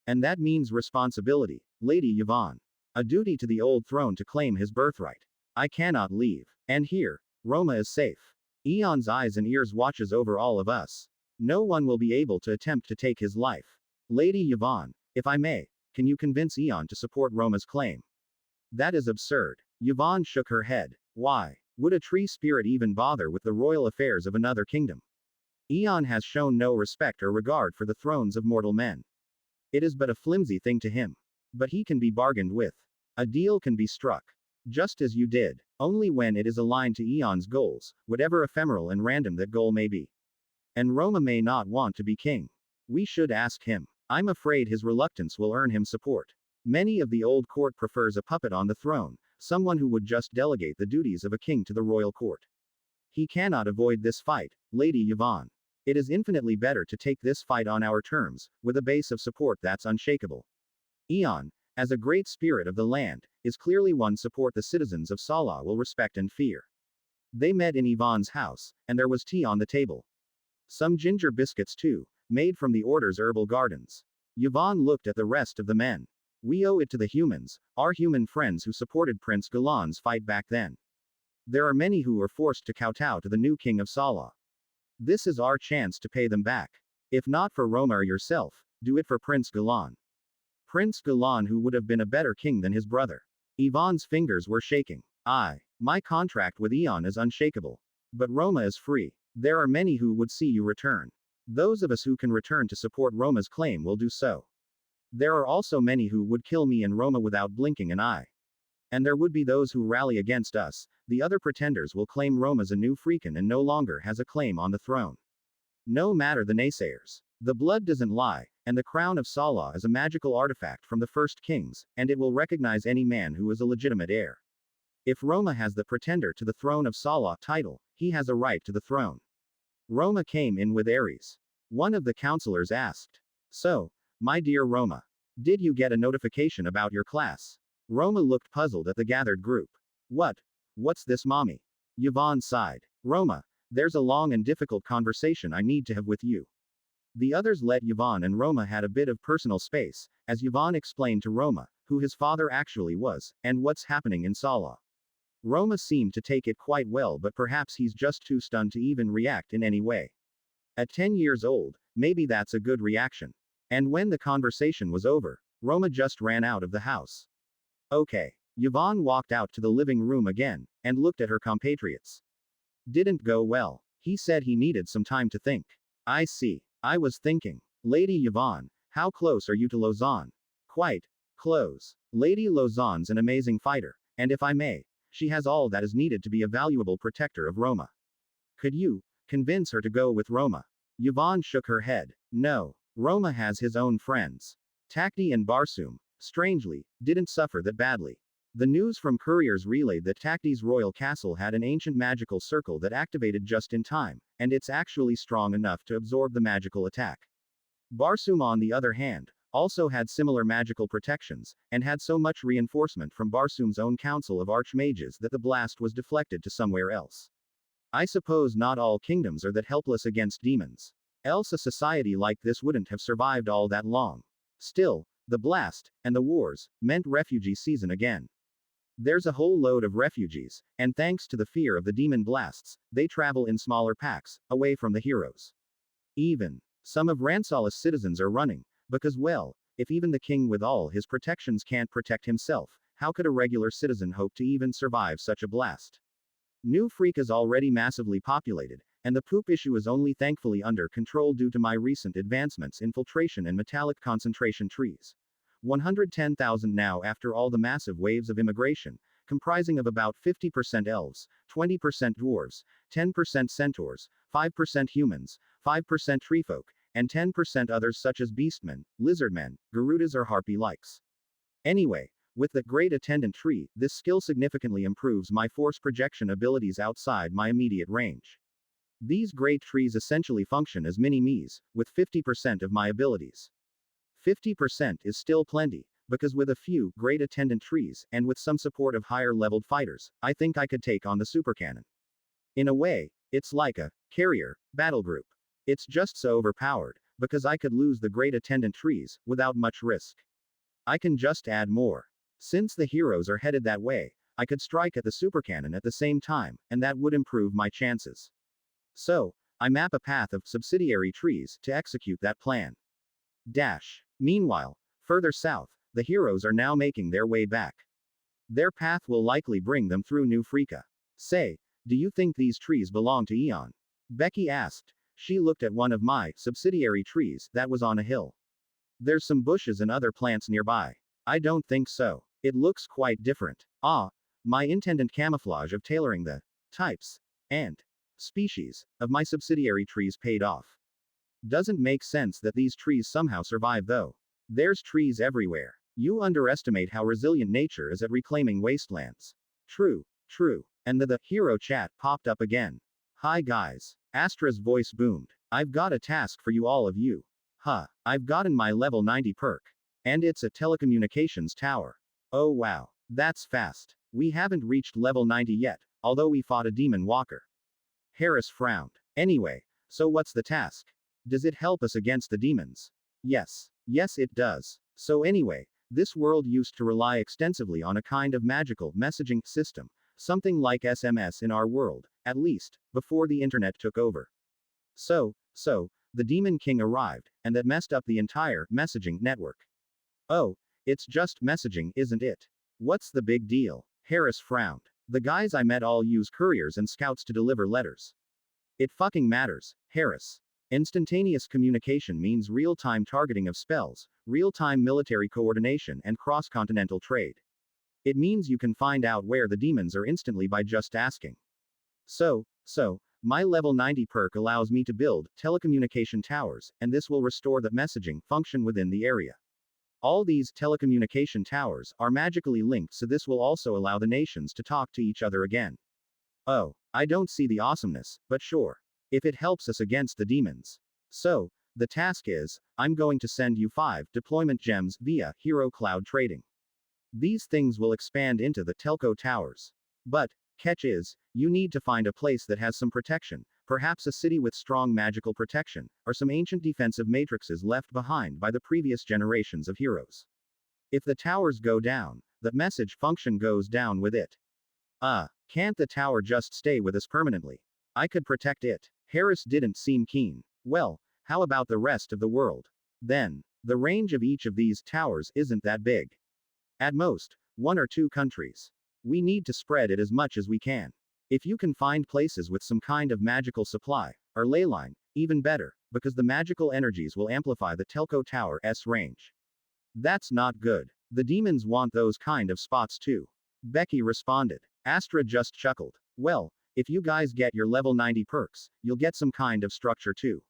Speaker 1: And that means responsibility, Lady Yvonne. A duty to the old throne to claim his birthright. I cannot leave. And here, Roma is safe. Eon's eyes and ears watches over all of us. No one will be able to attempt to take his life. Lady Yvonne, if I may, can you convince Eon to support Roma's claim? That is absurd. Yvonne shook her head. Why would a tree spirit even bother with the royal affairs of another kingdom? Eon has shown no respect or regard for the thrones of mortal men. It is but a flimsy thing to him. But he can be bargained with. A deal can be struck. Just as you did. Only when it is aligned to Eon's goals, whatever ephemeral and random that goal may be. And Roma may not want to be king. We should ask him. I'm afraid his reluctance will earn him support. Many of the old court prefers a puppet on the throne, someone who would just delegate the duties of a king to the royal court. He cannot avoid this fight, Lady Yvonne. It is infinitely better to take this fight on our terms, with a base of support that's unshakable. Eon, as a great spirit of the land, is clearly one support the citizens of Sala will respect and fear. They met in Yvonne's house, and there was tea on the table. Some ginger biscuits too, made from the Order's herbal gardens. Yvonne looked at the rest of the men. We owe it to the humans, our human friends who supported Prince Galan's fight back then. There are many who were forced to kowtow to the new king of Sala. This is our chance to pay them back. If not for Roma or yourself, do it for Prince Galan. Prince Galan, who would have been a better king than his brother. Yvonne's fingers were shaking. My contract with Eon is unshakable. But Roma is free. There are many who would see you return. Those of us who can return to support Roma's claim will do so. There are also many who would kill me and Roma without blinking an eye. And there would be those who rally against us. The other pretenders will claim Roma's a new freakin' and no longer has a claim on the throne. No matter the naysayers. The blood doesn't lie, and the crown of Sala is a magical artifact from the first kings, and it will recognize any man who is a legitimate heir. If Roma has the pretender to the throne of Sala title, he has a right to the throne. Roma came in with Ares. One of the counselors asked. So, my dear Roma, did you get a notification about your class? Roma looked puzzled at the gathered group. What's this, mommy? Yvonne sighed. Roma, there's a long and difficult conversation I need to have with you. The others let Yvonne and Roma had a bit of personal space, as Yvonne explained to Roma, who his father actually was, and what's happening in Sala. Roma seemed to take it quite well, but perhaps he's just too stunned to even react in any way. At 10 years old, maybe that's a good reaction. And when the conversation was over, Roma just ran out of the house. Okay. Yvonne walked out to the living room again, and looked at her compatriots. Didn't go well. He said he needed some time to think. I see. I was thinking. Lady Yvonne, how close are you to Lausanne? Quite close. Lady Lausanne's an amazing fighter, and if I may, she has all that is needed to be a valuable protector of Roma. Could you convince her to go with Roma? Yvonne shook her head. No. Roma has his own friends. Takti and Barsoom, strangely, didn't suffer that badly. The news from couriers relayed that Takti's royal castle had an ancient magical circle that activated just in time, and it's actually strong enough to absorb the magical attack. Barsoom, on the other hand, also had similar magical protections, and had so much reinforcement from Barsoom's own council of archmages that the blast was deflected to somewhere else. I suppose not all kingdoms are that helpless against demons. Else a society like this wouldn't have survived all that long. Still, the blast, and the wars, meant refugee season again. There's a whole load of refugees, and thanks to the fear of the demon blasts, they travel in smaller packs, away from the heroes. Even some of Ransala's citizens are running, because well, if even the king with all his protections can't protect himself, how could a regular citizen hope to even survive such a blast? New Freak is already massively populated, and the poop issue is only thankfully under control due to my recent advancements in filtration and metallic concentration trees. 110,000 now after all the massive waves of immigration, comprising of about 50% elves, 20% dwarves, 10% centaurs, 5% humans, 5% treefolk, and 10% others such as beastmen, lizardmen, garudas or harpy-likes. Anyway, with the great attendant tree, this skill significantly improves my force projection abilities outside my immediate range. These great trees essentially function as mini-me's, with 50% of my abilities. 50% is still plenty, because with a few great attendant trees, and with some support of higher leveled fighters, I think I could take on the supercannon. In a way, It's like a carrier battle group. It's just so overpowered, because I could lose the great attendant trees, without much risk. I can just add more. Since the heroes are headed that way, I could strike at the supercannon at the same time, and that would improve my chances. So, I map a path of subsidiary trees to execute that plan. Dash. Meanwhile, further south, the heroes are now making their way back. Their path will likely bring them through New Freaka. Say, do you think these trees belong to Eon? Becky asked. She looked at one of my subsidiary trees that was on a hill. There's some bushes and other plants nearby. I don't think so. It looks quite different. My intended camouflage of tailoring the types and species of my subsidiary trees paid off. Doesn't make sense that these trees somehow survive though. There's trees everywhere. You underestimate how resilient nature is at reclaiming wastelands. True, true. And the hero chat popped up again. Hi guys. Astra's voice boomed. I've got a task for you all of you. I've gotten my level 90 perk. And it's a telecommunications tower. Oh wow. That's fast. We haven't reached level 90 yet, although we fought a demon walker. Harris frowned. Anyway, so what's the task? Does it help us against the demons? Yes. Yes it does. So anyway, this world used to rely extensively on a kind of magical messaging system, something like SMS in our world, at least, before the internet took over. So, the Demon King arrived, and that messed up the entire messaging network. Oh, it's just messaging, isn't it? What's the big deal? Harris frowned. The guys I met all use couriers and scouts to deliver letters. It fucking matters, Harris. Instantaneous communication means real-time targeting of spells, real-time military coordination and cross-continental trade. It means you can find out where the demons are instantly by just asking. So, my level 90 perk allows me to build telecommunication towers, and this will restore the messaging function within the area. All these telecommunication towers are magically linked, so this will also allow the nations to talk to each other again. Oh, I don't see the awesomeness, but sure. If it helps us against the demons. So, the task is, I'm going to send you 5 deployment gems via hero cloud trading. These things will expand into the telco towers. But, catch is, you need to find a place that has some protection, perhaps a city with strong magical protection, or some ancient defensive matrices left behind by the previous generations of heroes. If the towers go down, the message function goes down with it. Can't the tower just stay with us permanently? I could protect it. Harris didn't seem keen. Well, how about the rest of the world? Then, the range of each of these towers isn't that big. At most, 1 or 2 countries. We need to spread it as much as we can. If you can find places with some kind of magical supply, or ley line, even better, because the magical energies will amplify the telco tower's range. That's not good. The demons want those kind of spots too. Becky responded. Astra just chuckled. Well, if you guys get your level 90 perks, you'll get some kind of structure too.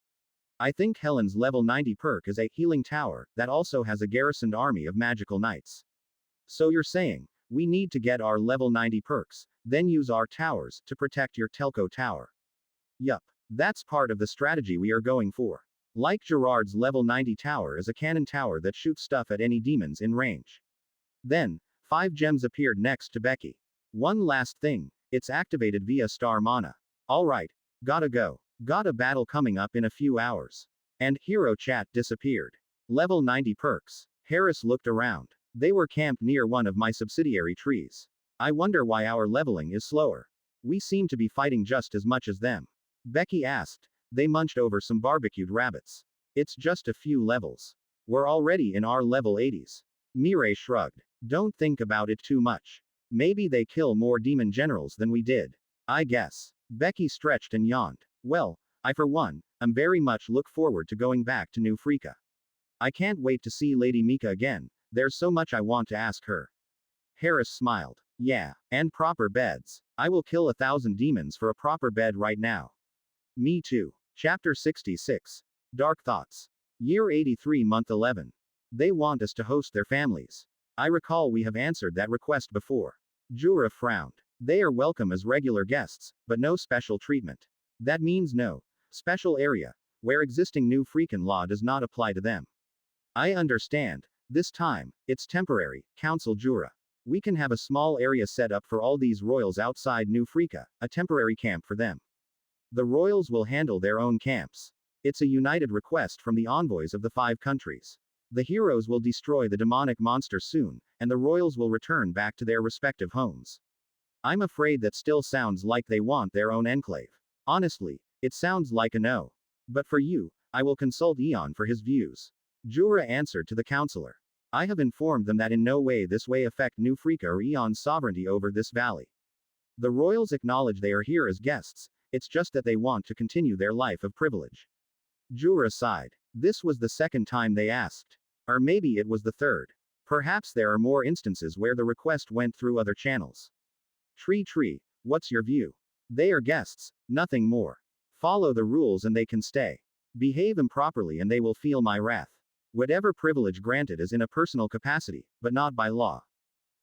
Speaker 1: I think Helen's level 90 perk is a healing tower that also has a garrisoned army of magical knights. So you're saying, we need to get our level 90 perks, then use our towers to protect your telco tower. Yup. That's part of the strategy we are going for. Like Gerard's level 90 tower is a cannon tower that shoots stuff at any demons in range. Then, 5 gems appeared next to Becky. One last thing, it's activated via star mana. Alright, gotta go. Got a battle coming up in a few hours. And hero chat disappeared. Level 90 perks. Harris looked around. They were camped near one of my subsidiary trees. I wonder why our leveling is slower. We seem to be fighting just as much as them. Becky asked. They munched over some barbecued rabbits. It's just a few levels. We're already in our level 80s. Mireille shrugged. Don't think about it too much. Maybe they kill more demon generals than we did. I guess. Becky stretched and yawned. Well, I for one, am very much look forward to going back to New Freaka. I can't wait to see Lady Mika again, there's so much I want to ask her. Harris smiled. Yeah, and proper beds. I will kill 1,000 demons for a proper bed right now. Me too. Chapter 66. Dark Thoughts. Year 83 Month 11. They want us to host their families. I recall we have answered that request before. Jura frowned. They are welcome as regular guests, but no special treatment. That means no special area, where existing New Freakin' law does not apply to them. I understand. This time, it's temporary, Council Jura. We can have a small area set up for all these royals outside New Freaka, a temporary camp for them. The royals will handle their own camps. It's a united request from the envoys of the 5 countries. The heroes will destroy the demonic monster soon, and the royals will return back to their respective homes. I'm afraid that still sounds like they want their own enclave. Honestly, it sounds like a no. But for you, I will consult Eon for his views. Jura answered to the counselor. I have informed them that in no way this way affect New Freaka or Eon's sovereignty over this valley. The royals acknowledge they are here as guests, it's just that they want to continue their life of privilege. Jura sighed. This was the second time they asked. Or maybe it was the third. Perhaps there are more instances where the request went through other channels. TreeTree, what's your view? They are guests, nothing more. Follow the rules and they can stay. Behave improperly and they will feel my wrath. Whatever privilege granted is in a personal capacity, but not by law.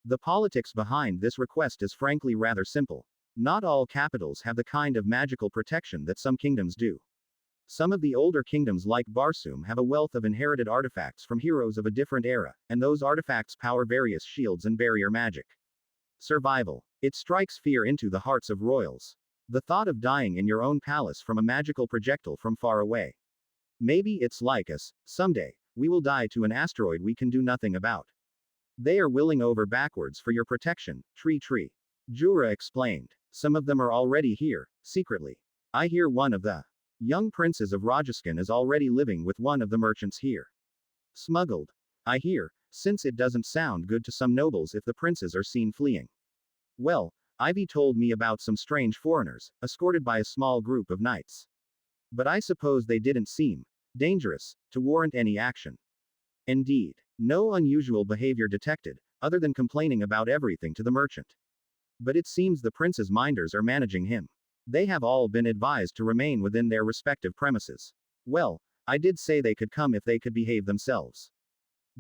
Speaker 1: The politics behind this request is frankly rather simple. Not all capitals have the kind of magical protection that some kingdoms do. Some of the older kingdoms like Barsoom have a wealth of inherited artifacts from heroes of a different era, and those artifacts power various shields and barrier magic. Survival. It strikes fear into the hearts of royals. The thought of dying in your own palace from a magical projectile from far away. Maybe it's like us, someday, we will die to an asteroid we can do nothing about. They are willing over backwards for your protection, TreeTree. Jura explained. Some of them are already here, secretly. I hear one of the young princes of Rajasthan is already living with one of the merchants here. Smuggled. I hear, since it doesn't sound good to some nobles if the princes are seen fleeing. Well, Ivy told me about some strange foreigners, escorted by a small group of knights. But I suppose they didn't seem dangerous to warrant any action. Indeed, no unusual behavior detected, other than complaining about everything to the merchant. But it seems the prince's minders are managing him. They have all been advised to remain within their respective premises. Well, I did say they could come if they could behave themselves.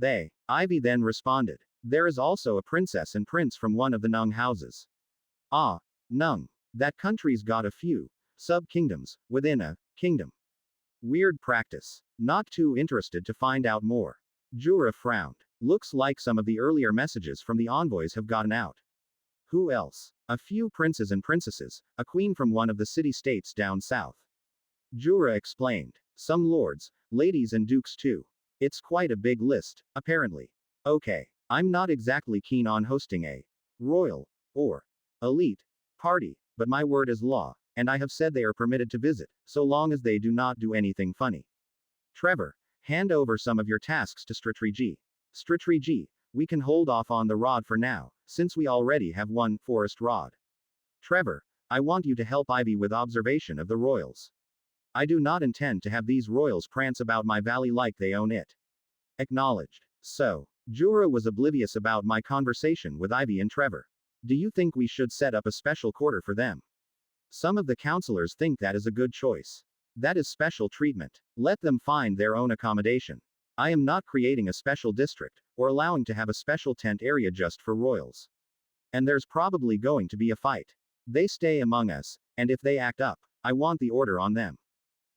Speaker 1: Ivy then responded. There is also a princess and prince from one of the Nung houses. Ah, Nung. That country's got a few sub-kingdoms within a kingdom. Weird practice. Not too interested to find out more. Jura frowned. Looks like some of the earlier messages from the envoys have gotten out. Who else? A few princes and princesses, a queen from one of the city-states down south. Jura explained. Some lords, ladies and dukes too. It's quite a big list, apparently. Okay, I'm not exactly keen on hosting a royal or elite party, but my word is law, and I have said they are permitted to visit, so long as they do not do anything funny. Trevor, hand over some of your tasks to TreeTree. TreeTree, we can hold off on the rod for now, since we already have one forest rod. Trevor, I want you to help Ivy with observation of the royals. I do not intend to have these royals prance about my valley like they own it. Acknowledged. So, Jura was oblivious about my conversation with Ivy and Trevor. Do you think we should set up a special quarter for them? Some of the counselors think that is a good choice. That is special treatment. Let them find their own accommodation. I am not creating a special district, or allowing to have a special tent area just for royals. And there's probably going to be a fight. They stay among us, and if they act up, I want the order on them.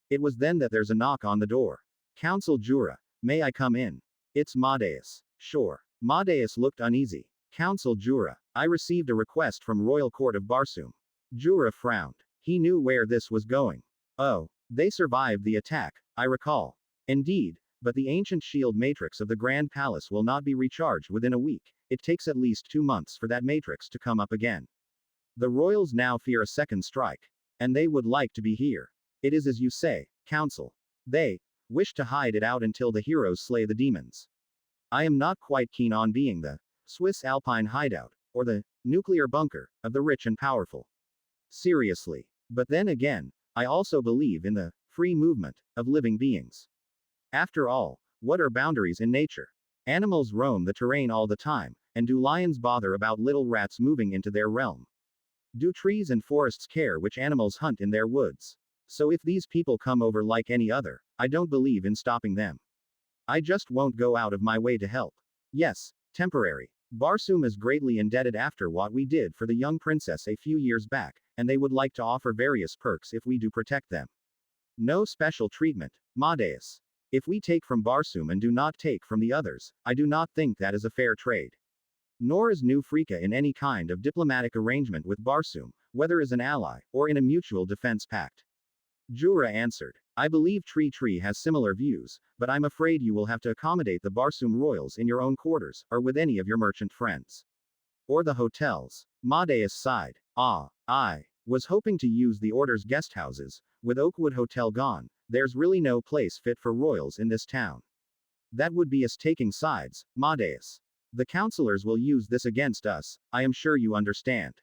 Speaker 1: It was then that there's a knock on the door. Counsel Jura, may I come in? It's Madeus. Sure. Madeus looked uneasy. Counsel Jura, I received a request from Royal Court of Barsoom. Jura frowned. He knew where this was going. Oh, they survived the attack, I recall. Indeed, but the ancient shield matrix of the Grand Palace will not be recharged within a week. It takes at least 2 months for that matrix to come up again. The royals now fear a second strike. And they would like to be here. It is as you say, Counsel. They wish to hide it out until the heroes slay the demons. I am not quite keen on being the Swiss Alpine hideout, or the nuclear bunker of the rich and powerful. Seriously. But then again, I also believe in the free movement of living beings. After all, what are boundaries in nature? Animals roam the terrain all the time, and do lions bother about little rats moving into their realm? Do trees and forests care which animals hunt in their woods? So if these people come over like any other, I don't believe in stopping them. I just won't go out of my way to help. Yes, temporary. Barsoom is greatly indebted after what we did for the young princess a few years back, and they would like to offer various perks if we do protect them. No special treatment, Madeus. If we take from Barsoom and do not take from the others, I do not think that is a fair trade. Nor is New Freaka in any kind of diplomatic arrangement with Barsoom, whether as an ally, or in a mutual defense pact. Jura answered. I believe TreeTree has similar views, but I'm afraid you will have to accommodate the Barsum royals in your own quarters, or with any of your merchant friends. Or the hotels. Madeus sighed. I was hoping to use the order's guest houses. With Oakwood Hotel gone, there's really no place fit for royals in this town. That would be us taking sides, Madeus. The counselors will use this against us, I am sure you understand.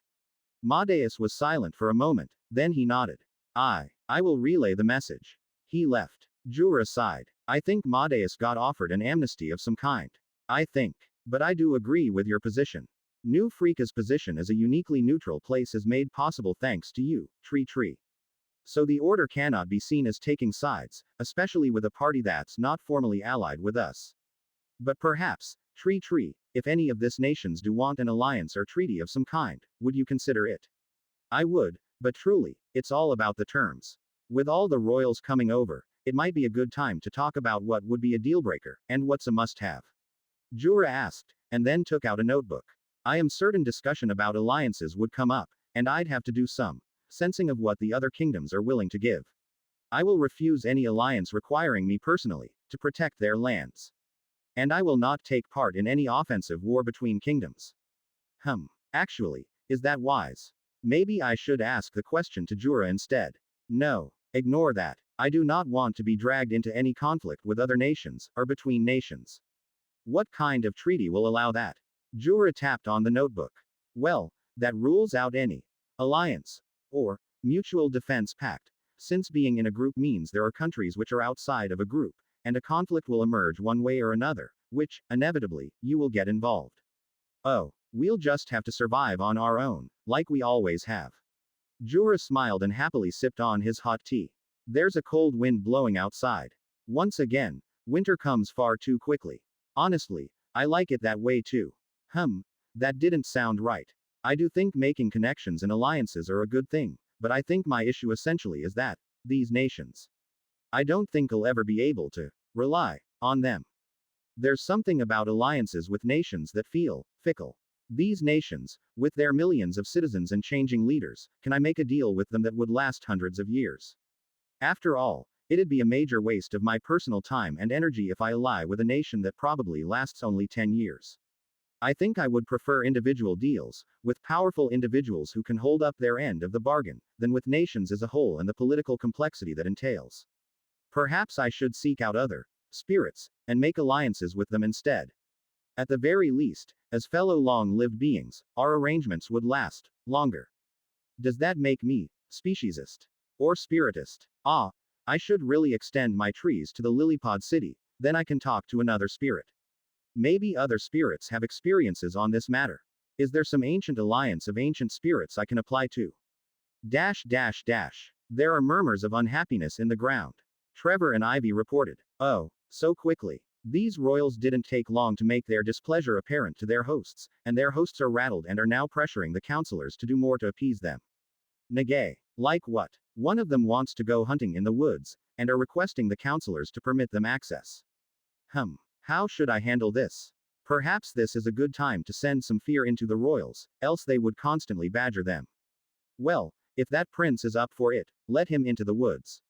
Speaker 1: Madeus was silent for a moment, then he nodded. I will relay the message. He left. Jura sighed. I think Madeus got offered an amnesty of some kind. I think. But I do agree with your position. New Freeka's position as a uniquely neutral place is made possible thanks to you, TreeTree. So the order cannot be seen as taking sides, especially with a party that's not formally allied with us. But perhaps, TreeTree, if any of this nations do want an alliance or treaty of some kind, would you consider it? I would, but truly, it's all about the terms. With all the royals coming over, it might be a good time to talk about what would be a dealbreaker, and what's a must-have. Jura asked, and then took out a notebook. I am certain discussion about alliances would come up, and I'd have to do some sensing of what the other kingdoms are willing to give. I will refuse any alliance requiring me personally to protect their lands. And I will not take part in any offensive war between kingdoms. Actually, is that wise? Maybe I should ask the question to Jura instead. No, ignore that. I do not want to be dragged into any conflict with other nations, or between nations. What kind of treaty will allow that? Jura tapped on the notebook. Well, that rules out any alliance or mutual defense pact, since being in a group means there are countries which are outside of a group, and a conflict will emerge one way or another, which, inevitably, you will get involved. Oh, we'll just have to survive on our own, like we always have. Jura smiled and happily sipped on his hot tea. There's a cold wind blowing outside. Once again, winter comes far too quickly. Honestly, I like it that way too. That didn't sound right. I do think making connections and alliances are a good thing, but I think my issue essentially is that, these nations. I don't think I'll ever be able to rely on them. There's something about alliances with nations that feel fickle. These nations, with their millions of citizens and changing leaders, can I make a deal with them that would last hundreds of years? After all, it'd be a major waste of my personal time and energy if I ally with a nation that probably lasts only 10 years. I think I would prefer individual deals, with powerful individuals who can hold up their end of the bargain, than with nations as a whole and the political complexity that entails. Perhaps I should seek out other spirits, and make alliances with them instead. At the very least, as fellow long-lived beings, our arrangements would last longer. Does that make me speciesist? Or spiritist? I should really extend my trees to the Lilypod city, then I can talk to another spirit. Maybe other spirits have experiences on this matter. Is there some ancient alliance of ancient spirits I can apply to? There are murmurs of unhappiness in the ground. Trevor and Ivy reported. Oh, so quickly. These royals didn't take long to make their displeasure apparent to their hosts, and their hosts are rattled and are now pressuring the counselors to do more to appease them. Nagay. Like what? One of them wants to go hunting in the woods, and are requesting the counselors to permit them access. How should I handle this? Perhaps this is a good time to send some fear into the royals, else they would constantly badger them. Well, if that prince is up for it, let him into the woods.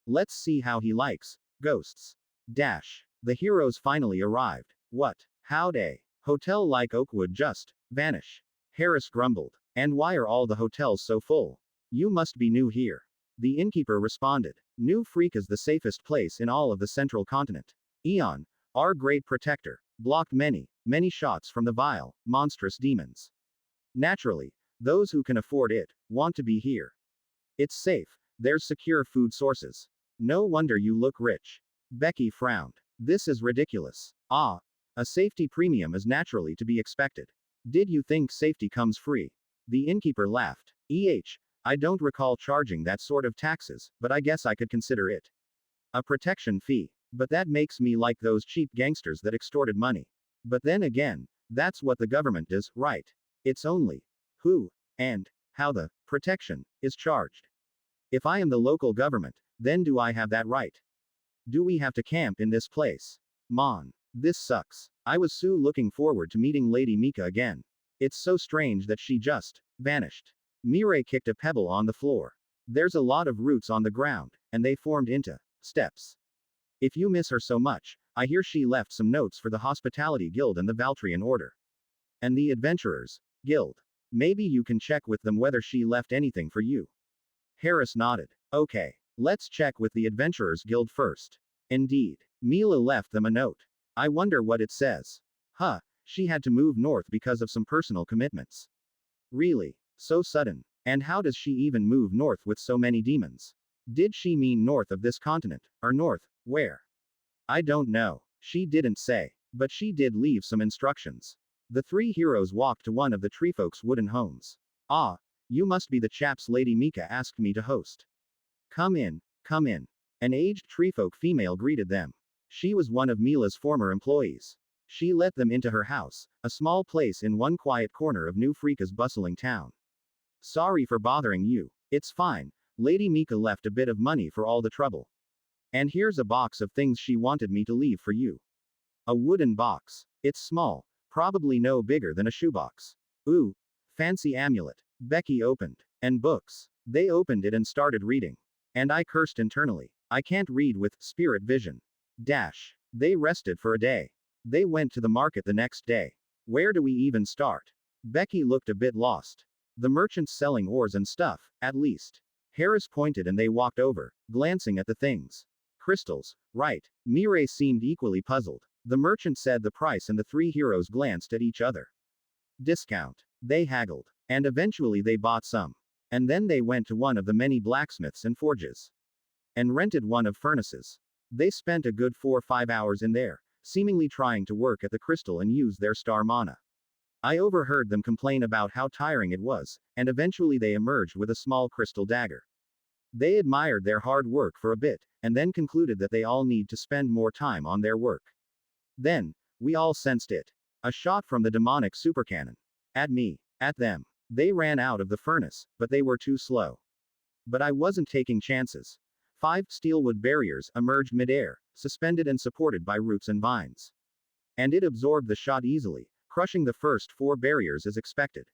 Speaker 1: Let's see how he likes ghosts. The heroes finally arrived. What? Howday. Hotel like Oakwood just vanish. Harris grumbled. And why are all the hotels so full? You must be new here. The innkeeper responded. New Freeka's the safest place in all of the central continent. Eon, our great protector, blocked many shots from the vile, monstrous demons. Naturally, those who can afford it want to be here. It's safe, there's secure food sources. No wonder you look rich. Becky frowned. This is ridiculous. A safety premium is naturally to be expected. Did you think safety comes free? The innkeeper laughed. I don't recall charging that sort of taxes, but I guess I could consider it a protection fee. But that makes me like those cheap gangsters that extorted money. But then again, that's what the government does, right? It's only who and how the protection is charged. If I am the local government, then do I have that right? Do we have to camp in this place? This sucks. I was so looking forward to meeting Lady Mika again. It's so strange that she just vanished. Mirai kicked a pebble on the floor. There's a lot of roots on the ground, and they formed into steps. If you miss her so much, I hear she left some notes for the Hospitality Guild and the Valtrian Order. And the Adventurers Guild. Maybe you can check with them whether she left anything for you. Harris nodded. Okay. Let's check with the Adventurers Guild first. Indeed. Mila left them a note. I wonder what it says. Huh, she had to move north because of some personal commitments. Really? So sudden. And how does she even move north with so many demons? Did she mean north of this continent, or north, where? I don't know. She didn't say. But she did leave some instructions. The three heroes walked to one of the treefolk's wooden homes. Ah, you must be the chaps Lady Mika asked me to host. Come in, come in. An aged treefolk female greeted them. She was one of Mila's former employees. She let them into her house, a small place in one quiet corner of New Freeka's bustling town. Sorry for bothering you. It's fine. Lady Mika left a bit of money for all the trouble. And here's a box of things she wanted me to leave for you. A wooden box. It's small, probably no bigger than a shoebox. Ooh, fancy amulet. Becky opened. And books. They opened it and started reading. And I cursed internally. I can't read with spirit vision. Dash. They rested for a day. They went to the market the next day. Where do we even start? Becky looked a bit lost. The merchants selling ores and stuff, at least. Harris pointed and they walked over, glancing at the things. Crystals, right. Mireille seemed equally puzzled. The merchant said the price and the three heroes glanced at each other. Discount. They haggled. And eventually they bought some. And then they went to one of the many blacksmiths and forges. And rented one of furnaces. They spent a good 4 or 5 hours in there, seemingly trying to work at the crystal and use their star mana. I overheard them complain about how tiring it was, and eventually they emerged with a small crystal dagger. They admired their hard work for a bit, and then concluded that they all need to spend more time on their work. Then, we all sensed it. A shot from the demonic supercannon. At me. At them. They ran out of the furnace, but they were too slow. But I wasn't taking chances. 5 steelwood barriers emerged midair, suspended and supported by roots and vines. And it absorbed the shot easily, crushing the first 4 barriers as expected.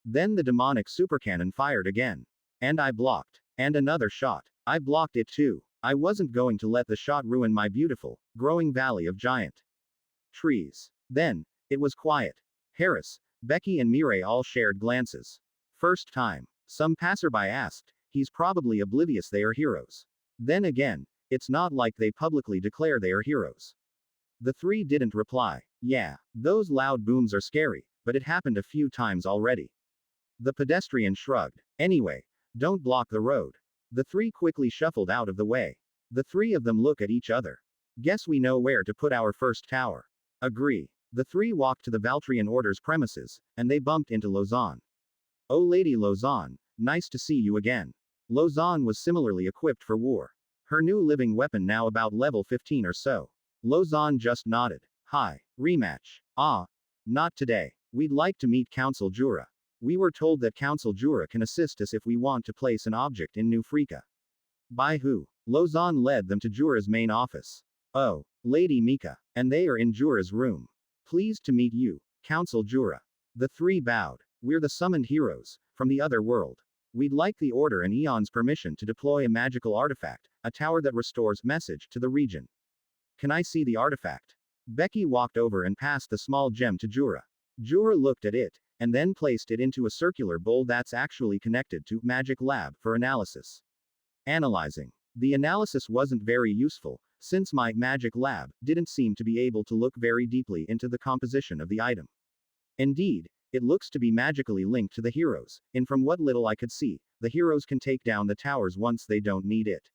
Speaker 1: Then the demonic supercannon fired again. And I blocked. And another shot. I blocked it too. I wasn't going to let the shot ruin my beautiful, growing valley of giant trees. Then, it was quiet. Harris, Becky and Mireille all shared glances. First time. Some passerby asked, he's probably oblivious they are heroes. Then again, it's not like they publicly declare they are heroes. The three didn't reply. Yeah, those loud booms are scary, but it happened a few times already. The pedestrian shrugged. Anyway, don't block the road. The three quickly shuffled out of the way. The three of them look at each other. Guess we know where to put our first tower. Agree. The three walked to the Valtrian Order's premises, and they bumped into Lausanne. Oh Lady Lausanne, nice to see you again. Lausanne was similarly equipped for war. Her new living weapon now about level 15 or so. Lausanne just nodded. Hi. Rematch. Ah. Not today. We'd like to meet Council Jura. We were told that Council Jura can assist us if we want to place an object in New Freeka. By who? Lausanne led them to Jura's main office. Oh, Lady Mika. And they are in Jura's room. Pleased to meet you, Council Jura. The three bowed. We're the summoned heroes, from the other world. We'd like the Order and Eons' permission to deploy a magical artifact, a tower that restores message to the region. Can I see the artifact? Becky walked over and passed the small gem to Jura. Jura looked at it, and then placed it into a circular bowl that's actually connected to Magic Lab for analysis. Analyzing. The analysis wasn't very useful, since my Magic Lab didn't seem to be able to look very deeply into the composition of the item. Indeed, it looks to be magically linked to the heroes, and from what little I could see, the heroes can take down the towers once they don't need it.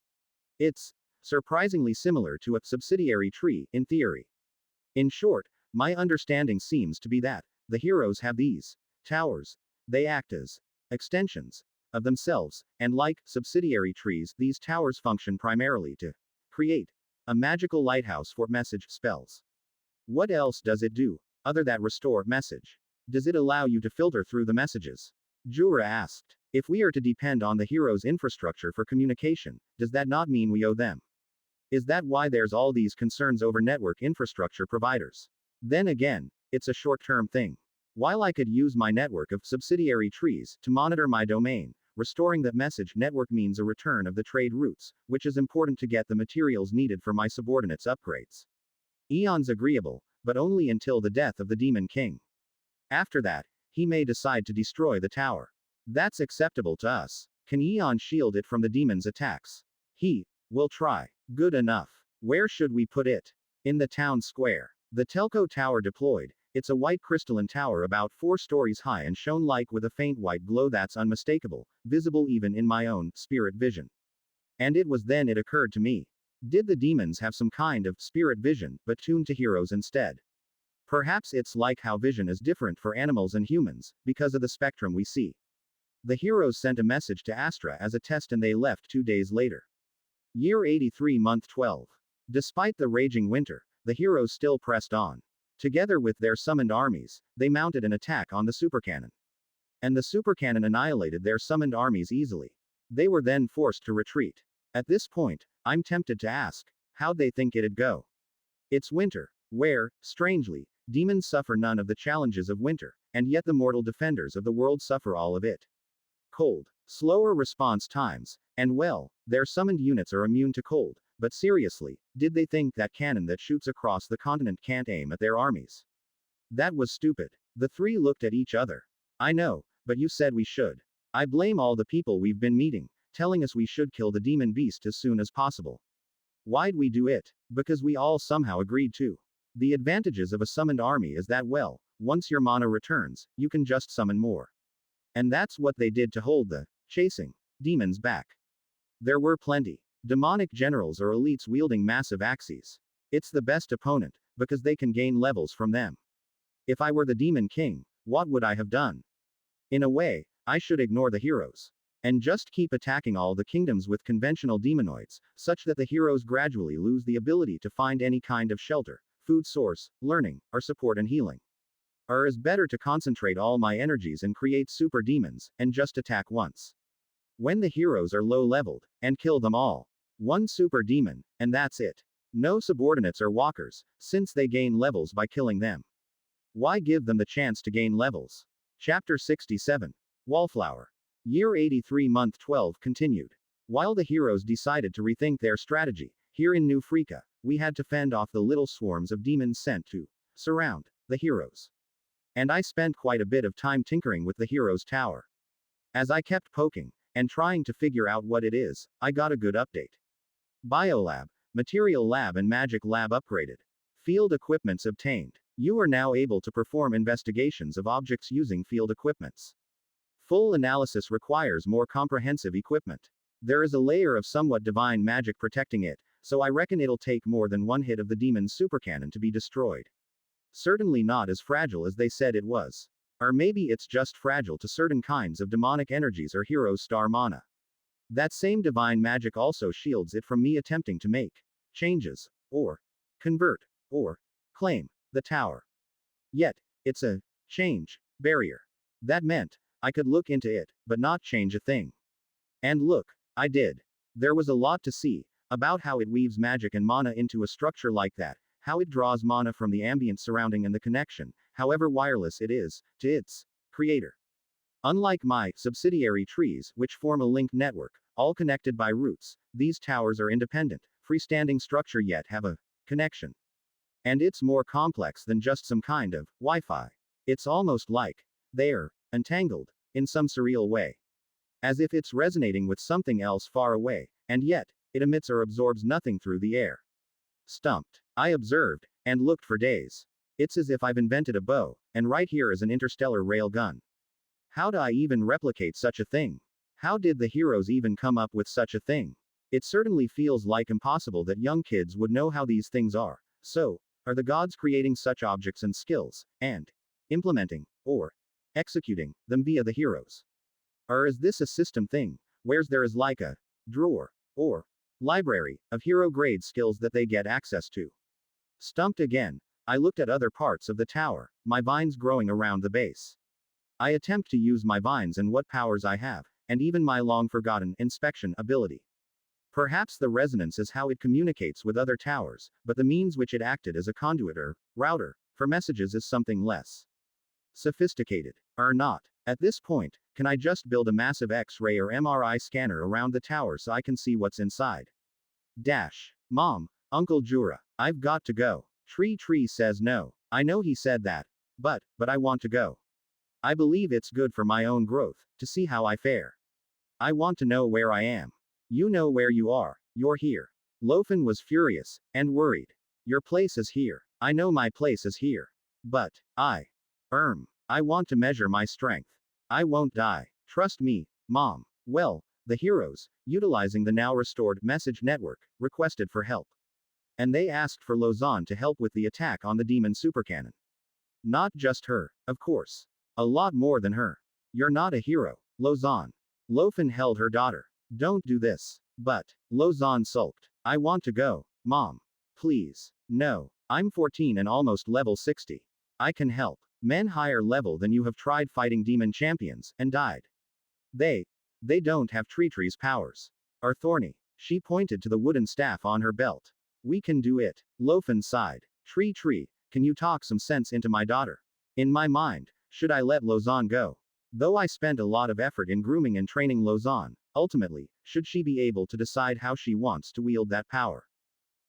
Speaker 1: It's surprisingly similar to a subsidiary tree, in theory. In short, my understanding seems to be that the heroes have these towers. They act as extensions of themselves, and like subsidiary trees, these towers function primarily to create a magical lighthouse for message spells. What else does it do, other than restore message? Does it allow you to filter through the messages? Jura asked. If we are to depend on the heroes' infrastructure for communication, does that not mean we owe them? Is that why there's all these concerns over network infrastructure providers? Then again, it's a short-term thing. While I could use my network of subsidiary trees to monitor my domain, restoring that message network means a return of the trade routes, which is important to get the materials needed for my subordinates' upgrades. Eons agreeable, but only until the death of the Demon King. After that, he may decide to destroy the tower. That's acceptable to us. Can Eon shield it from the demon's attacks? He will try. Good enough. Where should we put it? In the town square. The telco tower deployed. It's a white crystalline tower about 4 stories high and shone like with a faint white glow that's unmistakable, visible even in my own spirit vision. And it was then it occurred to me. Did the demons have some kind of spirit vision, but tuned to heroes instead? Perhaps it's like how vision is different for animals and humans, because of the spectrum we see. The heroes sent a message to Astra as a test and they left 2 days later. Year 83 month 12. Despite the raging winter, the heroes still pressed on. Together with their summoned armies, they mounted an attack on the supercannon. And the supercannon annihilated their summoned armies easily. They were then forced to retreat. At this point, I'm tempted to ask, how'd they think it'd go? It's winter, where, strangely, demons suffer none of the challenges of winter, and yet the mortal defenders of the world suffer all of it. Cold, slower response times, and well, their summoned units are immune to cold, but seriously, did they think that cannon that shoots across the continent can't aim at their armies? That was stupid. The 3 looked at each other. I know, but you said we should. I blame all the people we've been meeting, telling us we should kill the demon beast as soon as possible. Why'd we do it? Because we all somehow agreed to. The advantages of a summoned army is that well, once your mana returns, you can just summon more. And that's what they did to hold the chasing demons back. There were plenty. Demonic generals or elites wielding massive axes. It's the best opponent, because they can gain levels from them. If I were the Demon King, what would I have done? In a way, I should ignore the heroes. And just keep attacking all the kingdoms with conventional demonoids, such that the heroes gradually lose the ability to find any kind of shelter, food source, learning, or support and healing. Or is better to concentrate all my energies and create super demons, and just attack once. When the heroes are low leveled, and kill them all. One super demon, and that's it. No subordinates or walkers, since they gain levels by killing them. Why give them the chance to gain levels? Chapter 67. Wallflower. Year 83 month 12 continued. While the heroes decided to rethink their strategy, here in New Freaka, we had to fend off the little swarms of demons sent to surround the heroes. And I spent quite a bit of time tinkering with the heroes' tower. As I kept poking, and trying to figure out what it is, I got a good update. Biolab, Material Lab and Magic Lab upgraded. Field equipments obtained. You are now able to perform investigations of objects using field equipments. Full analysis requires more comprehensive equipment. There is a layer of somewhat divine magic protecting it, so I reckon it'll take more than one hit of the demon's supercannon to be destroyed. Certainly not as fragile as they said it was. Or maybe it's just fragile to certain kinds of demonic energies or heroes' star mana. That same divine magic also shields it from me attempting to make changes, or convert, or claim the tower. Yet, it's a change barrier. That meant I could look into it, but not change a thing. And look, I did. There was a lot to see about how it weaves magic and mana into a structure like that, how it draws mana from the ambient surrounding and the connection, however wireless it is, to its creator. Unlike my subsidiary trees, which form a linked network, all connected by roots, these towers are independent, freestanding structure yet have a connection. And it's more complex than just some kind of Wi-Fi. It's almost like they're entangled in some surreal way. As if it's resonating with something else far away, and yet, it emits or absorbs nothing through the air. Stumped. I observed, and looked for days. It's as if I've invented a bow, and right here is an interstellar rail gun. How do I even replicate such a thing? How did the heroes even come up with such a thing? It certainly feels like impossible that young kids would know how these things are. So, are the gods creating such objects and skills, and implementing, or executing, them via the heroes? Or is this a system thing, where there is like a drawer, or library, of hero-grade skills that they get access to? Stumped again, I looked at other parts of the tower, my vines growing around the base. I attempt to use my vines and what powers I have, and even my long-forgotten inspection ability. Perhaps the resonance is how it communicates with other towers, but the means which it acted as a conduit or router for messages is something less sophisticated. Or not. At this point, can I just build a massive X-ray or MRI scanner around the tower so I can see what's inside? Dash. Mom, Uncle Jura, I've got to go. TreeTree says no. I know he said that. But I want to go. I believe it's good for my own growth, to see how I fare. I want to know where I am. You know where you are. You're here. Lofen was furious, and worried. Your place is here. I know my place is here. But, I want to measure my strength. I won't die. Trust me, Mom. Well, the heroes, utilizing the now restored message network, requested for help. And they asked for Lausanne to help with the attack on the demon supercannon. Not just her, of course. A lot more than her. You're not a hero, Lausanne. Lofen held her daughter. Don't do this. But, Lausanne sulked. I want to go, Mom. Please. No. I'm 14 and almost level 60. I can help. Men higher level than you have tried fighting demon champions, and died. They don't have TreeTree's powers. Are thorny. She pointed to the wooden staff on her belt. We can do it. Lofen sighed. TreeTree, can you talk some sense into my daughter? In my mind, should I let Lausanne go? Though I spent a lot of effort in grooming and training Lausanne, ultimately, should she be able to decide how she wants to wield that power?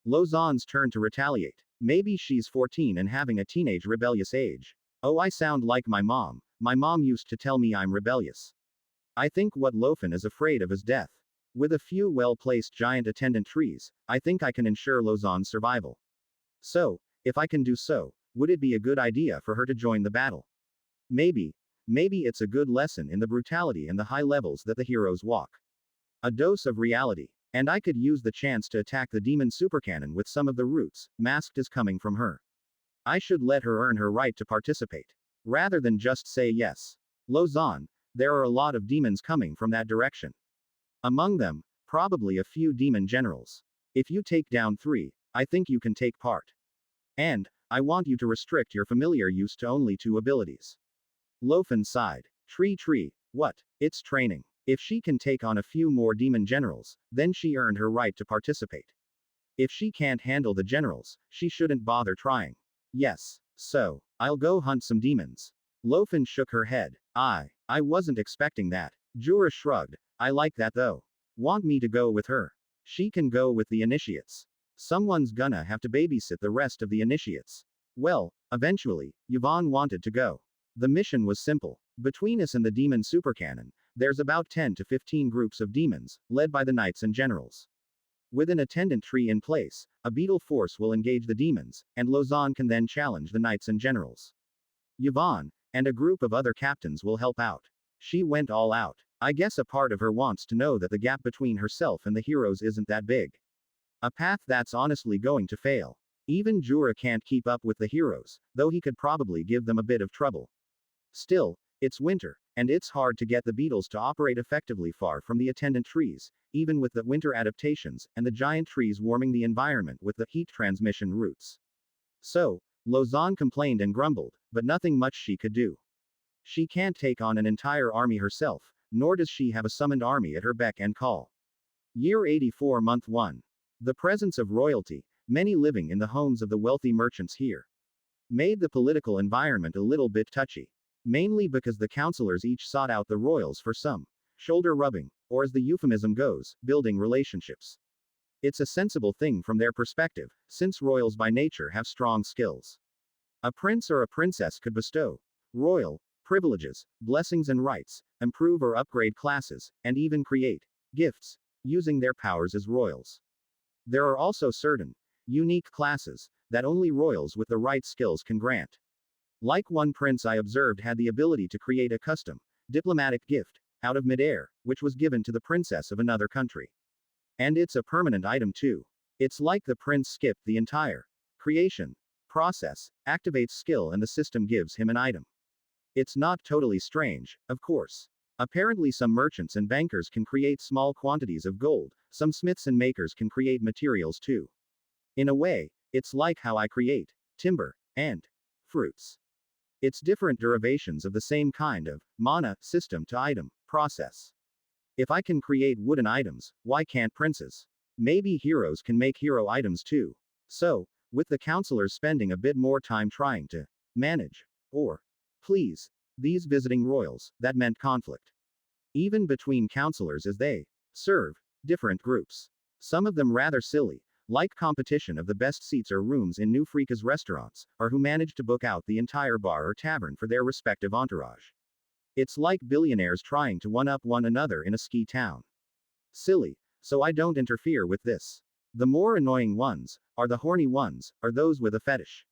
Speaker 1: Lausanne's turn to retaliate. Maybe she's 14 and having a teenage rebellious age. Oh, I sound like my mom. My mom used to tell me I'm rebellious. I think what Lofen is afraid of is death. With a few well-placed giant attendant trees, I think I can ensure Lausanne's survival. So, if I can do so, would it be a good idea for her to join the battle? Maybe it's a good lesson in the brutality and the high levels that the heroes walk. A dose of reality. And I could use the chance to attack the demon supercannon with some of the roots, masked as coming from her. I should let her earn her right to participate. Rather than just say yes. Lausanne, there are a lot of demons coming from that direction. Among them, probably a few demon generals. If you take down 3, I think you can take part. And, I want you to restrict your familiar use to only 2 abilities. Lofen sighed. TreeTree, what? It's training. If she can take on a few more demon generals, then she earned her right to participate. If she can't handle the generals, she shouldn't bother trying. Yes. So, I'll go hunt some demons. Lofen shook her head. I wasn't expecting that. Jura shrugged. I like that though. Want me to go with her? She can go with the initiates. Someone's gonna have to babysit the rest of the initiates. Well, eventually, Yvonne wanted to go. The mission was simple. Between us and the demon supercannon, there's about 10 to 15 groups of demons, led by the knights and generals. With an attendant tree in place, a beetle force will engage the demons, and Lausanne can then challenge the knights and generals. Yvonne, and a group of other captains will help out. She went all out. I guess a part of her wants to know that the gap between herself and the heroes isn't that big. A path that's honestly going to fail. Even Jura can't keep up with the heroes, though he could probably give them a bit of trouble. Still, it's winter, and it's hard to get the beetles to operate effectively far from the attendant trees, even with the winter adaptations, and the giant trees warming the environment with the heat transmission routes. So, Lausanne complained and grumbled, but nothing much she could do. She can't take on an entire army herself, nor does she have a summoned army at her beck and call. Year 84 Month 1. The presence of royalty, many living in the homes of the wealthy merchants here, made the political environment a little bit touchy. Mainly because the councillors each sought out the royals for some shoulder rubbing, or as the euphemism goes, building relationships. It's a sensible thing from their perspective, since royals by nature have strong skills. A prince or a princess could bestow royal privileges, blessings and rights, improve or upgrade classes, and even create gifts, using their powers as royals. There are also certain unique classes that only royals with the right skills can grant. Like one prince I observed had the ability to create a custom diplomatic gift out of midair, which was given to the princess of another country. And it's a permanent item too. It's like the prince skipped the entire creation process, activates skill, and the system gives him an item. It's not totally strange, of course. Apparently, some merchants and bankers can create small quantities of gold, some smiths and makers can create materials too. In a way, it's like how I create timber and fruits. It's different derivations of the same kind of mana system to item process. If I can create wooden items, why can't princes? Maybe heroes can make hero items too. So, with the counselors spending a bit more time trying to manage, or please, These visiting royals, that meant conflict. Even between counselors as they serve different groups. Some of them rather silly, like competition of the best seats or rooms in New Freaka's restaurants, or who manage to book out the entire bar or tavern for their respective entourage. It's like billionaires trying to one-up one another in a ski town. Silly, so I don't interfere with this. The more annoying ones, are the horny ones, or those with a fetish.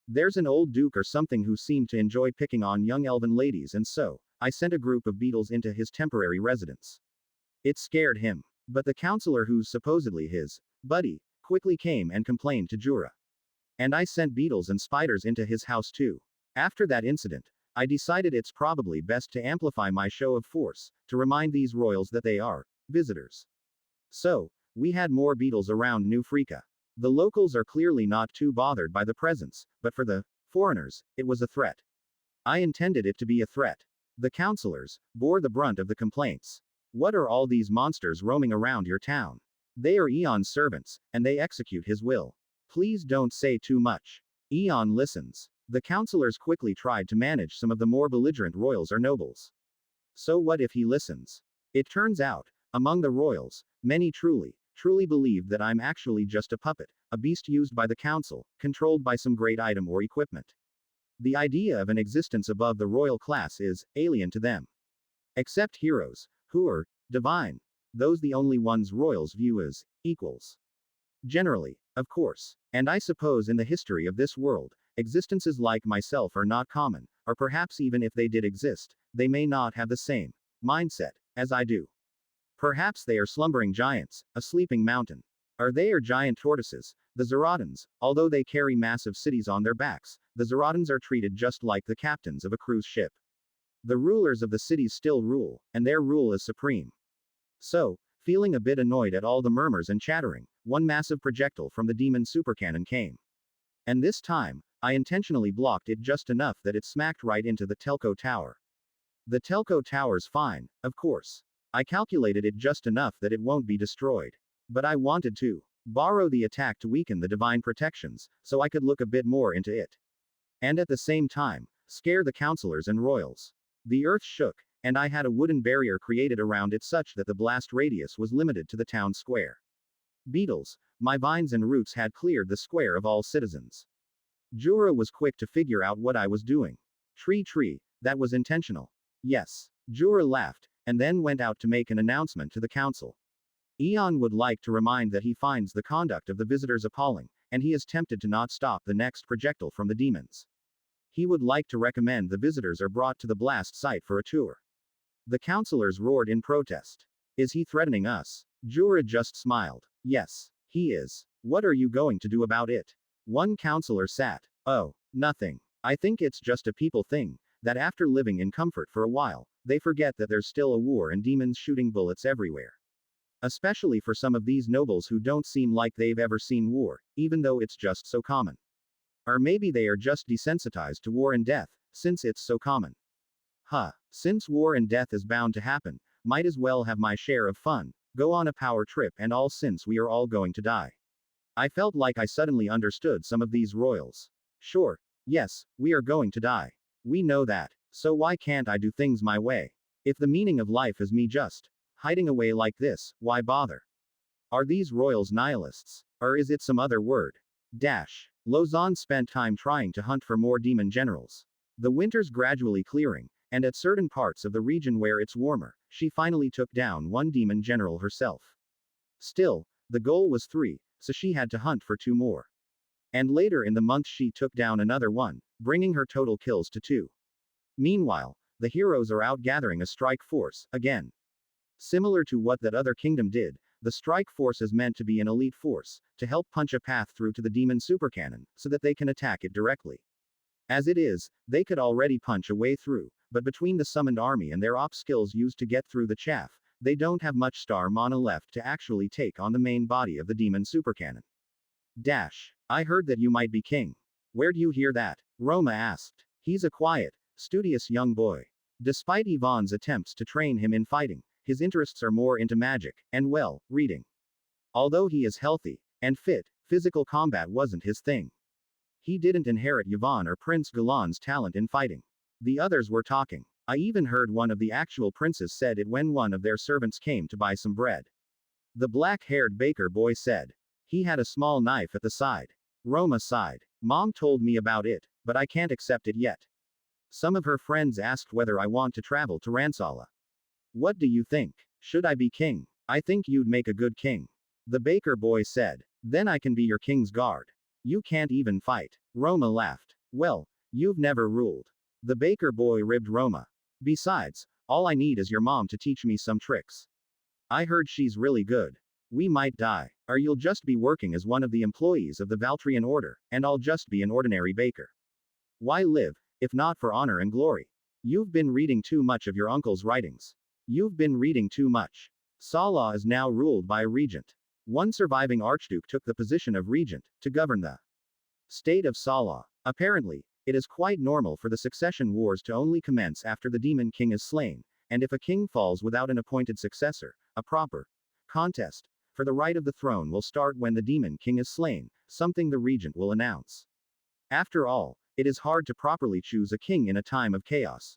Speaker 1: There's an old duke or something who seemed to enjoy picking on young elven ladies, and so, I sent a group of beetles into his temporary residence. It scared him. But the counselor who's supposedly his buddy, quickly came and complained to Jura. And I sent beetles and spiders into his house too. After that incident, I decided it's probably best to amplify my show of force, to remind these royals that they are visitors. So, we had more beetles around New Freaka. The locals are clearly not too bothered by the presence, but for the foreigners, it was a threat. I intended it to be a threat. The counselors bore the brunt of the complaints. What are all these monsters roaming around your town? They are Eon's servants, and they execute his will. Please don't say too much. Eon listens. The counselors quickly tried to manage some of the more belligerent royals or nobles. So what if he listens? It turns out, among the royals, many truly believed that I'm actually just a puppet, a beast used by the council, controlled by some great item or equipment. The idea of an existence above the royal class is alien to them. Except heroes, who are divine. Those the only ones royals view as equals. Generally, of course. And I suppose in the history of this world, existences like myself are not common, or perhaps even if they did exist, they may not have the same mindset as I do. Perhaps they are slumbering giants, a sleeping mountain. Or they are giant tortoises, the Zerodans. Although they carry massive cities on their backs, the Zerodans are treated just like the captains of a cruise ship. The rulers of the cities still rule, and their rule is supreme. So, feeling a bit annoyed at all the murmurs and chattering, one massive projectile from the demon supercannon came. And this time, I intentionally blocked it just enough that it smacked right into the telco tower. The telco tower's fine, of course. I calculated it just enough that it won't be destroyed. But I wanted to borrow the attack to weaken the divine protections, so I could look a bit more into it. And at the same time, scare the counselors and royals. The earth shook, and I had a wooden barrier created around it such that the blast radius was limited to the town square. Beetles, my vines and roots had cleared the square of all citizens. Jura was quick to figure out what I was doing. TreeTree, that was intentional. Yes. Jura laughed, and then went out to make an announcement to the council. Eon would like to remind that he finds the conduct of the visitors appalling, and he is tempted to not stop the next projectile from the demons. He would like to recommend the visitors are brought to the blast site for a tour. The counselors roared in protest. Is he threatening us? Jura just smiled. Yes, he is. What are you going to do about it? One counselor sat. Oh, nothing. I think it's just a people thing, that after living in comfort for a while, they forget that there's still a war and demons shooting bullets everywhere. Especially for some of these nobles who don't seem like they've ever seen war, even though it's just so common. Or maybe they are just desensitized to war and death, since it's so common. Since war and death is bound to happen, might as well have my share of fun, go on a power trip and all since we are all going to die. I felt like I suddenly understood some of these royals. Sure. Yes, we are going to die. We know that. So why can't I do things my way? If the meaning of life is me just hiding away like this, why bother? Are these royals nihilists? Or is it some other word? Lausanne spent time trying to hunt for more demon generals. The winter's gradually clearing, and at certain parts of the region where it's warmer, she finally took down one demon general herself. Still, the goal was 3, so she had to hunt for 2 more. And later in the month she took down another one, bringing her total kills to 2. Meanwhile, the heroes are out gathering a strike force, again. Similar to what that other kingdom did, the strike force is meant to be an elite force, to help punch a path through to the demon supercannon, so that they can attack it directly. As it is, they could already punch a way through, but between the summoned army and their op skills used to get through the chaff, they don't have much star mana left to actually take on the main body of the demon supercannon. I heard that you might be king. Where'd you hear that? Roma asked. He's a quiet, studious young boy. Despite Yvonne's attempts to train him in fighting, his interests are more into magic, and well, reading. Although he is healthy and fit, physical combat wasn't his thing. He didn't inherit Yvonne or Prince Galan's talent in fighting. The others were talking. I even heard one of the actual princes said it when one of their servants came to buy some bread. The black-haired baker boy said. He had a small knife at the side. Roma sighed. Mom told me about it, but I can't accept it yet. Some of her friends asked whether I want to travel to Ransala. What do you think? Should I be king? I think you'd make a good king. The baker boy said. Then I can be your king's guard. You can't even fight. Roma laughed. Well, you've never ruled. The baker boy ribbed Roma. Besides, all I need is your mom to teach me some tricks. I heard she's really good. We might die, or you'll just be working as one of the employees of the Valtrian order, and I'll just be an ordinary baker. Why live, if not for honor and glory? You've been reading too much of your uncle's writings. You've been reading too much. Sala is now ruled by a regent. One surviving archduke took the position of regent, to govern the state of Sala. Apparently, it is quite normal for the succession wars to only commence after the demon king is slain, and if a king falls without an appointed successor, a proper contest for the right of the throne will start when the demon king is slain, something the regent will announce. After all, it is hard to properly choose a king in a time of chaos.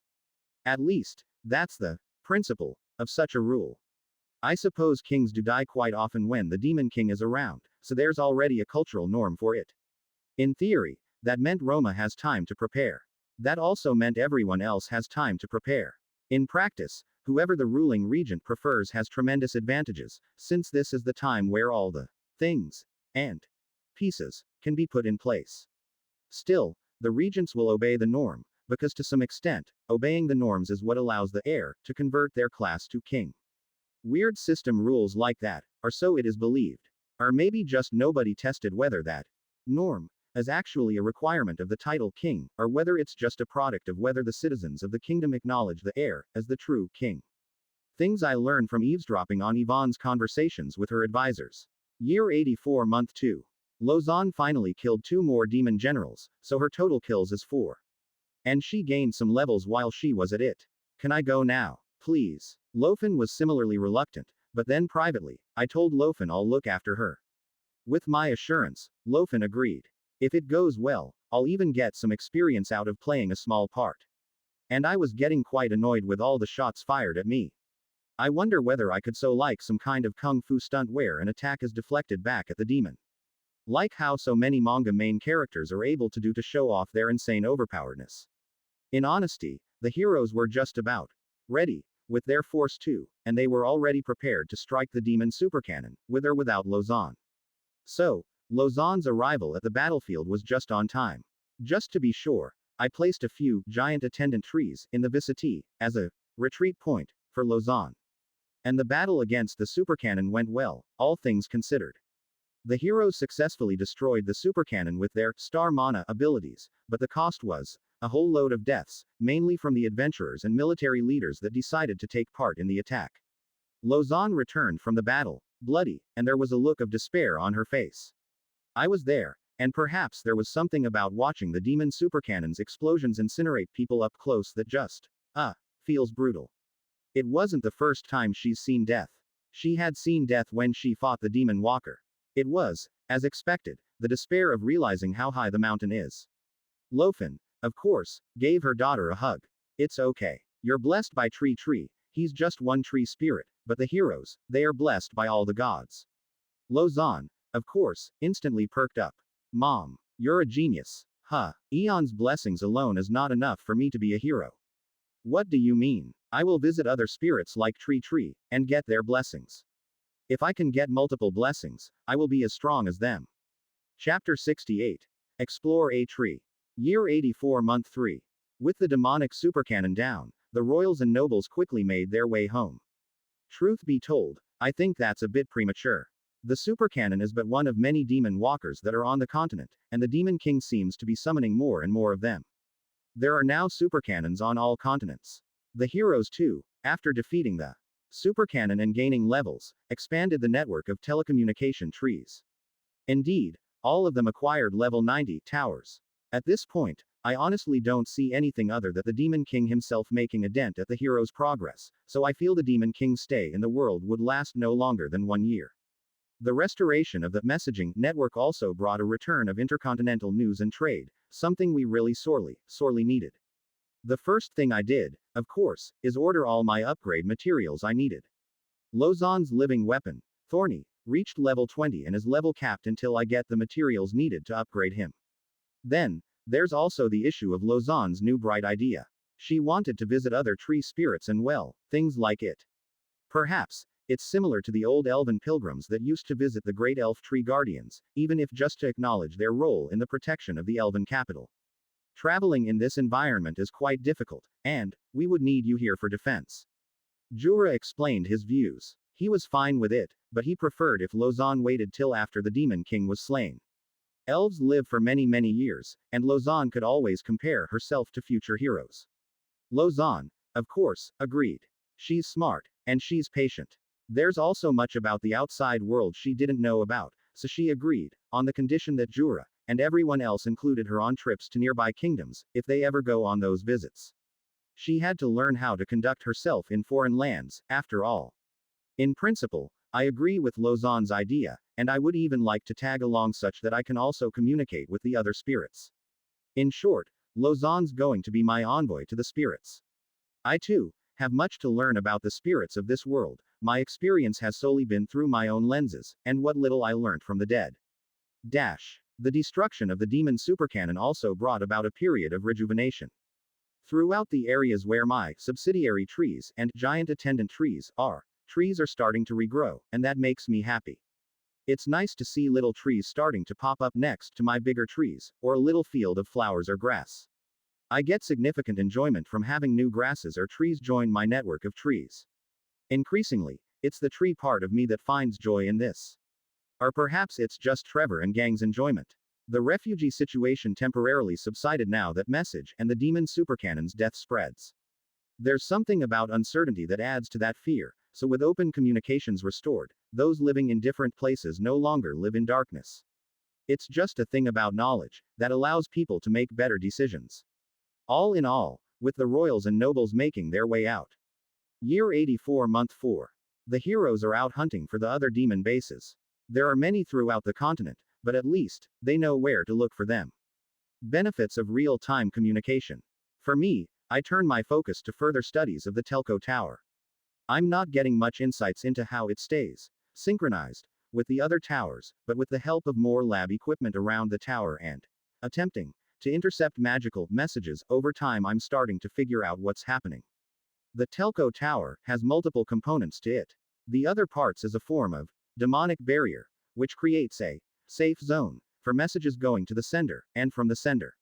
Speaker 1: At least, that's the principle of such a rule. I suppose kings do die quite often when the demon king is around, so there's already a cultural norm for it. In theory, that meant Roma has time to prepare. That also meant everyone else has time to prepare. In practice, whoever the ruling regent prefers has tremendous advantages, since this is the time where all the things and pieces can be put in place. Still, the regents will obey the norm, because to some extent, obeying the norms is what allows the heir to convert their class to king. Weird system rules like that, or so it is believed. Or maybe just nobody tested whether that norm is actually a requirement of the title king, or whether it's just a product of whether the citizens of the kingdom acknowledge the heir as the true king. Things I learned from eavesdropping on Yvonne's conversations with her advisors. Year 84 Month 2. Lausanne finally killed 2 more demon generals, so her total kills is 4. And she gained some levels while she was at it. Can I go now? Please. Lofen was similarly reluctant, but then privately, I told Lofen I'll look after her. With my assurance, Lofen agreed. If it goes well, I'll even get some experience out of playing a small part. And I was getting quite annoyed with all the shots fired at me. I wonder whether I could so like some kind of kung fu stunt where an attack is deflected back at the demon. Like how so many manga main characters are able to do to show off their insane overpoweredness. In honesty, the heroes were just about ready, with their force too, and they were already prepared to strike the demon supercannon, with or without Lausanne. So, Lausanne's arrival at the battlefield was just on time. Just to be sure, I placed a few giant attendant trees in the vicinity as a retreat point for Lausanne. And the battle against the supercannon went well, all things considered. The heroes successfully destroyed the supercannon with their star mana abilities, but the cost was a whole load of deaths, mainly from the adventurers and military leaders that decided to take part in the attack. Lausanne returned from the battle, bloody, and there was a look of despair on her face. I was there, and perhaps there was something about watching the demon supercannon's explosions incinerate people up close that just, feels brutal. It wasn't the first time she's seen death. She had seen death when she fought the demon walker. It was, as expected, the despair of realizing how high the mountain is. Lofen, of course, gave her daughter a hug. It's okay. You're blessed by TreeTree, he's just one tree spirit, but the heroes, they are blessed by all the gods. Lausanne, of course, instantly perked up. Mom, you're a genius. Huh. Eons' blessings alone is not enough for me to be a hero. What do you mean? I will visit other spirits like TreeTree, and get their blessings. If I can get multiple blessings, I will be as strong as them. Chapter 68. Explore a tree. Year 84 Month 3. With the demonic supercannon down, the royals and nobles quickly made their way home. Truth be told, I think that's a bit premature. The supercannon is but one of many demon walkers that are on the continent, and the demon king seems to be summoning more and more of them. There are now supercannons on all continents. The heroes too, after defeating the supercannon and gaining levels, expanded the network of telecommunication trees. Indeed, all of them acquired level 90 towers. At this point, I honestly don't see anything other than the Demon King himself making a dent at the hero's progress, so I feel the Demon King's stay in the world would last no longer than 1 year. The restoration of the messaging network also brought a return of intercontinental news and trade, something we really sorely needed. The first thing I did, of course, is order all my upgrade materials I needed. Lozan's living weapon, Thorny, reached level 20 and is level capped until I get the materials needed to upgrade him. Then, there's also the issue of Lozan's new bright idea. She wanted to visit other tree spirits and well, things like it. Perhaps, it's similar to the old elven pilgrims that used to visit the great elf tree guardians, even if just to acknowledge their role in the protection of the elven capital. Traveling in this environment is quite difficult, and we would need you here for defense. Jura explained his views. He was fine with it, but he preferred if Lozan waited till after the Demon King was slain. Elves live for many, many years, and Lozan could always compare herself to future heroes. Lozan, of course, agreed. She's smart, and she's patient. There's also much about the outside world she didn't know about, so she agreed, on the condition that Jura, and everyone else included her on trips to nearby kingdoms, if they ever go on those visits. She had to learn how to conduct herself in foreign lands, after all. In principle, I agree with Lozan's idea, and I would even like to tag along such that I can also communicate with the other spirits. In short, Lozan's going to be my envoy to the spirits. I too have much to learn about the spirits of this world. My experience has solely been through my own lenses, and what little I learnt from the dead. The destruction of the demon supercannon also brought about a period of rejuvenation. Throughout the areas where my subsidiary trees and giant attendant trees are, trees are starting to regrow, and that makes me happy. It's nice to see little trees starting to pop up next to my bigger trees, or a little field of flowers or grass. I get significant enjoyment from having new grasses or trees join my network of trees. Increasingly, it's the tree part of me that finds joy in this. Or perhaps it's just Trevor and gang's enjoyment. The refugee situation temporarily subsided now that message and the demon supercannon's death spreads. There's something about uncertainty that adds to that fear, so with open communications restored, those living in different places no longer live in darkness. It's just a thing about knowledge that allows people to make better decisions. All in all, with the royals and nobles making their way out. Year 84, Month 4. The heroes are out hunting for the other demon bases. There are many throughout the continent, but at least, they know where to look for them. Benefits of real-time communication. For me, I turn my focus to further studies of the telco tower. I'm not getting much insights into how it stays synchronized with the other towers, but with the help of more lab equipment around the tower and attempting to intercept magical messages over time, I'm starting to figure out what's happening. The telco tower has multiple components to it. The other parts is a form of demonic barrier, which creates a safe zone for messages going to the sender and from the sender.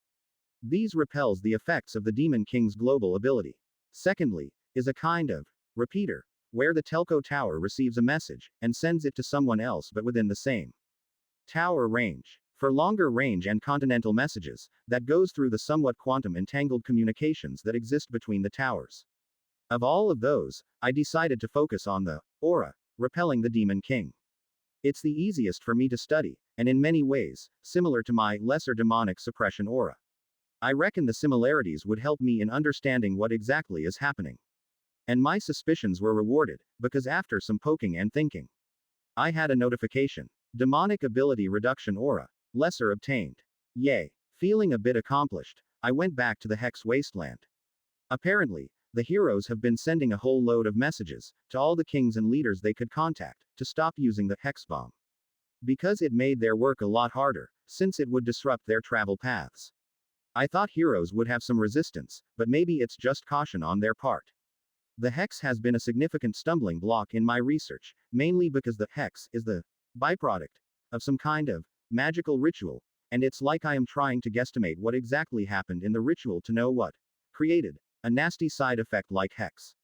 Speaker 1: These repels the effects of the Demon King's global ability. Secondly, is a kind of repeater, where the telco tower receives a message and sends it to someone else but within the same tower range. For longer range and continental messages, that goes through the somewhat quantum entangled communications that exist between the towers. Of all of those, I decided to focus on the aura, repelling the Demon King. It's the easiest for me to study, and in many ways, similar to my lesser demonic suppression aura. I reckon the similarities would help me in understanding what exactly is happening. And my suspicions were rewarded, because after some poking and thinking, I had a notification. Demonic ability reduction aura. Lesser obtained. Yay. Feeling a bit accomplished, I went back to the Hex Wasteland. Apparently, the heroes have been sending a whole load of messages to all the kings and leaders they could contact to stop using the Hex bomb. Because it made their work a lot harder, since it would disrupt their travel paths. I thought heroes would have some resistance, but maybe it's just caution on their part. The Hex has been a significant stumbling block in my research, mainly because the Hex is the byproduct of some kind of magical ritual, and it's like I am trying to guesstimate what exactly happened in the ritual to know what created a nasty side effect like Hex.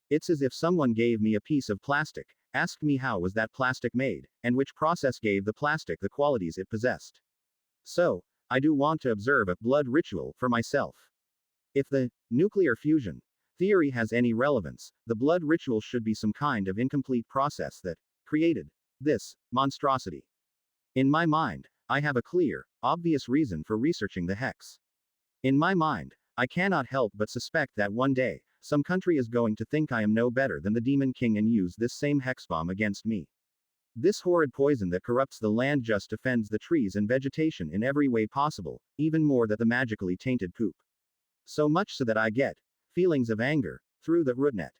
Speaker 1: It's as if someone gave me a piece of plastic, asked me how was that plastic made, and which process gave the plastic the qualities it possessed. So, I do want to observe a blood ritual for myself. If the nuclear fusion theory has any relevance, the blood ritual should be some kind of incomplete process that created this monstrosity. In my mind, I have a clear, obvious reason for researching the Hex. In my mind, I cannot help but suspect that one day, some country is going to think I am no better than the Demon King and use this same Hex bomb against me. This horrid poison that corrupts the land just offends the trees and vegetation in every way possible, even more than the magically tainted poop. So much so that I get feelings of anger through the rootnet.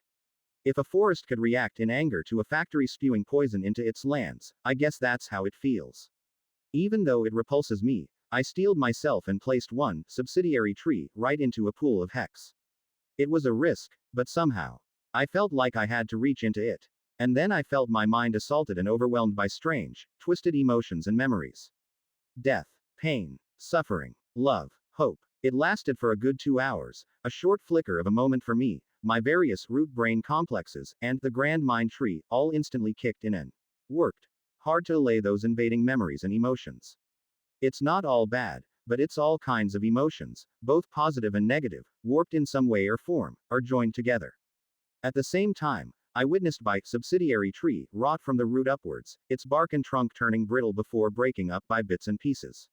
Speaker 1: If a forest could react in anger to a factory spewing poison into its lands, I guess that's how it feels. Even though it repulses me, I steeled myself and placed one subsidiary tree right into a pool of hex. It was a risk, but somehow, I felt like I had to reach into it. And then I felt my mind assaulted and overwhelmed by strange, twisted emotions and memories. Death, pain, suffering, love, hope. It lasted for a good 2 hours, a short flicker of a moment for me, my various root brain complexes, and the grand mind tree, all instantly kicked in and worked hard to allay those invading memories and emotions. It's not all bad, but it's all kinds of emotions, both positive and negative, warped in some way or form, are joined together. At the same time, I witnessed my subsidiary tree rot from the root upwards, its bark and trunk turning brittle before breaking up by bits and pieces.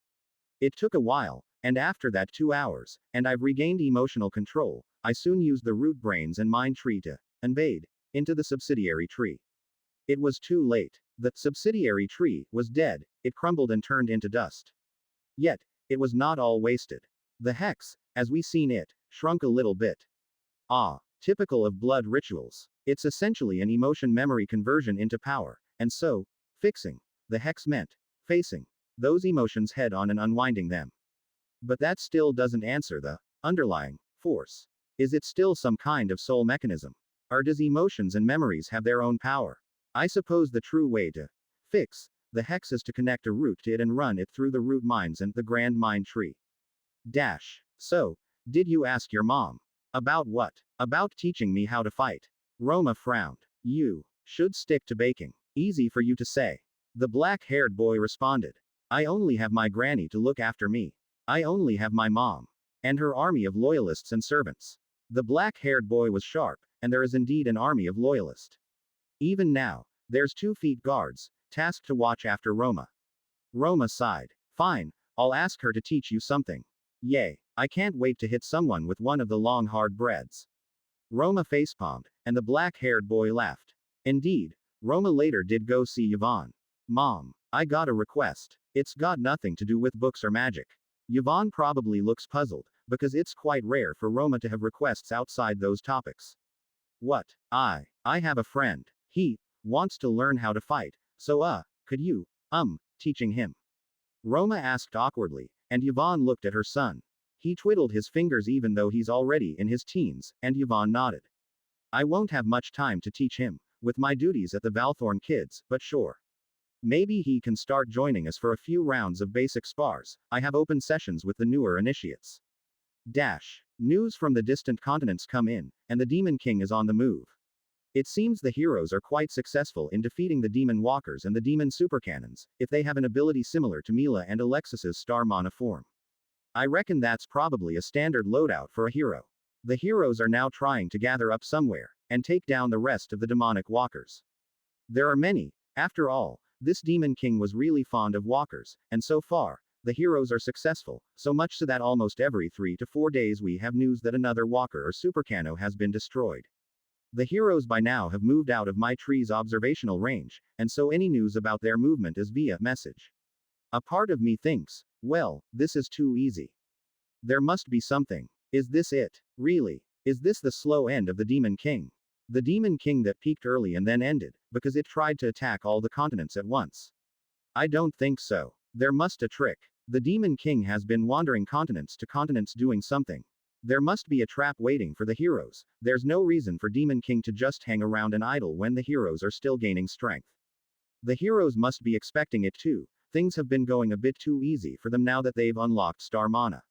Speaker 1: It took a while, and after that 2 hours, and I've regained emotional control, I soon used the root brains and mind tree to invade into the subsidiary tree. It was too late. The subsidiary tree was dead, it crumbled and turned into dust. Yet, it was not all wasted. The hex, as we seen it, shrunk a little bit. Ah, typical of blood rituals. It's essentially an emotion memory conversion into power, and so, fixing the hex meant facing those emotions head on and unwinding them. But that still doesn't answer the underlying force. Is it still some kind of soul mechanism? Or does emotions and memories have their own power? I suppose the true way to fix the hex is to connect a root to it and run it through the root minds and the grand mind tree. So, did you ask your mom? About what? About teaching me how to fight. Roma frowned. You should stick to baking. Easy for you to say. The black-haired boy responded. I only have my granny to look after me. I only have my mom. And her army of loyalists and servants. The black-haired boy was sharp, and there is indeed an army of loyalists. Even now, there's 2 feet guards, tasked to watch after Roma. Roma sighed. Fine, I'll ask her to teach you something. Yay, I can't wait to hit someone with one of the long hard breads. Roma facepalmed, and the black-haired boy laughed. Indeed, Roma later did go see Yvonne. Mom, I got a request. It's got nothing to do with books or magic. Yvonne probably looks puzzled, because it's quite rare for Roma to have requests outside those topics. What? I have a friend. He wants to learn how to fight, so could you, teaching him? Roma asked awkwardly, and Yvonne looked at her son. He twiddled his fingers even though he's already in his teens, and Yvonne nodded. I won't have much time to teach him, with my duties at the Valthorn kids, but sure. Maybe he can start joining us for a few rounds of basic spars. I have open sessions with the newer initiates. News from the distant continents come in, and the Demon King is on the move. It seems the heroes are quite successful in defeating the Demon Walkers and the Demon Supercannons, if they have an ability similar to Mila and Alexis's Star Mana form. I reckon that's probably a standard loadout for a hero. The heroes are now trying to gather up somewhere, and take down the rest of the demonic walkers. There are many, after all, this Demon King was really fond of walkers, and so far, the heroes are successful, so much so that almost every 3 to 4 days we have news that another walker or supercano has been destroyed. The heroes by now have moved out of my tree's observational range, and so any news about their movement is via message. A part of me thinks, well, this is too easy. There must be something. Is this it? Really? Is this the slow end of the Demon King? The Demon King that peaked early and then ended, because it tried to attack all the continents at once? I don't think so. There must a trick. The Demon King has been wandering continents to continents doing something. There must be a trap waiting for the heroes. There's no reason for Demon King to just hang around and idle when the heroes are still gaining strength. The heroes must be expecting it too. Things have been going a bit too easy for them now that they've unlocked Star Mana.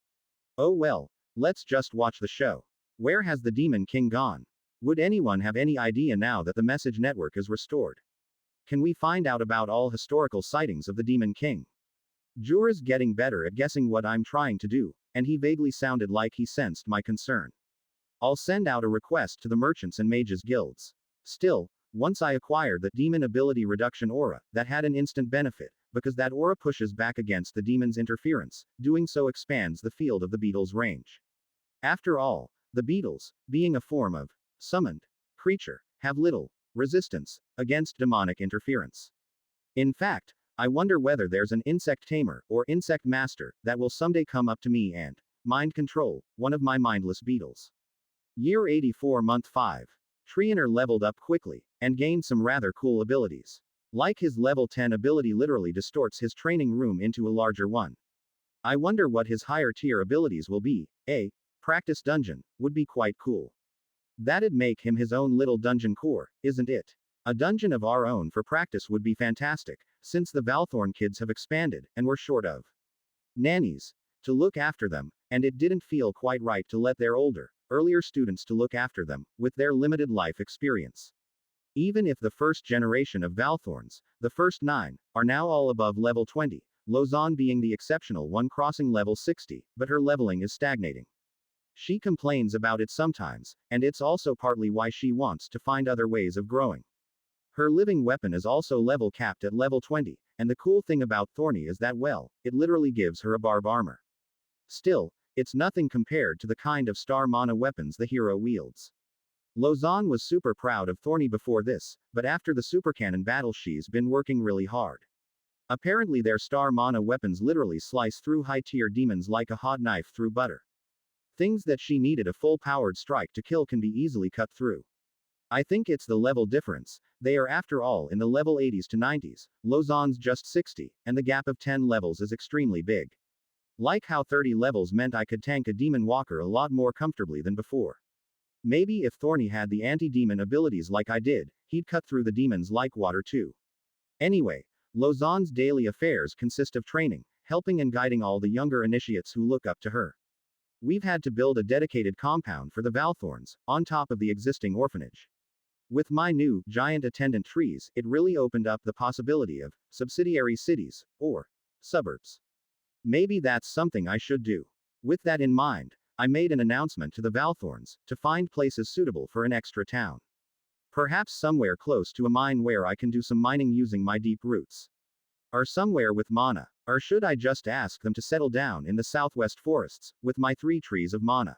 Speaker 1: Oh well, let's just watch the show. Where has the Demon King gone? Would anyone have any idea now that the message network is restored? Can we find out about all historical sightings of the Demon King? Jura's getting better at guessing what I'm trying to do, and he vaguely sounded like he sensed my concern. I'll send out a request to the merchants and mages guilds. Still, once I acquired the demon ability reduction aura, that had an instant benefit, because that aura pushes back against the demon's interference, doing so expands the field of the beetle's range. After all, the beetles, being a form of summoned creature, have little resistance against demonic interference. In fact, I wonder whether there's an insect tamer, or insect master, that will someday come up to me and Mind control, one of my mindless beetles. Year 84 month 5. Trainer leveled up quickly, and gained some rather cool abilities. Like his level 10 ability literally distorts his training room into a larger one. I wonder what his higher tier abilities will be. A practice dungeon would be quite cool. That'd make him his own little dungeon core, isn't it? A dungeon of our own for practice would be fantastic, since the Valthorn kids have expanded, and we're short of nannies to look after them, and it didn't feel quite right to let their older, earlier students to look after them, with their limited life experience. Even if the first generation of Valthorns, the first 9, are now all above level 20, Lausanne being the exceptional one crossing level 60, but her leveling is stagnating. She complains about it sometimes, and it's also partly why she wants to find other ways of growing. Her living weapon is also level capped at level 20, and the cool thing about Thorny is that, well, it literally gives her a barb armor. Still, it's nothing compared to the kind of star mana weapons the hero wields. Lausanne was super proud of Thorny before this, but after the supercannon battle she's been working really hard. Apparently their star mana weapons literally slice through high-tier demons like a hot knife through butter. Things that she needed a full-powered strike to kill can be easily cut through. I think it's the level difference. They are after all in the level 80s to 90s, Lausanne's just 60, and the gap of 10 levels is extremely big. Like how 30 levels meant I could tank a demon walker a lot more comfortably than before. Maybe if Thorny had the anti-demon abilities like I did, he'd cut through the demons like water too. Anyway, Lausanne's daily affairs consist of training, helping and guiding all the younger initiates who look up to her. We've had to build a dedicated compound for the Valthorns, on top of the existing orphanage. With my new, giant attendant trees, it really opened up the possibility of subsidiary cities, or suburbs. Maybe that's something I should do. With that in mind, I made an announcement to the Valthorns, to find places suitable for an extra town. Perhaps somewhere close to a mine where I can do some mining using my deep roots. Or somewhere with mana. Or should I just ask them to settle down in the southwest forests, with my 3 trees of mana?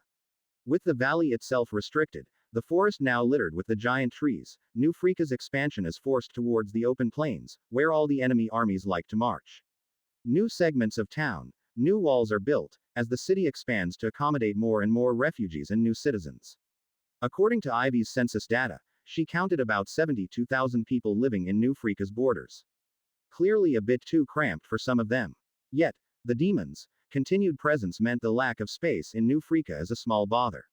Speaker 1: With the valley itself restricted, the forest now littered with the giant trees, New Freeka's expansion is forced towards the open plains, where all the enemy armies like to march. New segments of town, new walls are built, as the city expands to accommodate more and more refugees and new citizens. According to Ivy's census data, she counted about 72,000 people living in New Freeka's borders. Clearly a bit too cramped for some of them. Yet, the demons' continued presence meant the lack of space in New Freeka is a small bother.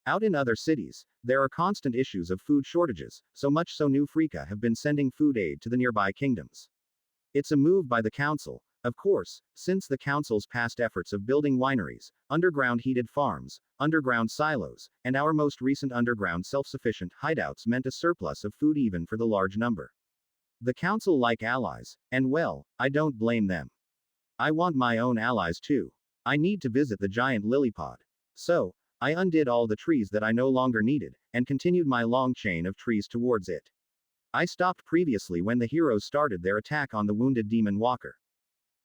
Speaker 1: Out in other cities, there are constant issues of food shortages, so much so New Freeka have been sending food aid to the nearby kingdoms. It's a move by the council, of course, since the council's past efforts of building wineries, underground heated farms, underground silos, and our most recent underground self-sufficient hideouts meant a surplus of food even for the large number. The council like allies, and well, I don't blame them. I want my own allies too. I need to visit the giant Lilypod. So, I undid all the trees that I no longer needed, and continued my long chain of trees towards it. I stopped previously when the heroes started their attack on the wounded demon walker.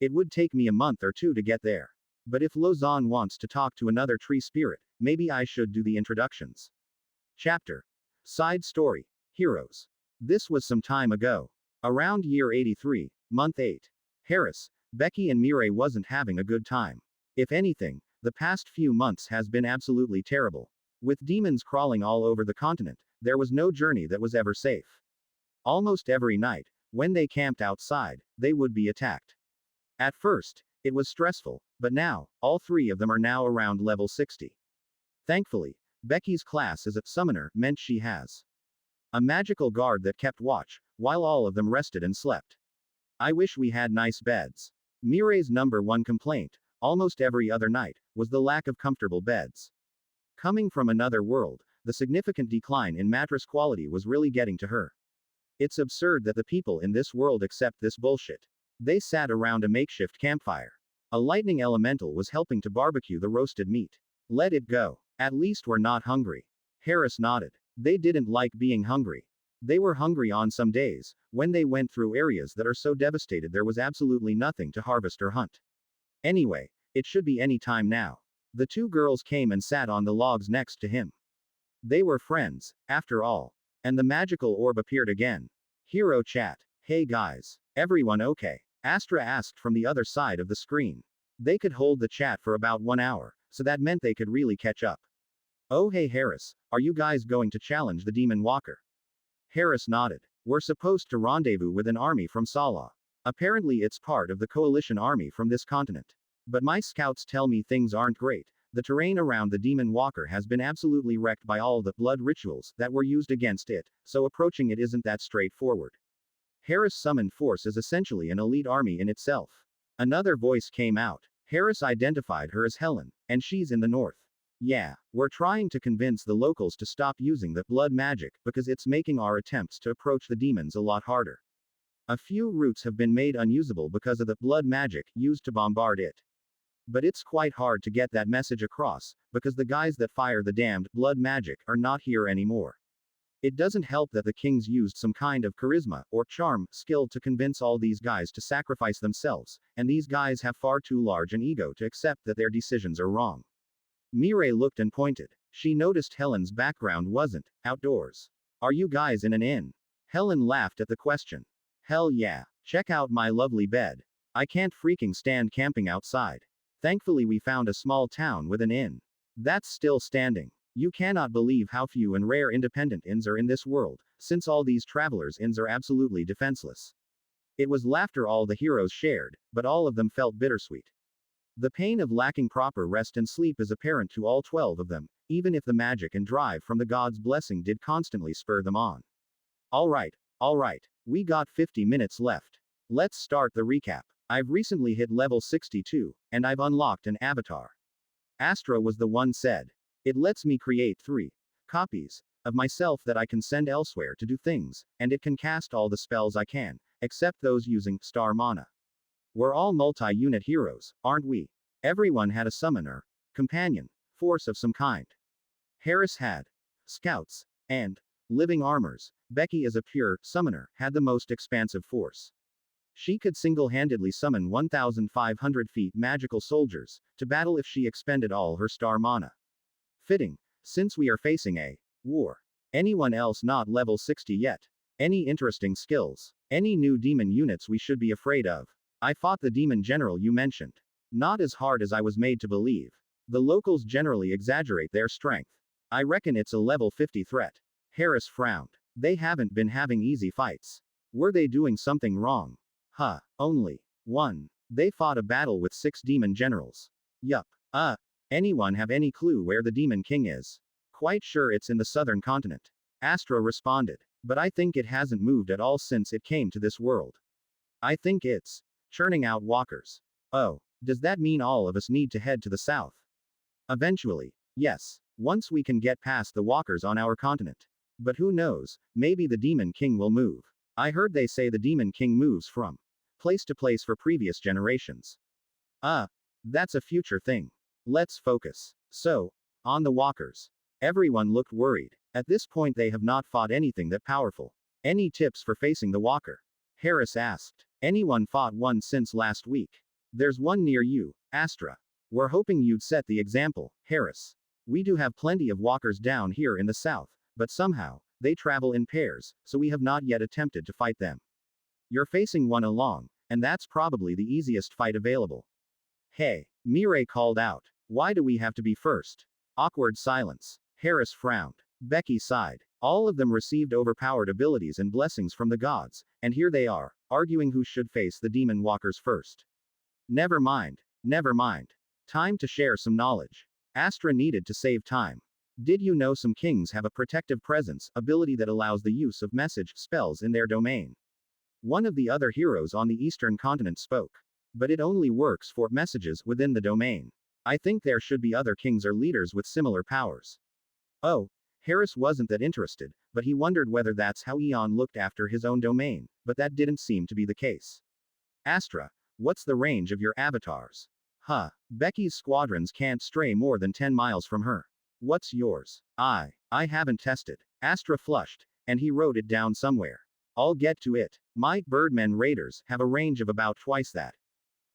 Speaker 1: It would take me a month or 2 to get there. But if Lausanne wants to talk to another tree spirit, maybe I should do the introductions. Chapter. Side story. Heroes. This was some time ago. Around year 83, month 8. Harris, Becky and Mireille wasn't having a good time. If anything, the past few months has been absolutely terrible. With demons crawling all over the continent, there was no journey that was ever safe. Almost every night, when they camped outside, they would be attacked. At first, it was stressful, but now, all 3 of them are now around level 60. Thankfully, Becky's class as a summoner meant she has a magical guard that kept watch, while all of them rested and slept. I wish we had nice beds. Mireille's number 1 complaint, almost every other night, was the lack of comfortable beds. Coming from another world, the significant decline in mattress quality was really getting to her. It's absurd that the people in this world accept this bullshit. They sat around a makeshift campfire. A lightning elemental was helping to barbecue the roasted meat. Let it go. At least we're not hungry. Harris nodded. They didn't like being hungry. They were hungry on some days, when they went through areas that are so devastated there was absolutely nothing to harvest or hunt. Anyway, it should be any time now. The 2 girls came and sat on the logs next to him. They were friends, after all. And the magical orb appeared again. Hero chat. Hey guys. Everyone okay? Astra asked from the other side of the screen. They could hold the chat for about 1 hour, so that meant they could really catch up. Oh hey Harris, are you guys going to challenge the Demon Walker? Harris nodded. We're supposed to rendezvous with an army from Salah. Apparently it's part of the coalition army from this continent. But my scouts tell me things aren't great. The terrain around the Demon Walker has been absolutely wrecked by all the blood rituals that were used against it, so approaching it isn't that straightforward. Harris' summoned force is essentially an elite army in itself. Another voice came out. Harris identified her as Helen, and she's in the north. Yeah, we're trying to convince the locals to stop using the blood magic because it's making our attempts to approach the demons a lot harder. A few routes have been made unusable because of the blood magic used to bombard it. But it's quite hard to get that message across, because the guys that fire the damned blood magic are not here anymore. It doesn't help that the kings used some kind of charisma, or charm, skill to convince all these guys to sacrifice themselves, and these guys have far too large an ego to accept that their decisions are wrong. Mireille looked and pointed. She noticed Helen's background wasn't outdoors. Are you guys in an inn? Helen laughed at the question. Hell yeah. Check out my lovely bed. I can't freaking stand camping outside. Thankfully we found a small town with an inn. That's still standing. You cannot believe how few and rare independent inns are in this world, since all these travelers' inns are absolutely defenseless. It was laughter all the heroes shared, but all of them felt bittersweet. The pain of lacking proper rest and sleep is apparent to all 12 of them, even if the magic and drive from the god's blessing did constantly spur them on. Alright, we got 50 minutes left. Let's start the recap. I've recently hit level 62, and I've unlocked an avatar. Astra was the one said. It lets me create 3 copies of myself that I can send elsewhere to do things, and it can cast all the spells I can, except those using star mana. We're all multi-unit heroes, aren't we? Everyone had a summoner, companion, force of some kind. Harris had scouts and living armors. Becky, as a pure summoner, had the most expansive force. She could single-handedly summon 1,500 feet magical soldiers to battle if she expended all her star mana. Fitting, since we are facing a war. Anyone else not level 60 yet? Any interesting skills? Any new demon units we should be afraid of? I fought the demon general you mentioned. Not as hard as I was made to believe. The locals generally exaggerate their strength. I reckon it's a level 50 threat. Harris frowned. They haven't been having easy fights. Were they doing something wrong? Huh, only one. They fought a battle with 6 demon generals. Yup. Anyone have any clue where the Demon King is? Quite sure it's in the southern continent. Astra responded. But I think it hasn't moved at all since it came to this world. I think it's churning out walkers. Oh, does that mean all of us need to head to the south? Eventually, yes. Once we can get past the walkers on our continent. But who knows, maybe the Demon King will move. I heard they say the Demon King moves from place to place for previous generations. That's a future thing. Let's focus. So, on the walkers. Everyone looked worried. At this point they have not fought anything that powerful. Any tips for facing the walker? Harris asked. Anyone fought one since last week? There's one near you, Astra. We're hoping you'd set the example, Harris. We do have plenty of walkers down here in the south, but somehow, they travel in pairs, so we have not yet attempted to fight them. You're facing one along, and that's probably the easiest fight available. Hey, Mireille called out. Why do we have to be first? Awkward silence. Harris frowned. Becky sighed. All of them received overpowered abilities and blessings from the gods, and here they are, arguing who should face the demon walkers first. Never mind. Time to share some knowledge. Astra needed to save time. Did you know some kings have a protective presence ability that allows the use of message spells in their domain? One of the other heroes on the eastern continent spoke. But it only works for messages within the domain. I think there should be other kings or leaders with similar powers. Oh, Harris wasn't that interested, but he wondered whether that's how Eon looked after his own domain, but that didn't seem to be the case. Astra, what's the range of your avatars? Becky's squadrons can't stray more than 10 miles from her. What's yours? I haven't tested. Astra flushed, and he wrote it down somewhere. I'll get to it. My Birdmen Raiders have a range of about twice that.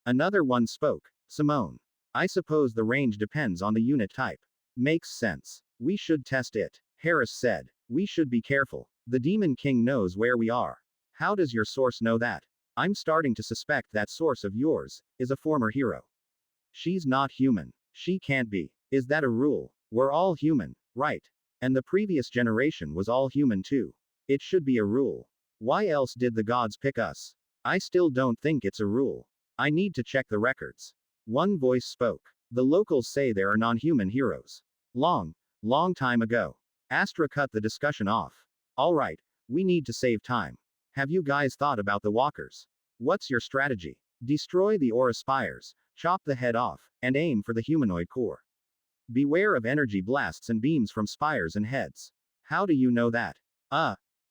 Speaker 1: Another one spoke. Simone. I suppose the range depends on the unit type. Makes sense. We should test it. Harris said. We should be careful. The Demon King knows where we are. How does your source know that? I'm starting to suspect that source of yours is a former hero. She's not human. She can't be. Is that a rule? We're all human, right? And the previous generation was all human too. It should be a rule. Why else did the gods pick us? I still don't think it's a rule. I need to check the records. One voice spoke. The locals say there are non-human heroes. Long time ago. Astra cut the discussion off. Alright, we need to save time. Have you guys thought about the walkers? What's your strategy? Destroy the aura spires, chop the head off, and aim for the humanoid core. Beware of energy blasts and beams from spires and heads. How do you know that?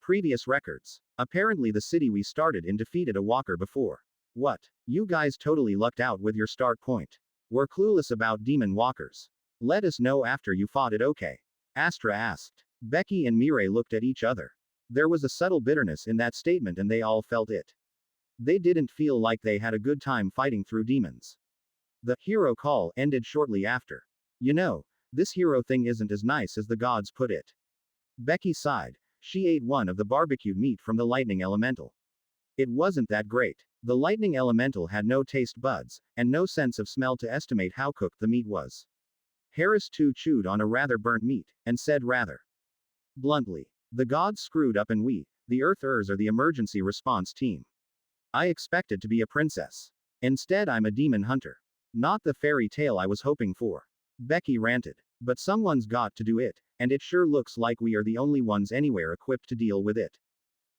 Speaker 1: Previous records. Apparently the city we started in defeated a walker before. What? You guys totally lucked out with your start point. We're clueless about demon walkers. Let us know after you fought it, okay? Astra asked. Becky and Mirai looked at each other. There was a subtle bitterness in that statement and they all felt it. They didn't feel like they had a good time fighting through demons. The hero call ended shortly after. You know, this hero thing isn't as nice as the gods put it. Becky sighed. She ate one of the barbecued meat from the lightning elemental. It wasn't that great. The lightning elemental had no taste buds, and no sense of smell to estimate how cooked the meat was. Harris too chewed on a rather burnt meat, and said rather bluntly, the gods screwed up and we, the Earthers, are the emergency response team. I expected to be a princess. Instead I'm a demon hunter. Not the fairy tale I was hoping for. Becky ranted. But someone's got to do it, and it sure looks like we are the only ones anywhere equipped to deal with it.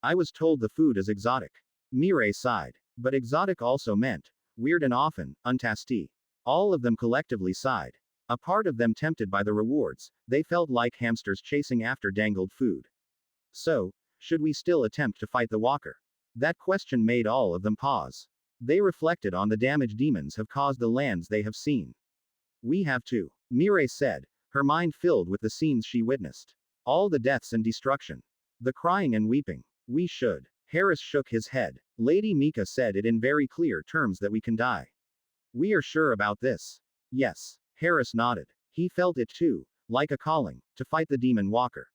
Speaker 1: I was told the food is exotic. Mirai sighed. But exotic also meant weird and often untasty. All of them collectively sighed. A part of them tempted by the rewards, they felt like hamsters chasing after dangled food. So, should we still attempt to fight the walker? That question made all of them pause. They reflected on the damage demons have caused the lands they have seen. We have to, Mirai said, her mind filled with the scenes she witnessed. All the deaths and destruction. The crying and weeping. We should. Harris shook his head. Lady Mika said it in very clear terms that we can die. We are sure about this. Yes. Harris nodded. He felt it too, like a calling, to fight the demon walker.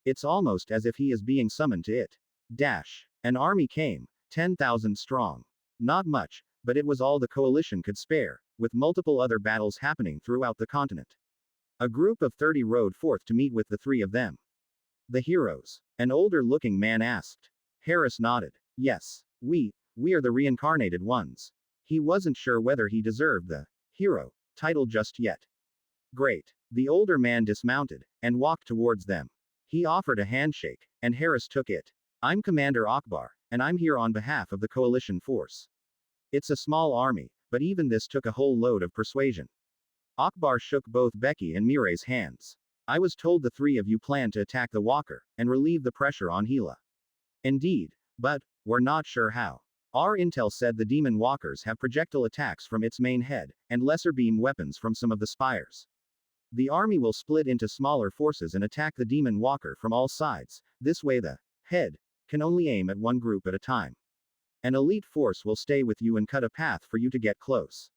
Speaker 1: It's almost as if he is being summoned to it. Dash. An army came, 10,000 strong. Not much, but it was all the coalition could spare, with multiple other battles happening throughout the continent. A group of 30 rode forth to meet with the three of them. The heroes. An older-looking man asked. Harris nodded. Yes. We are the reincarnated ones. He wasn't sure whether he deserved the hero title just yet. Great. The older man dismounted, and walked towards them. He offered a handshake, and Harris took it. I'm Commander Akbar, and I'm here on behalf of the coalition force. It's a small army, but even this took a whole load of persuasion. Akbar shook both Becky and Mirai's hands. I was told the three of you plan to attack the walker, and relieve the pressure on Gila. Indeed. But, we're not sure how. Our intel said the demon walkers have projectile attacks from its main head, and lesser beam weapons from some of the spires. The army will split into smaller forces and attack the demon walker from all sides. This way the head can only aim at one group at a time. An elite force will stay with you and cut a path for you to get close.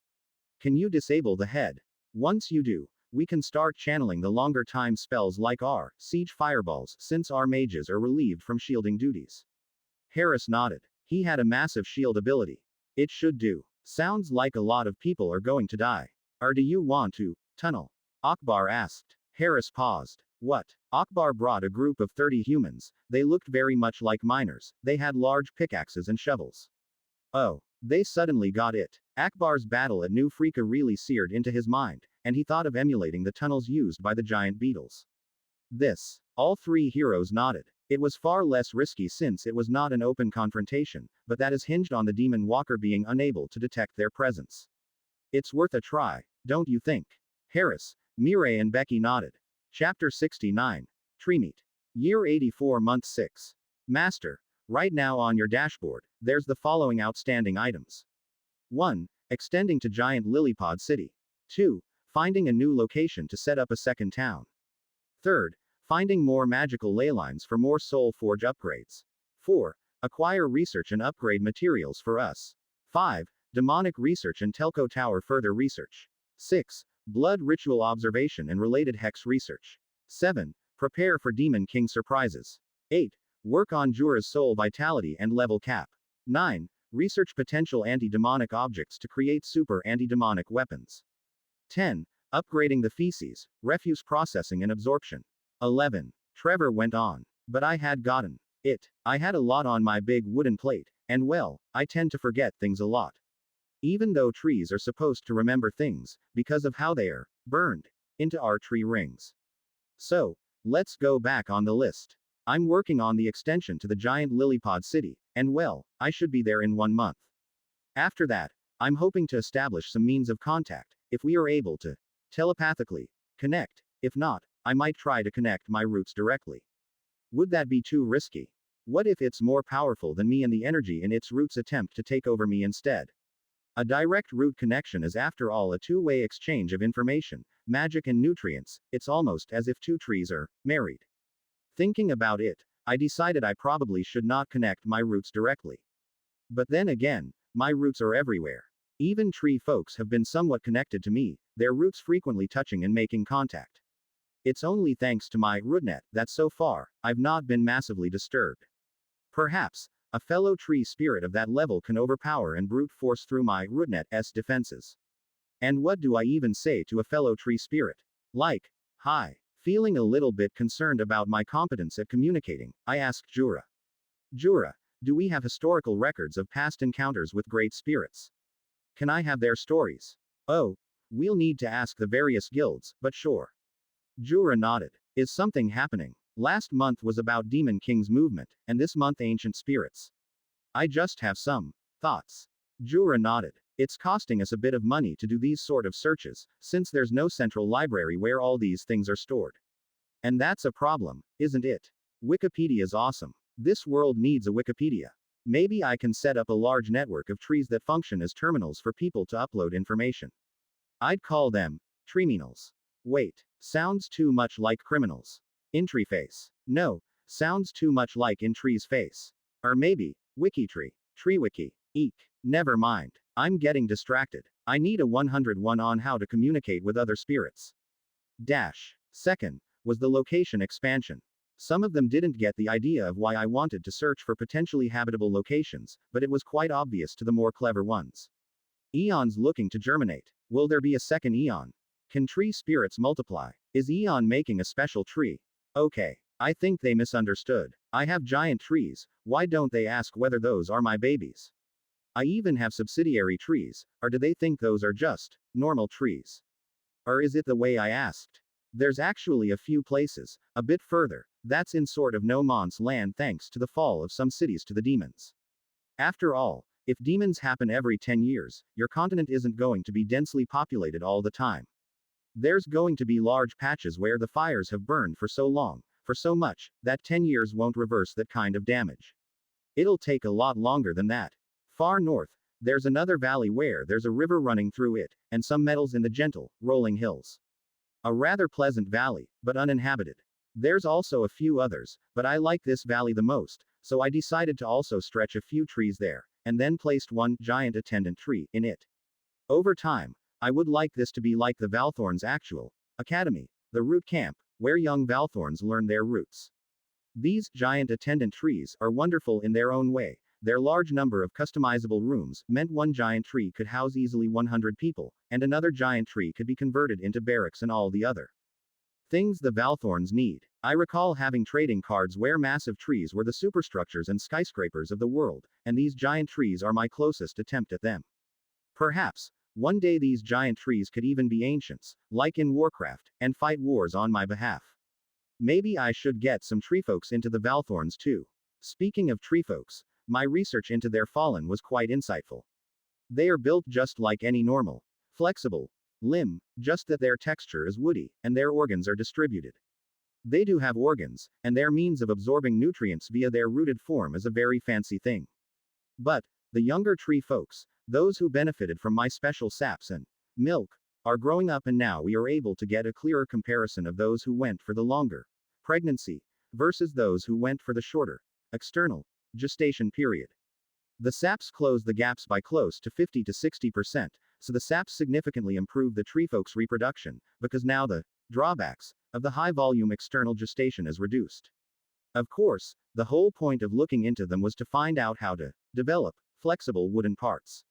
Speaker 1: Can you disable the head? Once you do, we can start channeling the longer time spells like our siege fireballs, since our mages are relieved from shielding duties. Harris nodded. He had a massive shield ability. It should do. Sounds like a lot of people are going to die. Or do you want to tunnel? Akbar asked. Harris paused. What? Akbar brought a group of 30 humans. They looked very much like miners. They had large pickaxes and shovels. Oh. They suddenly got it. Akbar's battle at New Freaka really seared into his mind, and he thought of emulating the tunnels used by the giant beetles. This. All three heroes nodded. It was far less risky since it was not an open confrontation, but that is hinged on the demon walker being unable to detect their presence. It's worth a try, don't you think? Harris, Mirai and Becky nodded. Chapter 69. Treemeat. Year 84 Month 6. Master. Right now on your dashboard, there's the following outstanding items. 1. Extending to giant Lilypod city. 2. Finding a new location to set up a second town. 3rd. Finding more magical ley lines for more Soul Forge upgrades. 4. Acquire research and upgrade materials for us. 5. Demonic research and Telco Tower further research. 6. Blood ritual observation and related hex research. 7. Prepare for Demon King surprises. 8. Work on Jura's soul vitality and level cap. 9. Research potential anti-demonic objects to create super anti-demonic weapons. 10. Upgrading the feces, refuse processing and absorption. 11. Trevor went on. But I had gotten it. I had a lot on my big wooden plate, and well, I tend to forget things a lot. Even though trees are supposed to remember things, because of how they are burned into our tree rings. So, let's go back on the list. I'm working on the extension to the giant Lilypod city, and well, I should be there in 1 month. After that, I'm hoping to establish some means of contact, if we are able to telepathically connect. If not, I might try to connect my roots directly. Would that be too risky? What if it's more powerful than me and the energy in its roots attempt to take over me instead? A direct root connection is after all a two-way exchange of information, magic and nutrients. It's almost as if two trees are married. Thinking about it, I decided I probably should not connect my roots directly. But then again, my roots are everywhere. Even tree folks have been somewhat connected to me, their roots frequently touching and making contact. It's only thanks to my rootnet that so far, I've not been massively disturbed. Perhaps, a fellow tree spirit of that level can overpower and brute force through my rootnet's defenses. And what do I even say to a fellow tree spirit? Like, hi. Feeling a little bit concerned about my competence at communicating, I asked Jura. Jura, do we have historical records of past encounters with great spirits? Can I have their stories? Oh, we'll need to ask the various guilds, but sure. Jura nodded. Is something happening? Last month was about Demon King's movement, and this month ancient spirits. I just have some thoughts. Jura nodded. It's costing us a bit of money to do these sort of searches, since there's no central library where all these things are stored. And that's a problem, isn't it? Wikipedia's awesome. This world needs a Wikipedia. Maybe I can set up a large network of trees that function as terminals for people to upload information. I'd call them treeminals. Wait, sounds too much like criminals. Intreeface. No, sounds too much like in tree's face. Or maybe, Wikitree. TreeWiki. Eek. Never mind. I'm getting distracted. I need a 101 on how to communicate with other spirits. Dash. Second, was the location expansion. Some of them didn't get the idea of why I wanted to search for potentially habitable locations, but it was quite obvious to the more clever ones. Eons looking to germinate. Will there be a second Eon? Can tree spirits multiply? Is Eon making a special tree? Okay. I think they misunderstood. I have giant trees, why don't they ask whether those are my babies? I even have subsidiary trees, or do they think those are just normal trees? Or is it the way I asked? There's actually a few places, a bit further, that's in sort of no man's land thanks to the fall of some cities to the demons. After all, if demons happen every 10 years, your continent isn't going to be densely populated all the time. There's going to be large patches where the fires have burned for so long, for so much, that 10 years won't reverse that kind of damage. It'll take a lot longer than that. Far north, there's another valley where there's a river running through it, and some meadows in the gentle, rolling hills. A rather pleasant valley, but uninhabited. There's also a few others, but I like this valley the most, so I decided to also stretch a few trees there, and then placed one giant attendant tree in it. Over time, I would like this to be like the Valthorn's actual academy, the root camp, where young Valthorns learn their roots. These giant attendant trees are wonderful in their own way. Their large number of customizable rooms meant one giant tree could house easily 100 people, and another giant tree could be converted into barracks and all the other things the Valthorns need. I recall having trading cards where massive trees were the superstructures and skyscrapers of the world, and these giant trees are my closest attempt at them. Perhaps, one day these giant trees could even be ancients, like in Warcraft, and fight wars on my behalf. Maybe I should get some treefolks into the Valthorns too. Speaking of treefolks, my research into their fallen was quite insightful. They are built just like any normal, flexible limb, just that their texture is woody, and their organs are distributed. They do have organs, and their means of absorbing nutrients via their rooted form is a very fancy thing. But, the younger tree folks, those who benefited from my special saps and milk, are growing up, and now we are able to get a clearer comparison of those who went for the longer pregnancy versus those who went for the shorter external gestation period. The saps close the gaps by close to 50 to 60%, so the saps significantly improve the treefolk's reproduction, because now the drawbacks of the high volume external gestation is reduced. Of course, the whole point of looking into them was to find out how to develop flexible wooden parts.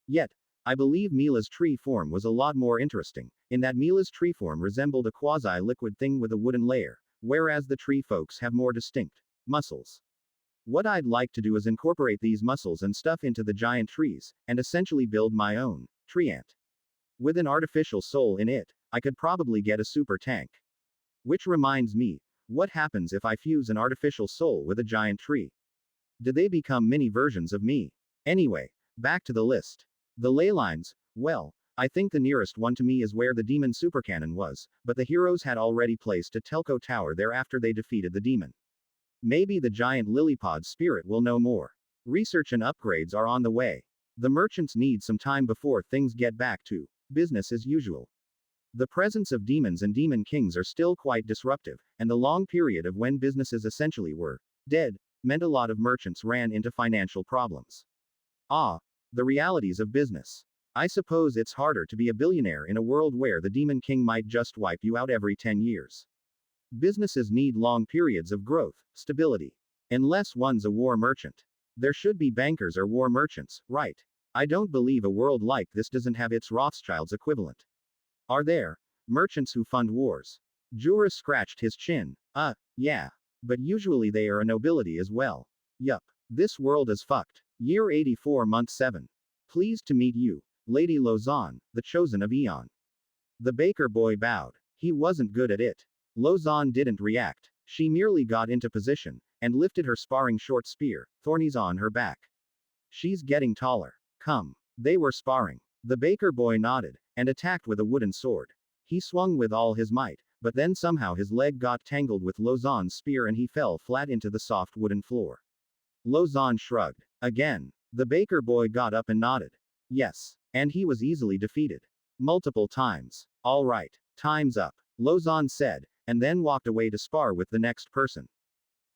Speaker 1: Yet, I believe Mila's tree form was a lot more interesting, in that Mila's tree form resembled a quasi-liquid thing with a wooden layer, whereas the tree folks have more distinct muscles. What I'd like to do is incorporate these muscles and stuff into the giant trees, and essentially build my own tree ant. With an artificial soul in it, I could probably get a super tank. Which reminds me, what happens if I fuse an artificial soul with a giant tree? Do they become mini versions of me? Anyway, back to the list. The ley lines, well, I think the nearest one to me is where the demon supercannon was, but the heroes had already placed a telco tower there after they defeated the demon. Maybe the giant Lilypod spirit will know more. Research and upgrades are on the way. The merchants need some time before things get back to business as usual. The presence of demons and demon kings are still quite disruptive, and the long period of when businesses essentially were dead meant a lot of merchants ran into financial problems. The realities of business. I suppose it's harder to be a billionaire in a world where the demon king might just wipe you out every 10 years. Businesses need long periods of growth, stability. Unless one's a war merchant. There should be bankers or war merchants, right? I don't believe a world like this doesn't have its Rothschilds equivalent. Are there merchants who fund wars? Jura scratched his chin. Yeah. But usually they are a nobility as well. Yup. This world is fucked. Year 84 month 7. Pleased to meet you, Lady Lausanne, the chosen of Eon. The baker boy bowed. He wasn't good at it. Lausanne didn't react. She merely got into position, and lifted her sparring short spear, thornies on her back. She's getting taller. Come. They were sparring. The baker boy nodded, and attacked with a wooden sword. He swung with all his might, but then somehow his leg got tangled with Lausanne's spear and he fell flat into the soft wooden floor. Lausanne shrugged. Again. The baker boy got up and nodded. Yes. And he was easily defeated. Multiple times. All right. Time's up, Lausanne said, and then walked away to spar with the next person.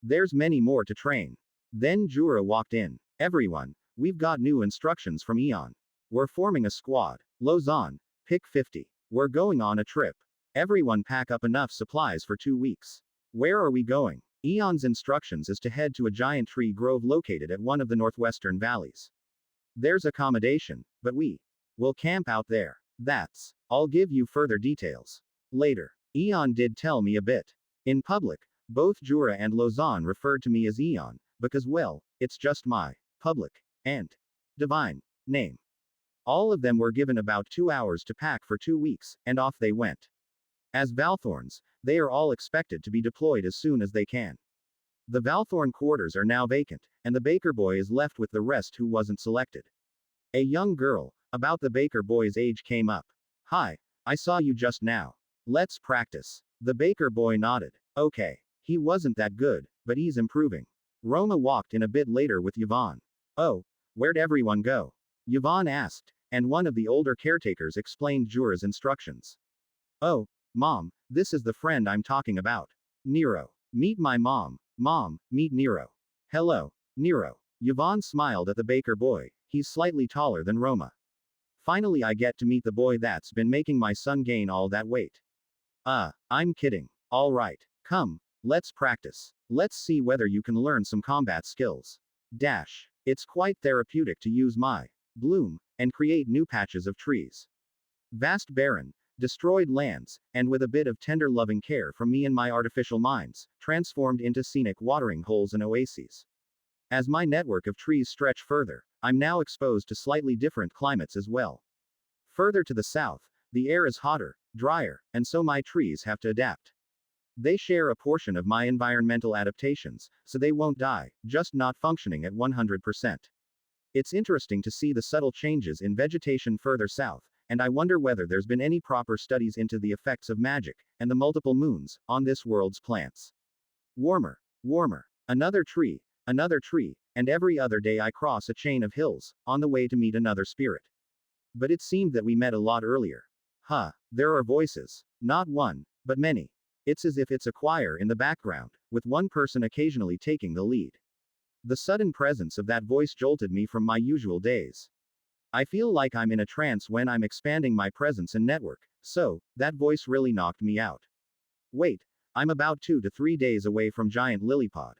Speaker 1: There's many more to train. Then Jura walked in. Everyone, we've got new instructions from Eon. We're forming a squad. Lausanne, pick 50. We're going on a trip. Everyone pack up enough supplies for 2 weeks. Where are we going? Eon's instructions is to head to a giant tree grove located at one of the northwestern valleys. There's accommodation, but we will camp out there. I'll give you further details later. Eon did tell me a bit. In public, both Jura and Lausanne referred to me as Eon, because well, it's just my public and divine name. All of them were given about 2 hours to pack for 2 weeks, and off they went. As Valthorns, they are all expected to be deployed as soon as they can. The Valthorn quarters are now vacant, and the baker boy is left with the rest who wasn't selected. A young girl, about the baker boy's age, came up. Hi, I saw you just now. Let's practice. The baker boy nodded. Okay. He wasn't that good, but he's improving. Roma walked in a bit later with Yvonne. Oh, where'd everyone go? Yvonne asked, and one of the older caretakers explained Jura's instructions. Oh, Mom, this is the friend I'm talking about. Nero. Meet my mom. Mom, meet Nero. Hello, Nero. Yvonne smiled at the baker boy. He's slightly taller than Roma. Finally I get to meet the boy that's been making my son gain all that weight. I'm kidding. All right. Come, let's practice. Let's see whether you can learn some combat skills. It's quite therapeutic to use my bloom and create new patches of trees. Vast barren, destroyed lands, and with a bit of tender loving care from me and my artificial minds, transformed into scenic watering holes and oases. As my network of trees stretch further, I'm now exposed to slightly different climates as well. Further to the south, the air is hotter, drier, and so my trees have to adapt. They share a portion of my environmental adaptations, so they won't die, just not functioning at 100%. It's interesting to see the subtle changes in vegetation further south, and I wonder whether there's been any proper studies into the effects of magic, and the multiple moons, on this world's plants. Warmer, warmer, another tree, and every other day I cross a chain of hills, on the way to meet another spirit. But it seemed that we met a lot earlier. There are voices. Not one, but many. It's as if it's a choir in the background, with one person occasionally taking the lead. The sudden presence of that voice jolted me from my usual days. I feel like I'm in a trance when I'm expanding my presence and network, so, that voice really knocked me out. Wait, I'm about 2 to 3 days away from giant Lilypod.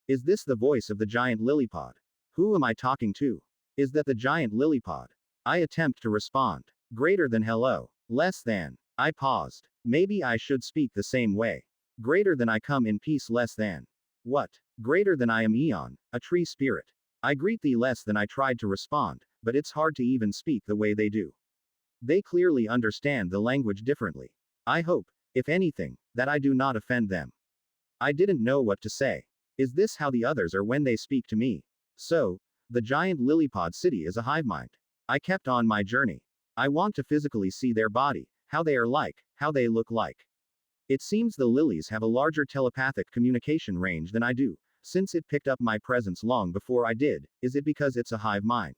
Speaker 1: Is this the voice of the giant Lilypod? Who am I talking to? Is that the giant Lilypod? I attempt to respond. Greater than hello. Less than. I paused. Maybe I should speak the same way. Greater than I come in peace. Less than. What? Greater than I am Eon, a tree spirit. I greet thee. Less than. I tried to respond, but it's hard to even speak the way they do. They clearly understand the language differently. I hope, if anything, that I do not offend them. I didn't know what to say. Is this how the others are when they speak to me? So, the giant Lilypod city is a hive mind. I kept on my journey. I want to physically see their body, how they are like, how they look like. It seems the lilies have a larger telepathic communication range than I do, since it picked up my presence long before I did. Is it because it's a hive mind?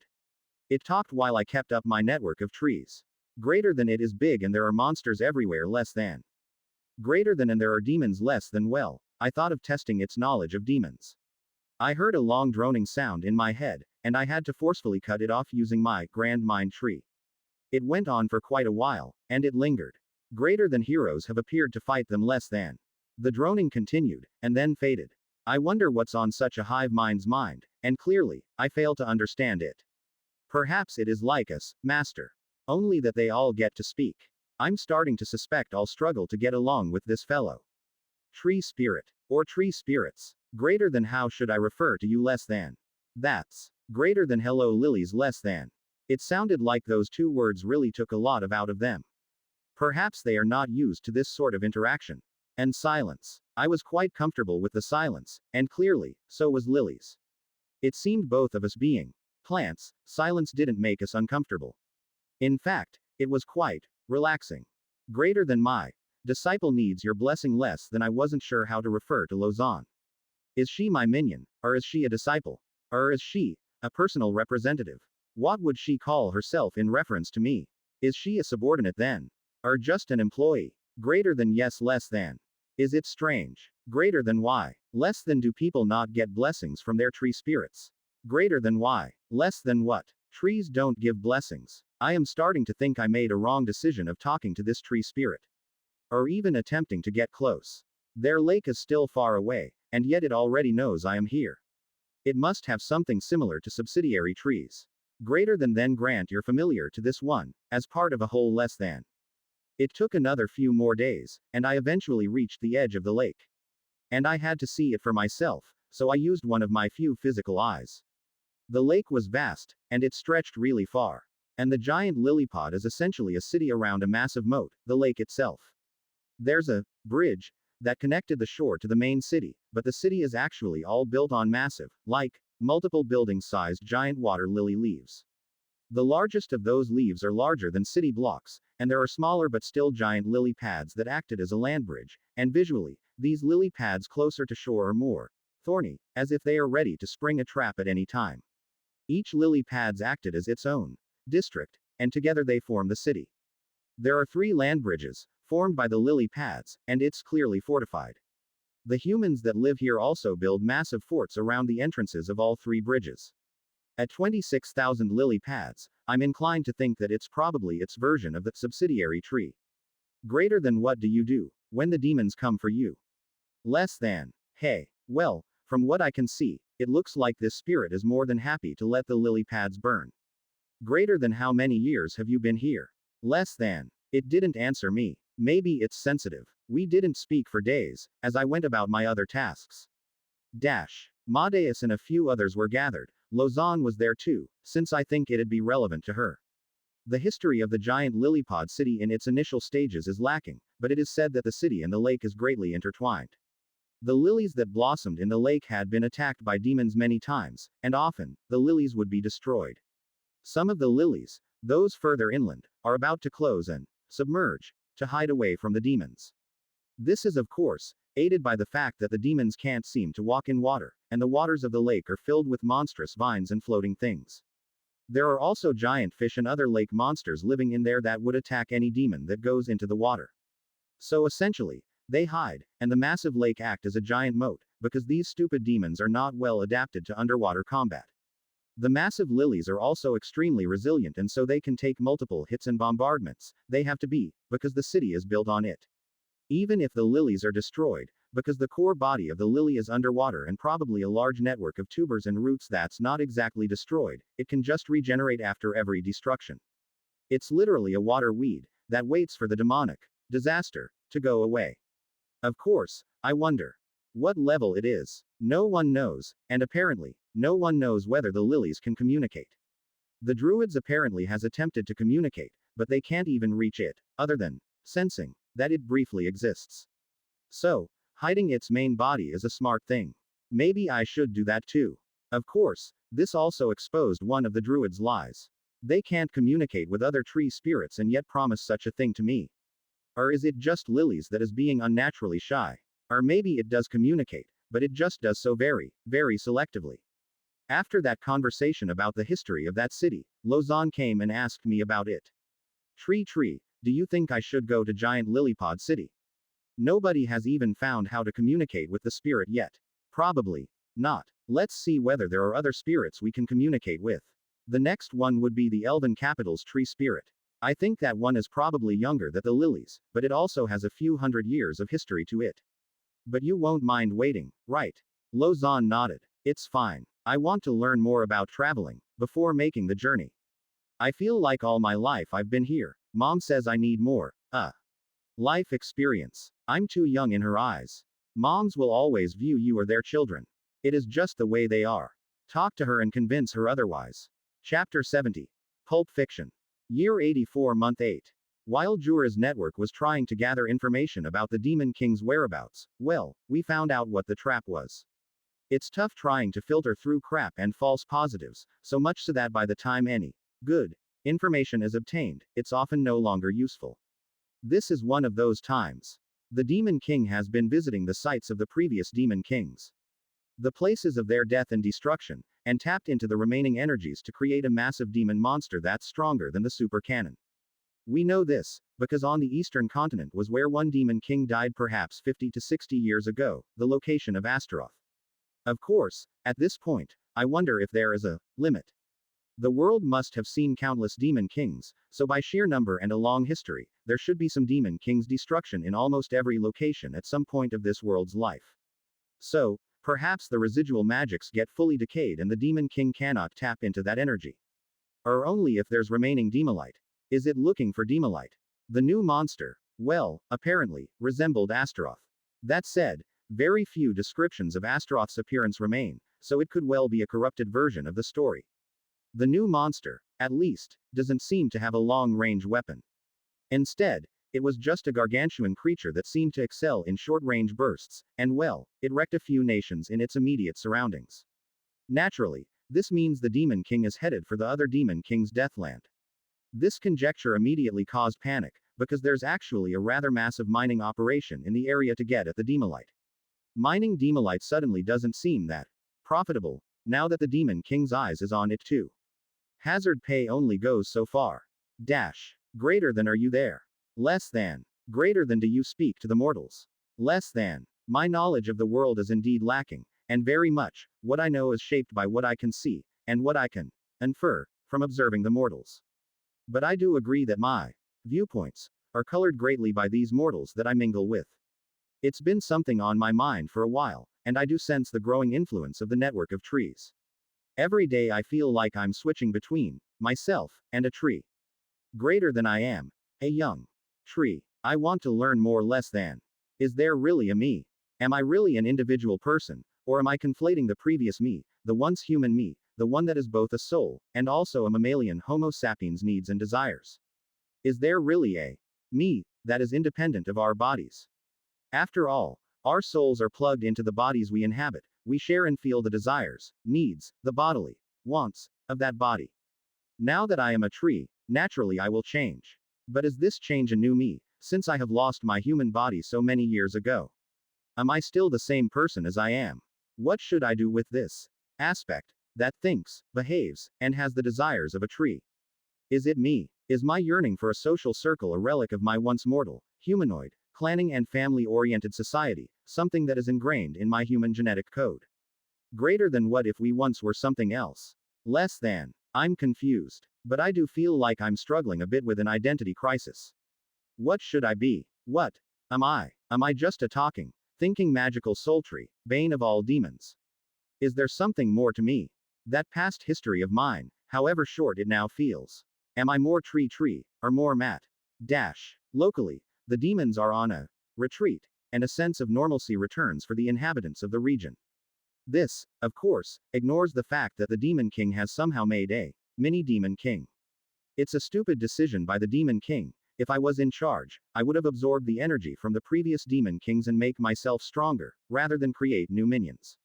Speaker 1: It talked while I kept up my network of trees. Greater than it is big and there are monsters everywhere. Less than. Greater than and there are demons. Less than. Well, I thought of testing its knowledge of demons. I heard a long droning sound in my head, and I had to forcefully cut it off using my grand mind tree. It went on for quite a while, and it lingered. Greater than heroes have appeared to fight them. Less than. The droning continued, and then faded. I wonder what's on such a hive mind's mind, and clearly, I fail to understand it. Perhaps it is like us, master. Only that they all get to speak. I'm starting to suspect I'll struggle to get along with this fellow. Tree spirit. Or tree spirits. Greater than. How should I refer to you? Less than. That's. Greater than hello lilies. Less than. It sounded like those two words really took a lot out of them. Perhaps they are not used to this sort of interaction. And silence. I was quite comfortable with the silence, and clearly, so was Lily's. It seemed both of us being plants, silence didn't make us uncomfortable. In fact, it was quite relaxing. Greater than my disciple needs your blessing. Less than. I wasn't sure how to refer to Lausanne. Is she my minion, or is she a disciple? Or is she a personal representative? What would she call herself in reference to me? Is she a subordinate then? Or just an employee? Greater than. Yes. Less than. Is it strange? Greater than. Why? Less than. Do people not get blessings from their tree spirits? Greater than. Why? Less than. What? Trees don't give blessings. I am starting to think I made a wrong decision of talking to this tree spirit. Or even attempting to get close. Their lake is still far away, and yet it already knows I am here. It must have something similar to subsidiary trees. Greater than. Then grant you're familiar to this one, as part of a whole. Less than. It took another few more days, and I eventually reached the edge of the lake. And I had to see it for myself, so I used one of my few physical eyes. The lake was vast, and it stretched really far. And the giant Lilypod is essentially a city around a massive moat, the lake itself. There's a bridge that connected the shore to the main city, but the city is actually all built on massive, multiple building-sized giant water lily leaves. The largest of those leaves are larger than city blocks, and there are smaller but still giant lily pads that acted as a land bridge, and visually, these lily pads closer to shore are more thorny, as if they are ready to spring a trap at any time. Each lily pads acted as its own district, and together they form the city. There are 3 land bridges, formed by the lily pads, and it's clearly fortified. The humans that live here also build massive forts around the entrances of all 3 bridges. At 26,000 lily pads, I'm inclined to think that it's probably its version of the subsidiary tree. Greater than. What do you do when the demons come for you? Less than. Hey. Well, from what I can see, it looks like this spirit is more than happy to let the lily pads burn. Greater than. How many years have you been here? Less than. It didn't answer me. Maybe it's sensitive. We didn't speak for days, as I went about my other tasks. Madeus and a few others were gathered. Lausanne was there too, since I think it'd be relevant to her. The history of the giant Lilypod city in its initial stages is lacking, but it is said that the city and the lake is greatly intertwined. The lilies that blossomed in the lake had been attacked by demons many times, and often, the lilies would be destroyed. Some of the lilies, those further inland, are about to close and submerge, to hide away from the demons. This is of course, aided by the fact that the demons can't seem to walk in water, and the waters of the lake are filled with monstrous vines and floating things. There are also giant fish and other lake monsters living in there that would attack any demon that goes into the water. So essentially, they hide, and the massive lake act as a giant moat, because these stupid demons are not well adapted to underwater combat. The massive lilies are also extremely resilient, and so they can take multiple hits and bombardments. They have to be, because the city is built on it. Even if the lilies are destroyed, because the core body of the lily is underwater and probably a large network of tubers and roots that's not exactly destroyed, it can just regenerate after every destruction. It's literally a water weed that waits for the demonic disaster to go away. Of course, I wonder what level it is. No one knows, and apparently, no one knows whether the lilies can communicate. The druids apparently has attempted to communicate, but they can't even reach it, other than sensing that it briefly exists. So, hiding its main body is a smart thing. Maybe I should do that too. Of course, this also exposed one of the druids' lies. They can't communicate with other tree spirits and yet promise such a thing to me. Or is it just lilies that is being unnaturally shy? Or maybe it does communicate, but it just does so very, very selectively. After that conversation about the history of that city, Lausanne came and asked me about it. TreeTree, do you think I should go to giant Lilypod city? Nobody has even found how to communicate with the spirit yet. Probably not. Let's see whether there are other spirits we can communicate with. The next one would be the Elven capital's tree spirit. I think that one is probably younger than the lilies, but it also has a few hundred years of history to it. But you won't mind waiting, right? Lausanne nodded. It's fine. I want to learn more about traveling before making the journey. I feel like all my life I've been here. Mom says I need more life experience. I'm too young in her eyes. Moms will always view you or their children. It is just the way they are. Talk to her and convince her otherwise. Chapter 70. Pulp Fiction. Year 84, Month 8. While Jura's network was trying to gather information about the Demon King's whereabouts, well, we found out what the trap was. It's tough trying to filter through crap and false positives, so much so that by the time any good information is obtained, it's often no longer useful. This is one of those times. The Demon King has been visiting the sites of the previous Demon Kings, the places of their death and destruction, and tapped into the remaining energies to create a massive demon monster that's stronger than the super cannon. We know this, because on the eastern continent was where one Demon King died perhaps 50 to 60 years ago, the location of Astaroth. Of course, at this point, I wonder if there is a limit. The world must have seen countless Demon Kings, so by sheer number and a long history, there should be some Demon King's destruction in almost every location at some point of this world's life. So, perhaps the residual magics get fully decayed and the Demon King cannot tap into that energy. Or only if there's remaining Demolite. Is it looking for Demolite? The new monster, well, apparently, resembled Astaroth. That said, very few descriptions of Astaroth's appearance remain, so it could well be a corrupted version of the story. The new monster, at least, doesn't seem to have a long-range weapon. Instead, it was just a gargantuan creature that seemed to excel in short-range bursts, and well, it wrecked a few nations in its immediate surroundings. Naturally, this means the Demon King is headed for the other Demon King's Deathland. This conjecture immediately caused panic, because there's actually a rather massive mining operation in the area to get at the Demolite. Mining Demolite suddenly doesn't seem that profitable, now that the Demon King's eyes is on it too. Hazard pay only goes so far. Dash. Greater than are you there? Less than. Greater than do you speak to the mortals? Less than. My knowledge of the world is indeed lacking, and very much, what I know is shaped by what I can see, and what I can infer from observing the mortals. But I do agree that my viewpoints are colored greatly by these mortals that I mingle with. It's been something on my mind for a while, and I do sense the growing influence of the network of trees. Every day I feel like I'm switching between myself and a tree. Greater than I am a young tree. I want to learn more. Less than. Is there really a me? Am I really an individual person, or am I conflating the previous me, the once human me, the one that is both a soul, and also a mammalian Homo sapiens needs and desires? Is there really a me that is independent of our bodies? After all, our souls are plugged into the bodies we inhabit. We share and feel the desires, needs, the bodily wants of that body. Now that I am a tree, naturally I will change. But is this change a new me, since I have lost my human body so many years ago? Am I still the same person as I am? What should I do with this aspect that thinks, behaves, and has the desires of a tree? Is it me? Is my yearning for a social circle a relic of my once mortal, humanoid, clanning and family-oriented society, something that is ingrained in my human genetic code? Greater than what if we once were something else? Less than. I'm confused. But I do feel like I'm struggling a bit with an identity crisis. What should I be? What am I? Am I just a talking Thinking magical soul tree, bane of all demons. Is there something more to me? That past history of mine, however short it now feels. Am I more TreeTree, or more Matt? Locally, the demons are on a retreat, and a sense of normalcy returns for the inhabitants of the region. This, of course, ignores the fact that the Demon King has somehow made a mini Demon King. It's a stupid decision by the Demon King. If I was in charge, I would have absorbed the energy from the previous Demon Kings and make myself stronger, rather than create new minions.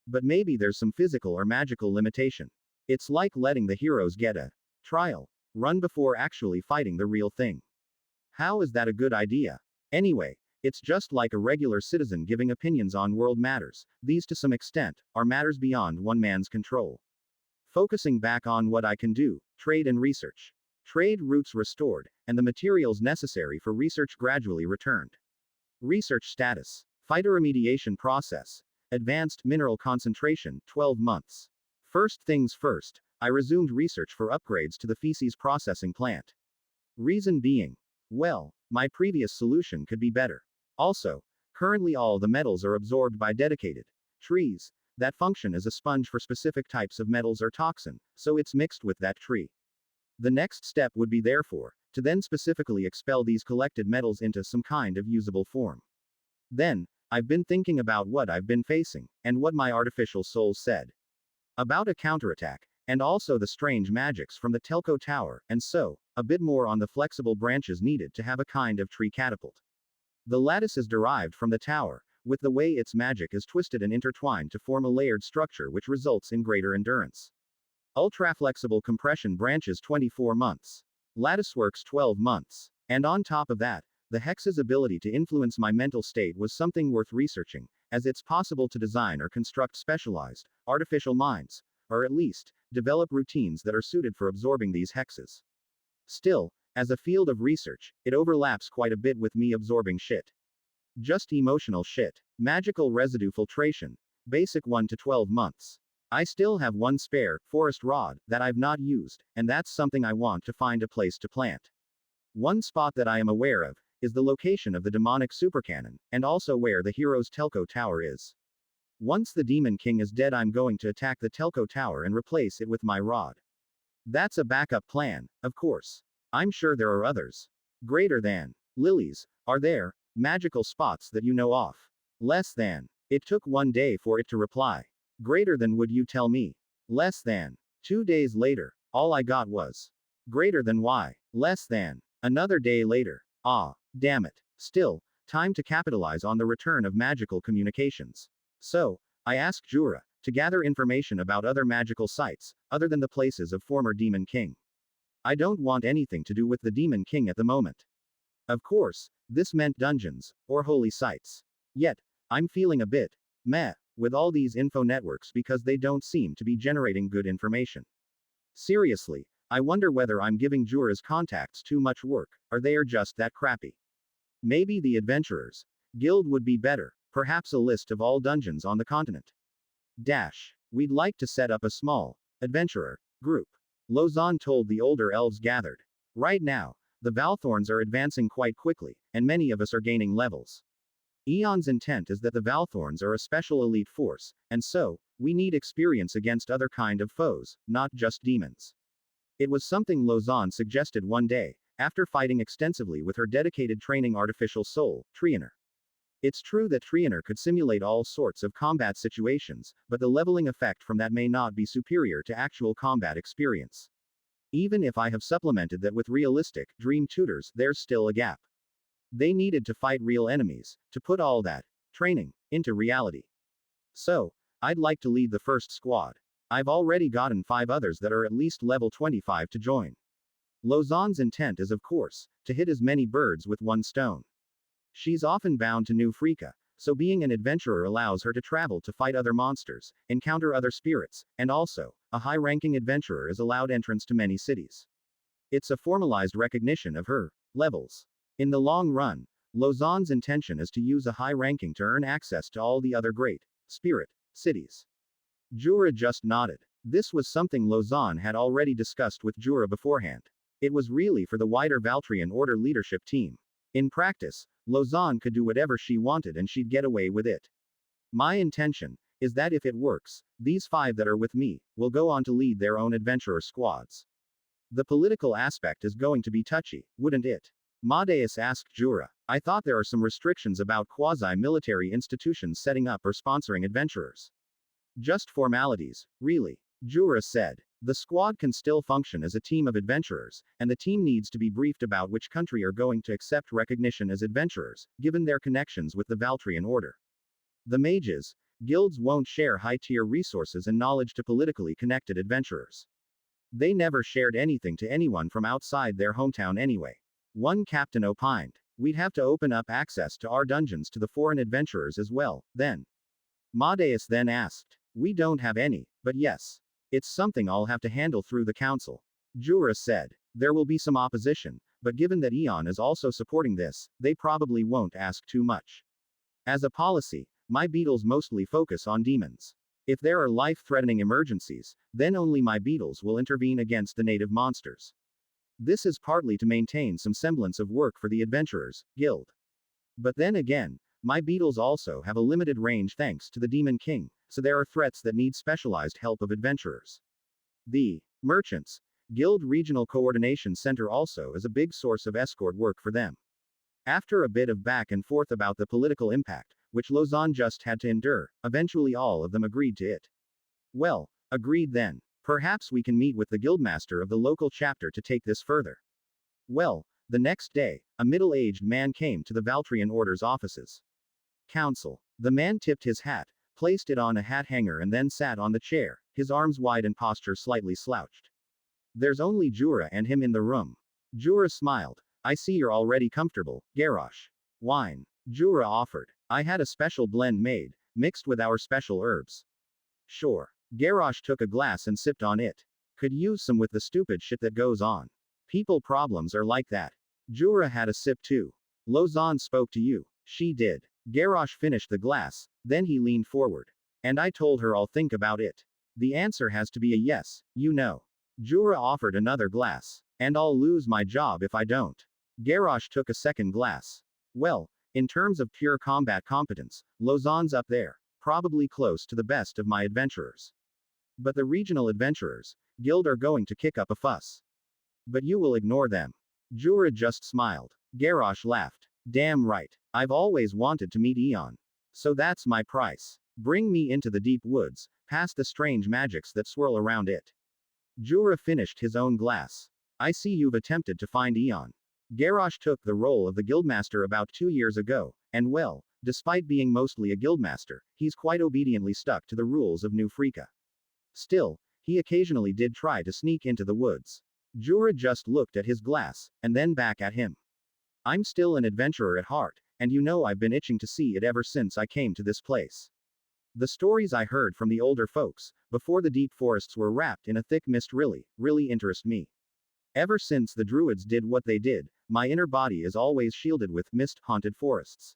Speaker 1: But maybe there's some physical or magical limitation. It's like letting the heroes get a trial run before actually fighting the real thing. How is that a good idea? Anyway, it's just like a regular citizen giving opinions on world matters. These, to some extent, are matters beyond one man's control. Focusing back on what I can do: trade and research. Trade routes restored, and the materials necessary for research gradually returned. Research status: phytoremediation process. Advanced mineral concentration, 12 months. First things first, I resumed research for upgrades to the feces processing plant. Reason being, well, my previous solution could be better. Also, currently all the metals are absorbed by dedicated trees that function as a sponge for specific types of metals or toxin, so it's mixed with that tree. The next step would be, therefore, to then specifically expel these collected metals into some kind of usable form. Then, I've been thinking about what I've been facing, and what my artificial soul said about a counterattack, and also the strange magics from the Telco Tower, and so, a bit more on the flexible branches needed to have a kind of tree catapult. The lattice is derived from the tower, with the way its magic is twisted and intertwined to form a layered structure which results in greater endurance. Ultraflexible compression branches 24 months. Latticeworks 12 months. And on top of that, the hex's ability to influence my mental state was something worth researching, as it's possible to design or construct specialized, artificial minds, or at least, develop routines that are suited for absorbing these hexes. Still, as a field of research, it overlaps quite a bit with me absorbing shit. Just emotional shit. Magical residue filtration. Basic 1 to 12 months. I still have one spare forest rod that I've not used, and that's something I want to find a place to plant. One spot that I am aware of is the location of the demonic supercannon, and also where the hero's Telco Tower is. Once the Demon King is dead, I'm going to attack the Telco Tower and replace it with my rod. That's a backup plan, of course. I'm sure there are others. Greater than lilies, are there magical spots that you know of? Less than. It took 1 day for it to reply. Greater than, would you tell me? Less than. 2 days later, all I got was greater than why? Less than. Another day later. Ah, damn it. Still, time to capitalize on the return of magical communications. So, I asked Jura to gather information about other magical sites, other than the places of former Demon King. I don't want anything to do with the Demon King at the moment. Of course, this meant dungeons, or holy sites. Yet, I'm feeling a bit meh with all these info networks because they don't seem to be generating good information. Seriously, I wonder whether I'm giving Jura's contacts too much work, or they are just that crappy. Maybe the Adventurers Guild would be better, perhaps a list of all dungeons on the continent. We'd like to set up a small adventurer group. Lozan told the older elves gathered. Right now, the Valthorns are advancing quite quickly, and many of us are gaining levels. Eons' intent is that the Valthorns are a special elite force, and so, we need experience against other kind of foes, not just demons. It was something Lozan suggested one day, after fighting extensively with her dedicated training artificial soul, Triener. It's true that Triener could simulate all sorts of combat situations, but the leveling effect from that may not be superior to actual combat experience. Even if I have supplemented that with realistic, dream tutors, there's still a gap. They needed to fight real enemies, to put all that training into reality. So, I'd like to lead the first squad. I've already gotten 5 others that are at least level 25 to join. Lozan's intent is, of course, to hit as many birds with one stone. She's often bound to New Freaka, so being an adventurer allows her to travel to fight other monsters, encounter other spirits, and also, a high-ranking adventurer is allowed entrance to many cities. It's a formalized recognition of her levels. In the long run, Lozan's intention is to use a high ranking to earn access to all the other great spirit cities. Jura just nodded. This was something Lozan had already discussed with Jura beforehand. It was really for the wider Valtrian Order leadership team. In practice, Lausanne could do whatever she wanted and she'd get away with it. My intention is that if it works, these 5 that are with me will go on to lead their own adventurer squads. The political aspect is going to be touchy, wouldn't it? Madeus asked Jura. I thought there are some restrictions about quasi-military institutions setting up or sponsoring adventurers. Just formalities, really. Jura said. The squad can still function as a team of adventurers, and the team needs to be briefed about which country are going to accept recognition as adventurers, given their connections with the Valtrian order. The mages, guilds won't share high-tier resources and knowledge to politically connected adventurers. They never shared anything to anyone from outside their hometown anyway. One captain opined. We'd have to open up access to our dungeons to the foreign adventurers as well, then. Madeus then asked. We don't have any, but yes. It's something I'll have to handle through the council. Jura said. There will be some opposition, but given that Eon is also supporting this, they probably won't ask too much. As a policy, my beetles mostly focus on demons. If there are life-threatening emergencies, then only my beetles will intervene against the native monsters. This is partly to maintain some semblance of work for the Adventurers Guild. But then again, my beetles also have a limited range thanks to the Demon King, so there are threats that need specialized help of adventurers. The Merchants Guild Regional Coordination Center also is a big source of escort work for them. After a bit of back and forth about the political impact, which Lausanne just had to endure, eventually all of them agreed to it. Well, agreed then. Perhaps we can meet with the guildmaster of the local chapter to take this further. Well, the next day, a middle-aged man came to the Valtrian Order's offices. Council. The man tipped his hat, placed it on a hat hanger and then sat on the chair, his arms wide and posture slightly slouched. There's only Jura and him in the room. Jura smiled. I see you're already comfortable, Garrosh. Wine. Jura offered. I had a special blend made, mixed with our special herbs. Sure. Garrosh took a glass and sipped on it. Could use some with the stupid shit that goes on. People problems are like that. Jura had a sip too. Lausanne spoke to you. She did. Garrosh finished the glass, then he leaned forward. And I told her I'll think about it. The answer has to be a yes, you know. Jura offered another glass. And I'll lose my job if I don't. Garrosh took a second glass. Well, in terms of pure combat competence, Lausanne's up there, probably close to the best of my adventurers. But the regional adventurers guild are going to kick up a fuss. But you will ignore them. Jura just smiled. Garrosh laughed. Damn right. I've always wanted to meet Eon. So that's my price. Bring me into the deep woods, past the strange magics that swirl around it. Jura finished his own glass. I see you've attempted to find Eon. Garrosh took the role of the guildmaster about 2 years ago, and well, despite being mostly a guildmaster, he's quite obediently stuck to the rules of New Freaka. Still, he occasionally did try to sneak into the woods. Jura just looked at his glass, and then back at him. I'm still an adventurer at heart, and you know I've been itching to see it ever since I came to this place. The stories I heard from the older folks, before the deep forests were wrapped in a thick mist really interest me. Ever since the druids did what they did, my inner body is always shielded with mist-haunted forests.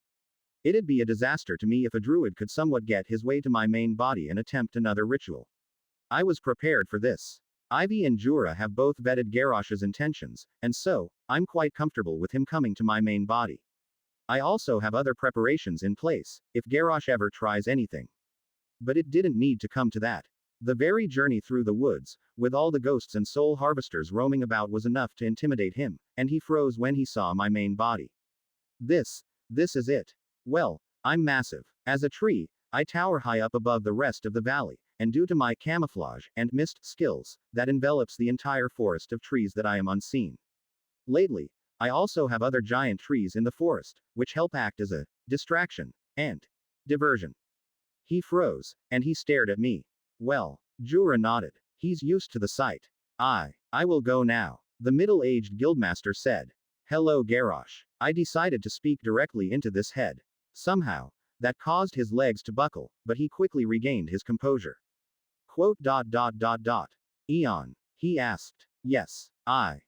Speaker 1: It'd be a disaster to me if a druid could somewhat get his way to my main body and attempt another ritual. I was prepared for this. Ivy and Jura have both vetted Garrosh's intentions, and so, I'm quite comfortable with him coming to my main body. I also have other preparations in place, if Garrosh ever tries anything. But it didn't need to come to that. The very journey through the woods, with all the ghosts and soul harvesters roaming about was enough to intimidate him, and he froze when he saw my main body. This is it. Well, I'm massive. As a tree, I tower high up above the rest of the valley, and due to my camouflage and mist skills, that envelops the entire forest of trees that I am unseen. Lately, I also have other giant trees in the forest, which help act as a distraction and diversion. He froze, and he stared at me. Well, Jura nodded. He's used to the sight. I will go now. The middle-aged guildmaster said. Hello Garrosh. I decided to speak directly into this head. Somehow, that caused his legs to buckle, but he quickly regained his composure. Quote. Eon. He asked. Yes. I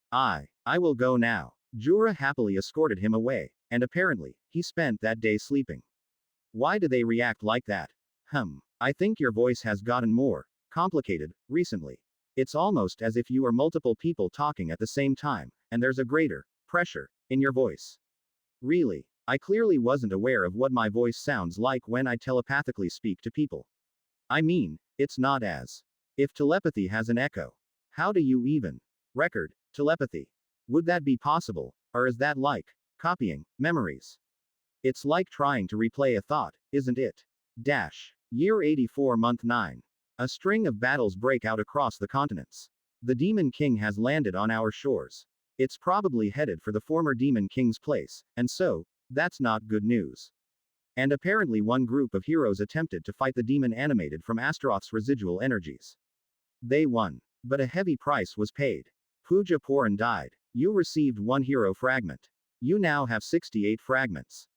Speaker 1: will go now. Jura happily escorted him away, and apparently, he spent that day sleeping. Why do they react like that? I think your voice has gotten more complicated recently. It's almost as if you are multiple people talking at the same time, and there's a greater pressure in your voice. Really? I clearly wasn't aware of what my voice sounds like when I telepathically speak to people. I mean, it's not as if telepathy has an echo. How do you even record telepathy? Would that be possible, or is that like copying memories? It's like trying to replay a thought, isn't it? Year 84, month 9. A string of battles break out across the continents. The Demon King has landed on our shores. It's probably headed for the former Demon King's place, and so, that's not good news. And apparently one group of heroes attempted to fight the demon animated from Astaroth's residual energies. They won. But a heavy price was paid. Pooja Puran died. You received 1 hero fragment. You now have 68 fragments.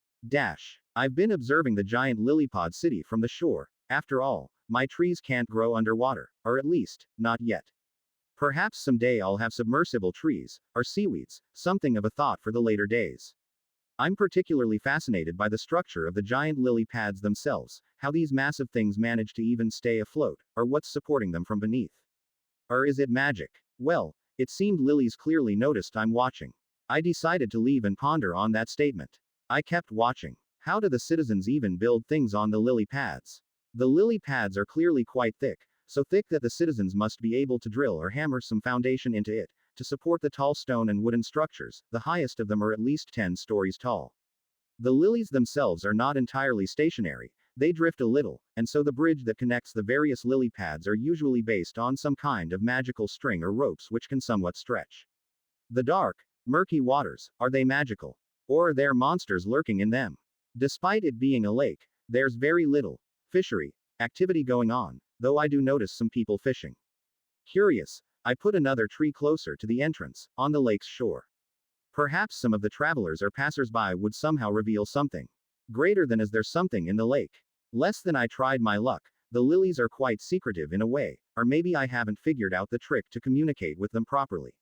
Speaker 1: I've been observing the giant Lilypod city from the shore. After all, my trees can't grow underwater, or at least, not yet. Perhaps someday I'll have submersible trees, or seaweeds, something of a thought for the later days. I'm particularly fascinated by the structure of the giant lily pads themselves, how these massive things manage to even stay afloat, or what's supporting them from beneath. Or is it magic? Well, it seemed lilies clearly noticed I'm watching. I decided to leave and ponder on that statement. I kept watching. How do the citizens even build things on the lily pads? The lily pads are clearly quite thick, so thick that the citizens must be able to drill or hammer some foundation into it, to support the tall stone and wooden structures. The highest of them are at least 10 stories tall. The lilies themselves are not entirely stationary, they drift a little, and so the bridge that connects the various lily pads are usually based on some kind of magical string or ropes which can somewhat stretch. The dark, murky waters, are they magical? Or are there monsters lurking in them? Despite it being a lake, there's very little fishery activity going on, though I do notice some people fishing. Curious, I put another tree closer to the entrance, on the lake's shore. Perhaps some of the travelers or passers-by would somehow reveal something greater than is there something in the lake. Less than I tried my luck. The lilies are quite secretive in a way, or maybe I haven't figured out the trick to communicate with them properly.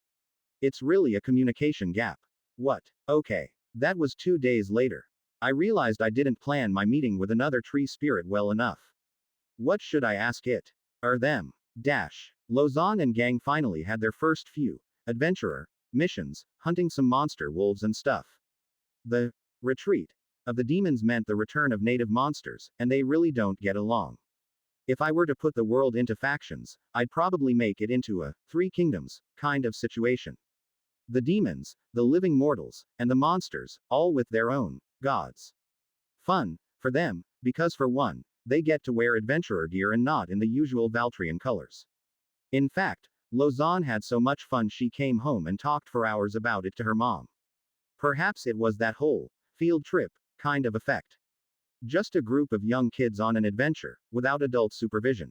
Speaker 1: It's really a communication gap. What? Okay. That was 2 days later. I realized I didn't plan my meeting with another tree spirit well enough. What should I ask it? Or them? Lausanne and gang finally had their first few adventurer missions, hunting some monster wolves and stuff. The retreat of the demons meant the return of native monsters, and they really don't get along. If I were to put the world into factions, I'd probably make it into a 3 kingdoms kind of situation. The demons, the living mortals, and the monsters, all with their own gods. Fun for them, because for one, they get to wear adventurer gear and not in the usual Valtrian colors. In fact, Lausanne had so much fun she came home and talked for hours about it to her mom. Perhaps it was that whole field trip kind of effect. Just a group of young kids on an adventure, without adult supervision.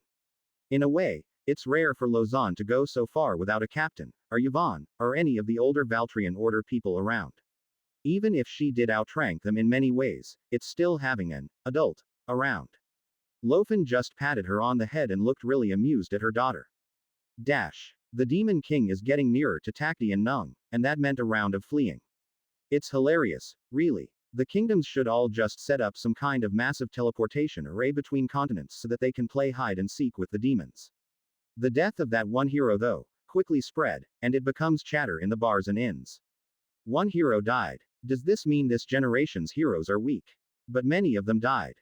Speaker 1: In a way, it's rare for Lausanne to go so far without a captain, or Yvonne, or any of the older Valtrian Order people around. Even if she did outrank them in many ways, it's still having an adult around. Lofen just patted her on the head and looked really amused at her daughter. The Demon King is getting nearer to Takti and Nung, and that meant a round of fleeing. It's hilarious, really. The kingdoms should all just set up some kind of massive teleportation array between continents so that they can play hide and seek with the demons. The death of that one hero, though, quickly spread, and it becomes chatter in the bars and inns. One hero died. Does this mean this generation's heroes are weak? But many of them died.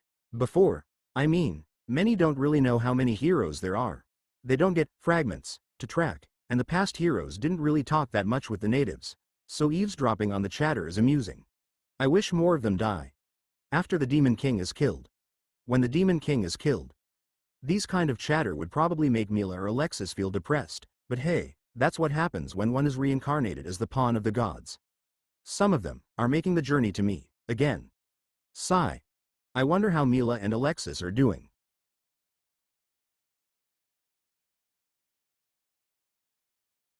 Speaker 2: Many don't really know how many heroes there are. They don't get fragments to track, and the past heroes didn't really talk that much with the natives, so eavesdropping on the chatter is amusing. I wish more of them die. After the Demon King is killed. When the Demon King is killed. These kind of chatter would probably make Mila or Alexis feel depressed, but hey, that's what happens when one is reincarnated as the pawn of the gods. Some of them are making the journey to me, again. Sigh. I wonder how Mila and Alexis are doing.